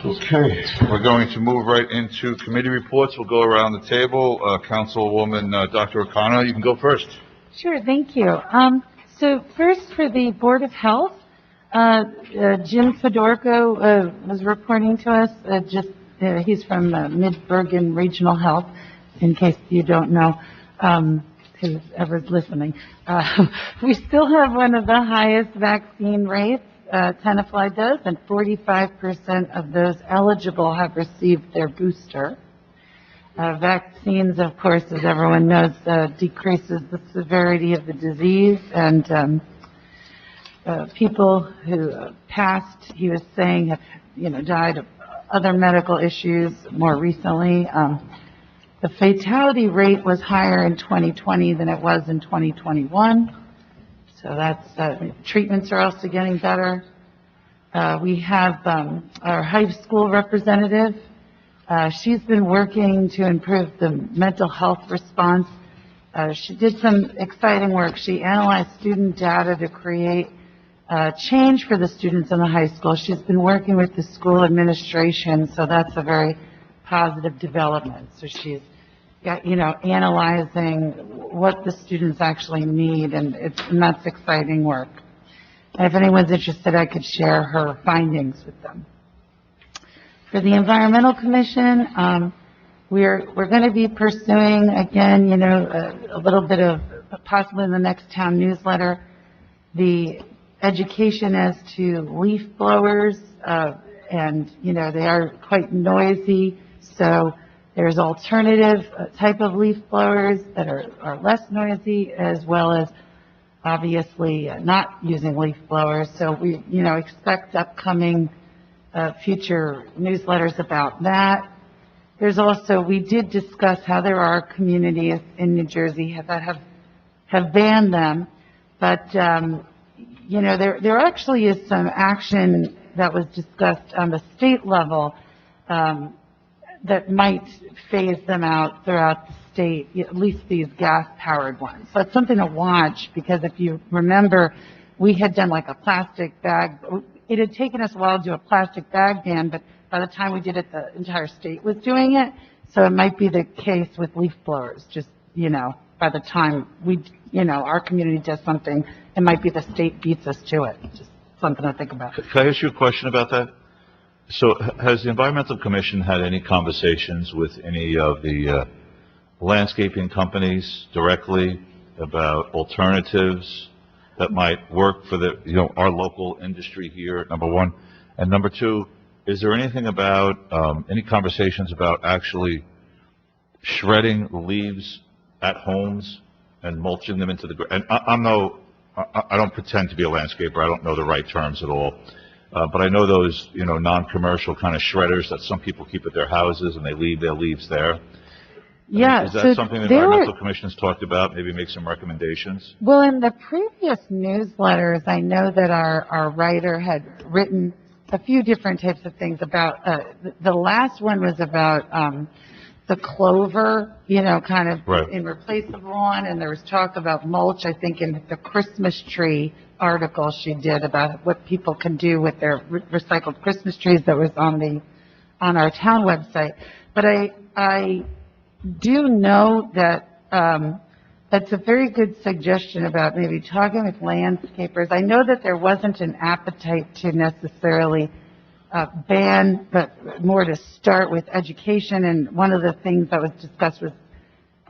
Okay, we're going to move right into committee reports. We'll go around the table. Councilwoman Dr. O'Connor, you can go first. Sure, thank you. So first for the Board of Health, Jim Fedorko was reporting to us, he's from Mid-Bergen Regional Health, in case you don't know, whoever's listening. We still have one of the highest vaccine rates, Tenafly does, and 45% of those eligible have received their booster. Vaccines, of course, as everyone knows, decreases the severity of the disease, and people who passed, he was saying, have, died of other medical issues more recently. The fatality rate was higher in 2020 than it was in 2021. So that's, treatments are also getting better. We have our high school representative. She's been working to improve the mental health response. She did some exciting work. She analyzed student data to create change for the students in the high school. She's been working with the school administration, so that's a very positive development. So she's analyzing what the students actually need, and that's exciting work. And if anyone's interested, I could share her findings with them. For the Environmental Commission, we're going to be pursuing, again, a little bit of, possibly in the next town newsletter, the education as to leaf blowers, and, they are quite noisy, so there's alternative type of leaf blowers that are less noisy, as well as obviously not using leaf blowers. So we, expect upcoming future newsletters about that. There's also, we did discuss how there are communities in New Jersey that have banned them, but, there actually is some action that was discussed on the state level that might phase them out throughout the state, at least these gas-powered ones. So it's something to watch, because if you remember, we had done like a plastic bag. It had taken us a while to do a plastic bag ban, but by the time we did it, the entire state was doing it. So it might be the case with leaf blowers. Just, by the time our community does something, it might be the state beats us to it. Just something to think about. Can I ask you a question about that? So has the Environmental Commission had any conversations with any of the landscaping companies directly about alternatives that might work for our local industry here, number one? And number two, is there anything about, any conversations about actually shredding leaves at homes and mulching them into the ground? And I don't pretend to be a landscaper. I don't know the right terms at all. But I know those, non-commercial kind of shredders that some people keep at their houses, and they leave their leaves there. Yeah. Is that something the Environmental Commission has talked about? Maybe make some recommendations? Well, in the previous newsletters, I know that our writer had written a few different types of things about, the last one was about the clover, kind of in replace of lawn, and there was talk about mulch, I think, in the Christmas tree article she did about what people can do with their recycled Christmas trees that was on our town website. But I do know that that's a very good suggestion about maybe talking with landscapers. I know that there wasn't an appetite to necessarily ban, but more to start with education. And one of the things that was discussed was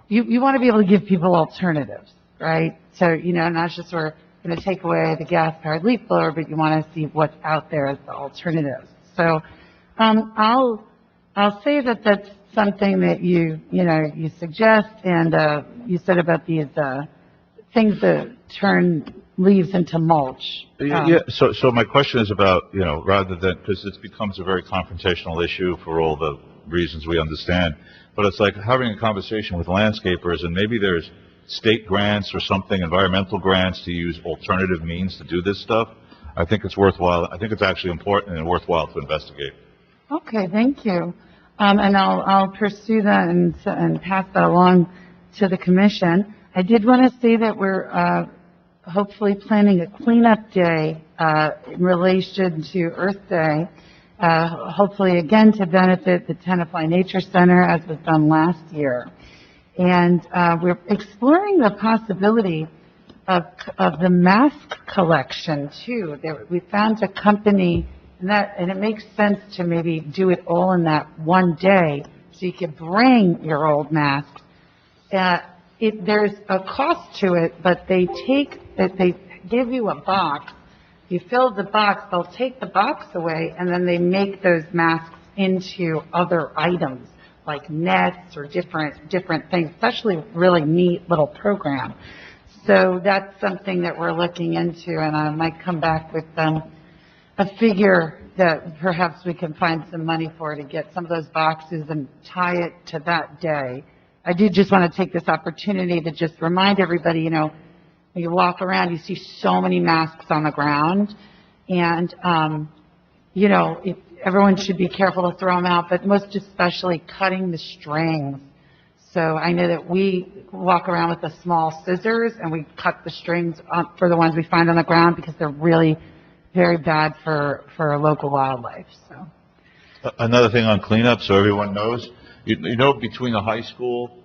you want to be able to give people alternatives, right? So, not just we're going to take away the gas-powered leaf blower, but you want to see what's out there as the alternatives. So I'll say that that's something that you suggest, and you said about these things that turn leaves into mulch. So my question is about, rather than, because this becomes a very confrontational issue for all the reasons we understand, but it's like having a conversation with landscapers, and maybe there's state grants or something, environmental grants, to use alternative means to do this stuff. I think it's worthwhile. I think it's actually important and worthwhile to investigate. Okay, thank you. And I'll pursue that and pass that along to the commission. I did want to say that we're hopefully planning a cleanup day in relation to Earth Day, hopefully again to benefit the Tenafly Nature Center, as was done last year. And we're exploring the possibility of the mask collection too. We found a company, and it makes sense to maybe do it all in that one day, so you could bring your old masks. There's a cost to it, but they give you a box. You fill the box, they'll take the box away, and then they make those masks into other items, like nets or different things. It's actually a really neat little program. So that's something that we're looking into, and I might come back with a figure that perhaps we can find some money for to get some of those boxes and tie it to that day. I do just want to take this opportunity to just remind everybody, when you walk around, you see so many masks on the ground, and, everyone should be careful to throw them out, but most especially cutting the strings. So I know that we walk around with the small scissors, and we cut the strings for the ones we find on the ground, because they're really very bad for local wildlife. So another thing on cleanup, so everyone knows, between the high school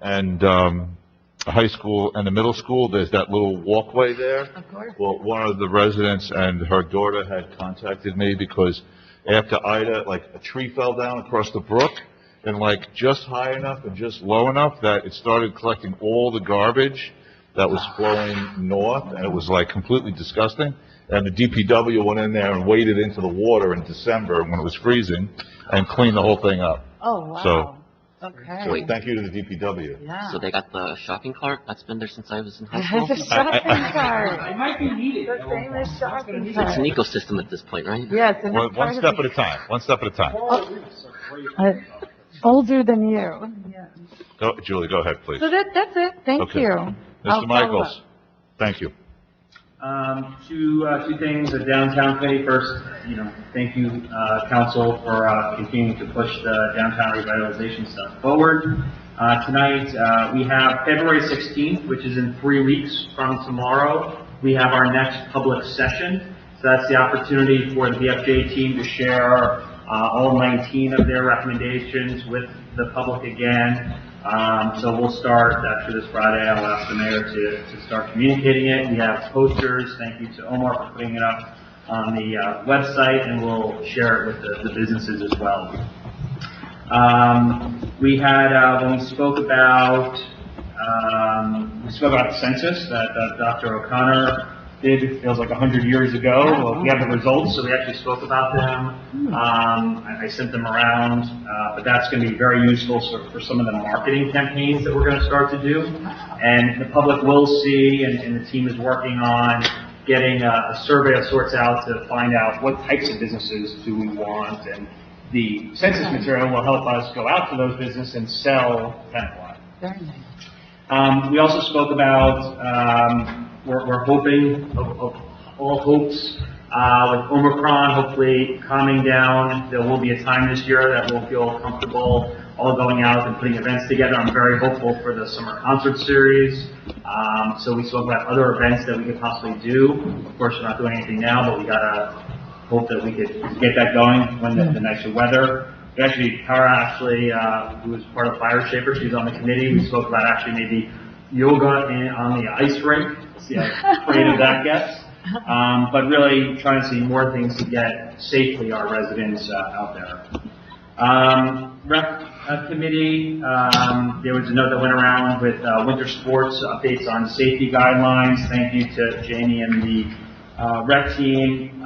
and the high school and the middle school, there's that little walkway there. Of course. Well, one of the residents and her daughter had contacted me because after Ida, like a tree fell down across the brook and like just high enough and just low enough that it started collecting all the garbage that was flowing north, and it was like completely disgusting. And the DPW went in there and waded into the water in December when it was freezing and cleaned the whole thing up. Oh, wow. So Okay. thank you to the DPW. Yeah. So they got the shopping cart that's been there since I was in high school? The shopping cart. It might be needed. The famous shopping It's cart. an ecosystem at this point, right? Yes. And it's One part of step the- at a time, one step at a time. Older than you. Yeah. Go, Julie, go ahead, please. So that's it. Thank Okay. you. I'll Mr. follow Michaels, up. thank you. Two things, the downtown committee first, thank you, council, for continuing to push the downtown revitalization stuff forward. Tonight, we have February 16th, which is in 3 weeks from tomorrow. We have our next public session. So that's the opportunity for the BFJ team to share all 19 of their recommendations with the public again. So we'll start after this Friday. I'll ask the mayor to start communicating it. We have posters. Thank you to Omar for putting it up on the website, and we'll share it with the businesses as well. We had, when we spoke about the census that Dr. O'Connor did, it feels like 100 years ago. Well, we have the results, so we actually spoke about them. I sent them around, but that's going to be very useful for some of the marketing campaigns that we're going to start to do. And the public will see, and the team is working on getting a survey of sorts out to find out what types of businesses do we want, and the census material will help us go out to those businesses and sell Tenafly. Very nice. We also spoke about, we're hoping, of all hopes, with Omicron hopefully calming down. There will be a time this year that we'll feel comfortable all going out and putting events together. I'm very hopeful for the summer concert series. So we spoke about other events that we could possibly do. Of course, we're not doing anything now, but we gotta hope that we could get that going when the nicer weather. We actually, Tara who was part of Fire Shaper, she's on the committee. We spoke about actually maybe yoga on the ice rink, see how creative that gets. But really trying to see more things to get safely our residents out there. Rec committee, there was a note that went around with winter sports updates on safety guidelines. Thank you to Jamie and the rec team.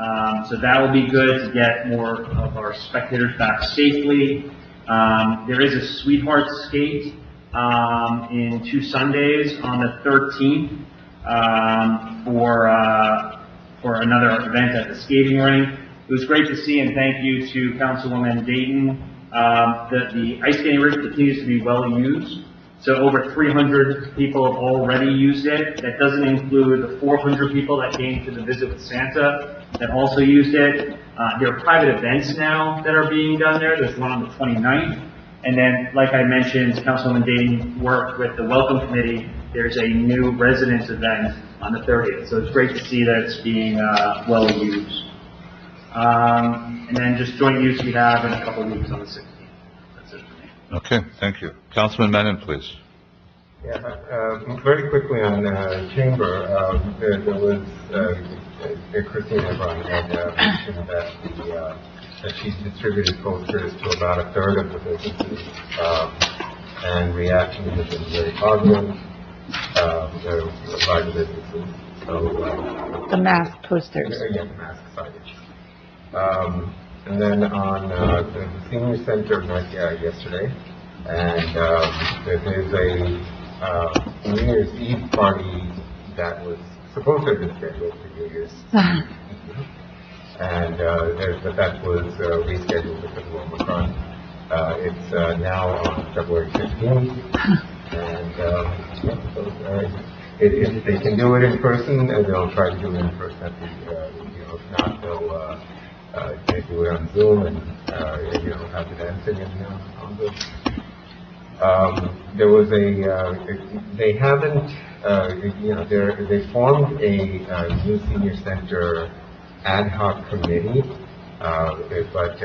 So that will be good to get more of our spectators back safely. There is a Sweetheart Skate in 2 Sundays on the 13th for another event at the skating rink. It was great to see, and thank you to Councilwoman Dayton. The ice skating rink continues to be well used. So over 300 people have already used it. That doesn't include the 400 people that came to the visit with Santa that also used it. There are private events now that are being done there. There's one on the 29th. And then, like I mentioned, Councilwoman Dayton worked with the Welcome Committee. There's a new residence event on the 30th. So it's great to see that it's being well used. And then just joint use we have in a couple of weeks on the 16th. That's it for me. Okay, thank you. Councilman Menon, please. Yeah, very quickly on Chamber, there was, Christine Ebron had mentioned that she's distributed posters to about a third of the businesses, and reaction has been very positive by the businesses. So, The mask posters. yeah, the mask signage. And then on the senior center met yesterday, and there's a New Year's Eve party that was supposed to have been scheduled for New Year's Eve, and but that was rescheduled because of Omicron. It's now on February 15th, and if they can do it in person, they'll try to do it in person. If not, they'll they do it on Zoom and have the dancing on Zoom. There was they haven't they formed a new senior center ad hoc committee But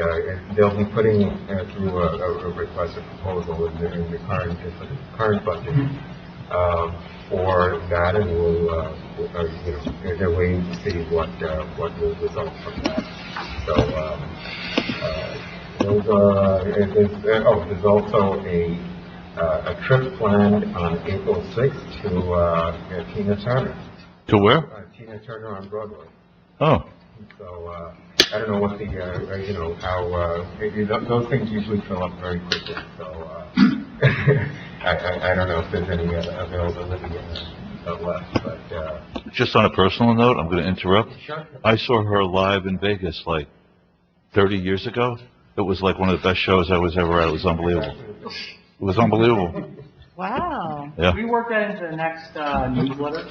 they'll be putting through a request, a proposal in the current budget for that, and they're waiting to see what will result from that. So those are. There's also a trip planned on April 6th to Tina Turner. To where? Tina Turner on Broadway. Oh. So, I don't know what the, how, those things usually fill up very quickly, so, I don't know if there's any availability left, but, Just on a personal note, I'm going to interrupt. Sure. I saw her live in Vegas like 30 years ago. It was like one of the best shows I was ever at. It was unbelievable. It was unbelievable. Wow. Yeah. Can we work that into the next newsletter?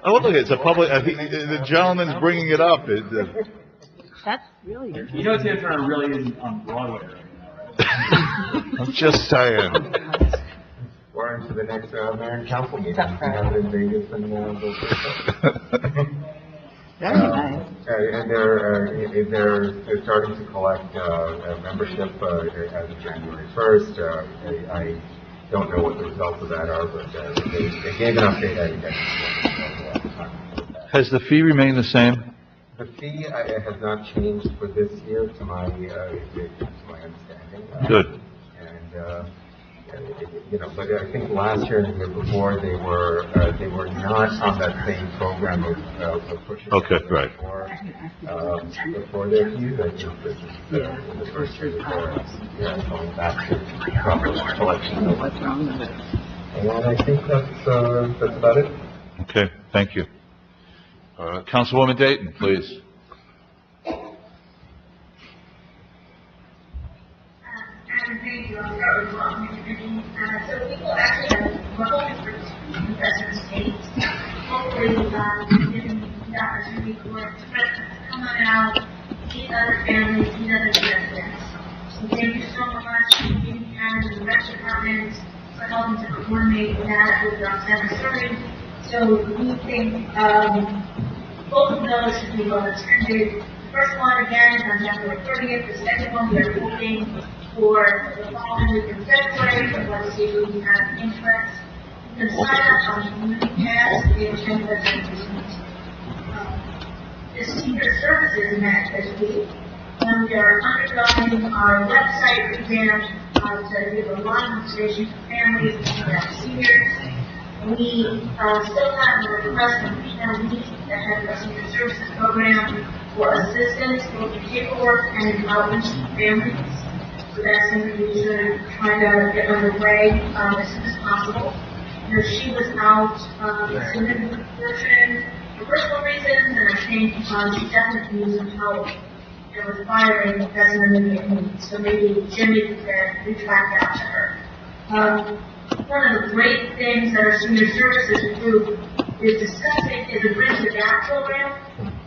Oh, look, it's a public, I think the gentleman's bringing it up. That's really good. You know Tina Turner really isn't on Broadway right now, right? I'm just saying. Or into the next, mayor and council meeting, in Vegas and, Very nice. And they're starting to collect membership as of January 1st. I don't know what the results of that are, but they gave an update. I guess. Has the fee remained the same? The fee has not changed for this year, to my understanding. Good. And but I think last year and the year before they were not on that same program of pushing. Okay, right. Before their fees, I think this is in the first year that they're going back to proper collection. And I think that's about it. Okay, thank you. Councilwoman Dayton, please. Thank you. I'll start with welcoming committee. So we will actually have, we're hoping for two investment states. Hopefully, given the opportunity for residents to come on out, meet other families, meet other residents. So thank you so much, Community County and the rec department, for helping to coordinate that with our Missouri. So we think both of those should be well attended. The first one, again, is on January 30th. The second one, we are hoping for the following week in February, but let's see if we have interest. You can sign up on Community Pass to the agenda the senior services met this week. And we are undergoing our website revamp to give a lot of information to families and seniors. We still have a request from female needs that have the senior services program for assistance with paperwork and outreach to families. So that's something we should try to get underway as soon as possible. She was out in the portion for personal reasons, and I think she definitely needs some help with firing. That's an immediate need. So maybe Jimmy can reach back out to her. One of the great things that our senior services group is discussing is a Bridge the Gap program.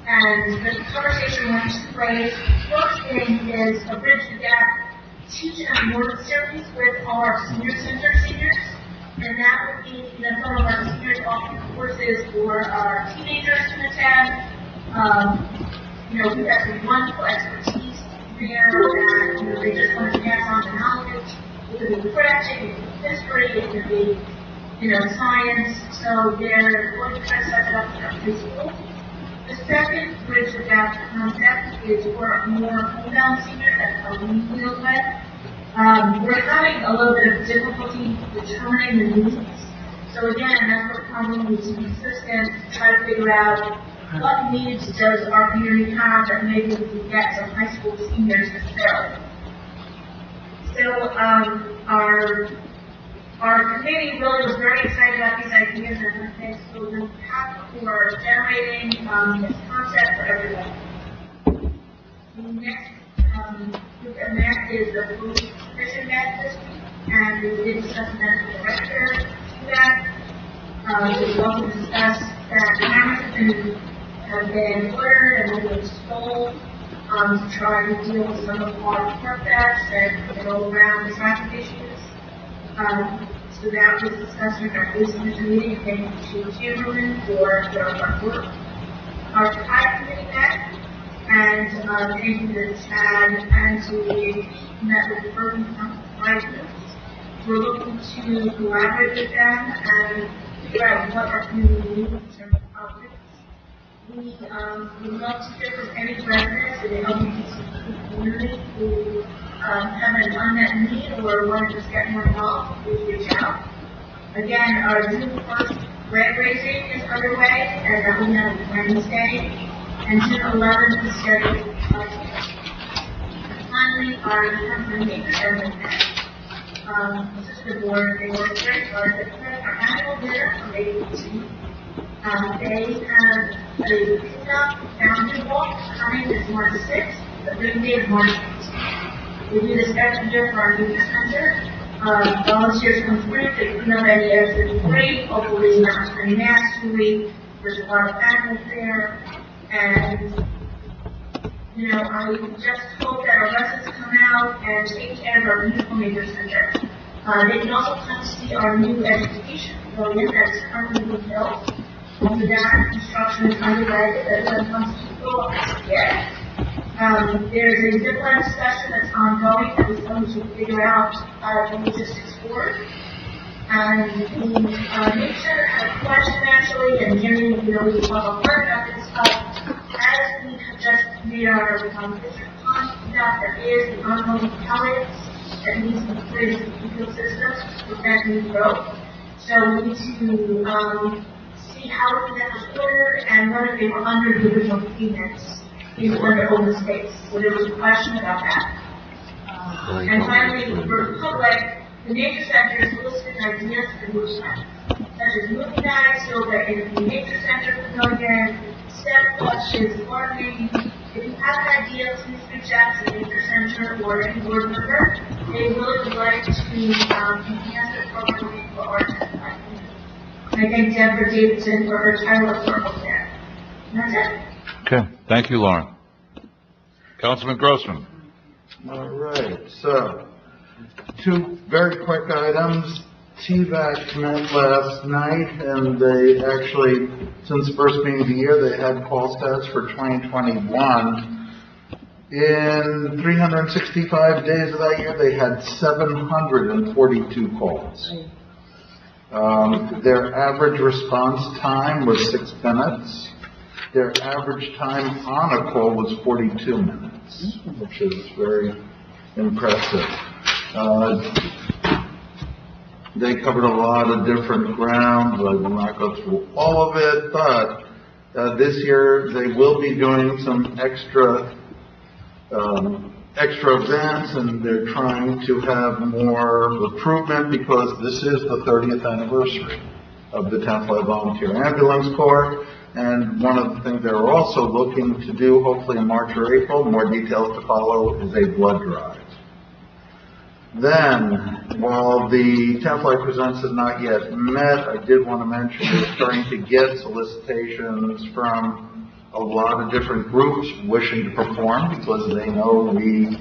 And the conversation went two ways. First thing is a Bridge the Gap teach and work series with our senior center seniors. And that would be some of our seniors offering courses for our teenagers to attend. We have some wonderful expertise there that they just want to pass on the knowledge. It could be French, it could be history, it could be science. So they're going to try to set it up for our preschool. The second Bridge the Gap concept is for more homebound seniors, that's how we deal with. We're having a little bit of difficulty determining the needs. So again, that's what probably needs to be consistent, try to figure out what needs does our community have that maybe we can get some high school seniors to fill. So our committee really was very excited about these ideas, and I think so we're happy for generating this concept for everyone. The next group that met is the police commission met this week, and we did discuss medical director feedback. We also discussed that cameras have been ordered and been installed to try to deal with some of our park thefts and go around the traffic issues. So that was discussed in our police commission meeting. Thank you to Chamberlain for their hard work. Our fire committee met, and anything that's had, and so we met with the Urban Council. We're looking to collaborate with them and figure out what our community needs in terms of objects. We would love to hear from any residents in the LGBT community who have an unmet need or want to just get more involved. Please reach out. Again, our June 1st grant raising is underway, and that will be on Wednesday, and June 11th is scheduled for Friday. Finally, our Nature Center Sister Board, they work very hard to plan our annual dinner on May 18th. They have a pickup boundary walk coming this March 6th, the big day of March 8th. We do this every year for our Nature Center. Volunteers come through, they clean up any areas that are great, hopefully not any nasty. There's a lot of animals there, and I just hope that our residents come out and take care of our beautiful nature center. They can also come see our new education pavilion that's currently being built. After that, construction is underway, that doesn't come to people yet. There's a zipline discussion that's ongoing that we're going to figure out the logistics for. And the Nature Center had a question actually, and Jimmy, we talk about this, as we have just made our district plan, that there is the ongoing pellets that needs to be put into the ecosystem to prevent new growth. So we need to see how that was ordered and whether they were under the original payments in under open space. So there was a question about that. And finally, for the public, the Nature Center is soliciting ideas for movie nights, such as movie nights, yoga in the Nature Center pavilion, step clutches, gardening. If you have an idea, please reach out to the Nature Center or any board member. They really would like to enhance the programming for our tech. And I thank Deborah Davidson for her tireless work over there. And that's it. Okay, thank you, Lauren. Councilman Grossman. All right, so, two very quick items. TVAC met last night, and they actually, since the first meeting of the year, they had call stats for 2021. In 365 days of that year, they had 742 calls. Their average response time was 6 minutes. Their average time on a call was 42 minutes, which is very impressive. They covered a lot of different ground. I will not go through all of it, but this year they will be doing some extra events, and they're trying to have more recruitment because this is the 30th anniversary of the Tenafly Volunteer Ambulance Corps. And one of the things they're also looking to do, hopefully in March or April, more details to follow, is a blood drive. Then, while the Tenafly Presents has not yet met, I did want to mention we're starting to get solicitations from a lot of different groups wishing to perform because they know we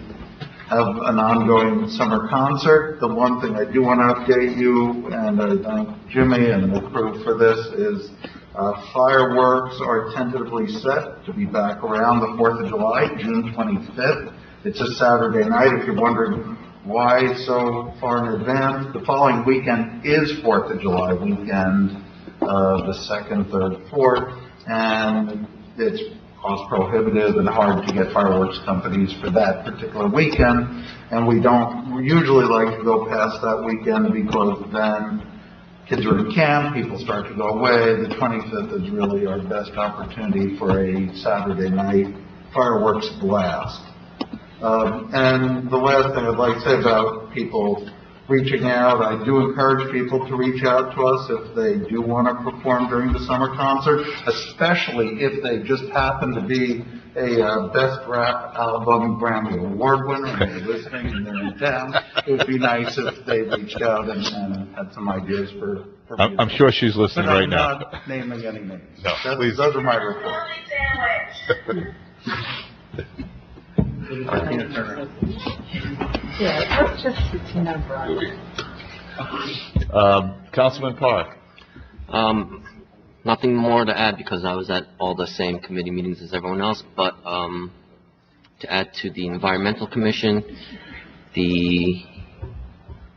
have an ongoing summer concert. The one thing I do want to update you, and I thank Jimmy and the crew for this, is fireworks are tentatively set to be back around the 4th of July, June 25th. It's a Saturday night. If you're wondering why so far in advance, the following weekend is 4th of July weekend, the 2nd, 3rd, 4th, and it's cost prohibitive and hard to get fireworks companies for that particular weekend, and we don't usually like to go past that weekend because then kids are in camp, people start to go away. The 25th is really our best opportunity for a Saturday night fireworks blast. And the last thing I'd like to say about people reaching out, I do encourage people to reach out to us if they do want to perform during the summer concert, especially if they just happen to be a Best Rap Album Grammy Award winner and they're listening and they're in town. It would be nice if they reached out and had some ideas for I'm sure she's listening right now. I'm not naming any names. No, please. Those are my reports. Yeah, let's just, Councilman Park. Nothing more to add because I was at all the same committee meetings as everyone else, but to add to the Environmental Commission, the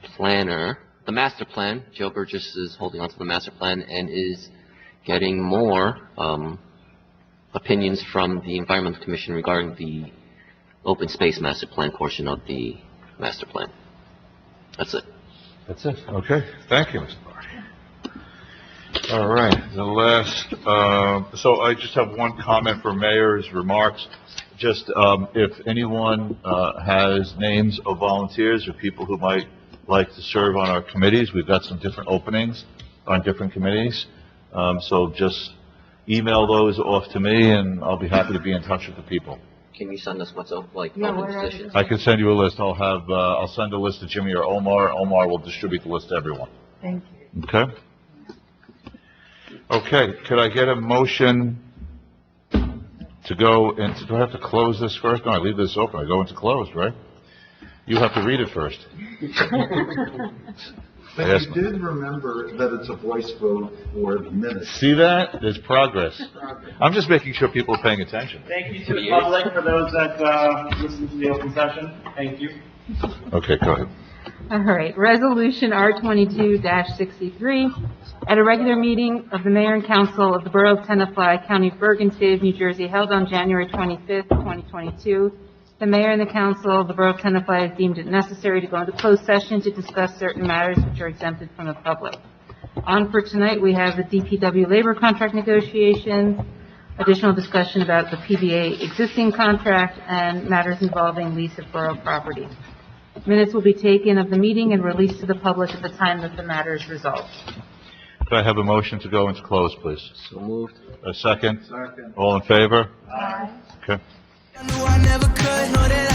planner, the master plan. Joe Burgess is holding on to the master plan and is getting more opinions from the Environmental Commission regarding the open space master plan portion of the master plan. That's it. That's it. Okay, thank you, Mr. Barty. All right, the last, so I just have one comment for mayor's remarks. Just, if anyone, has names of volunteers or people who might like to serve on our committees, we've got some different openings on different committees. So just email those off to me and I'll be happy to be in touch with the people. Can you send us what's up, like, Yeah, open where are positions? I can send you a list. I'll send a list to Jimmy or Omar. Omar will distribute the list to everyone. Thank you. Okay? Okay, could I get a motion to go into, do I have to close this first? No, I leave this open. I go into closed, right? You have to read it first. But Yes, you did remember that it's a voice vote for the minutes. See that? There's progress. I'm just making sure people are paying attention. Thank you to the public for those that listen to the open session. Thank you. Okay, go ahead. All right, Resolution R22-63, at a regular meeting of the Mayor and Council of the Borough of Tenafly, County of Bergen, State of New Jersey, held on January 25th, 2022, the Mayor and the Council of the Borough of Tenafly has deemed it necessary to go into closed session to discuss certain matters which are exempted from the public. On for tonight, we have the DPW labor contract negotiations, additional discussion about the PBA existing contract, and matters involving lease of borough property. Minutes will be taken of the meeting and released to the public at the time that the matter is resolved. Could I have a motion to go into close, please? So moved. A second? Second. All in favor? Aye. Okay. I knew I never could, know that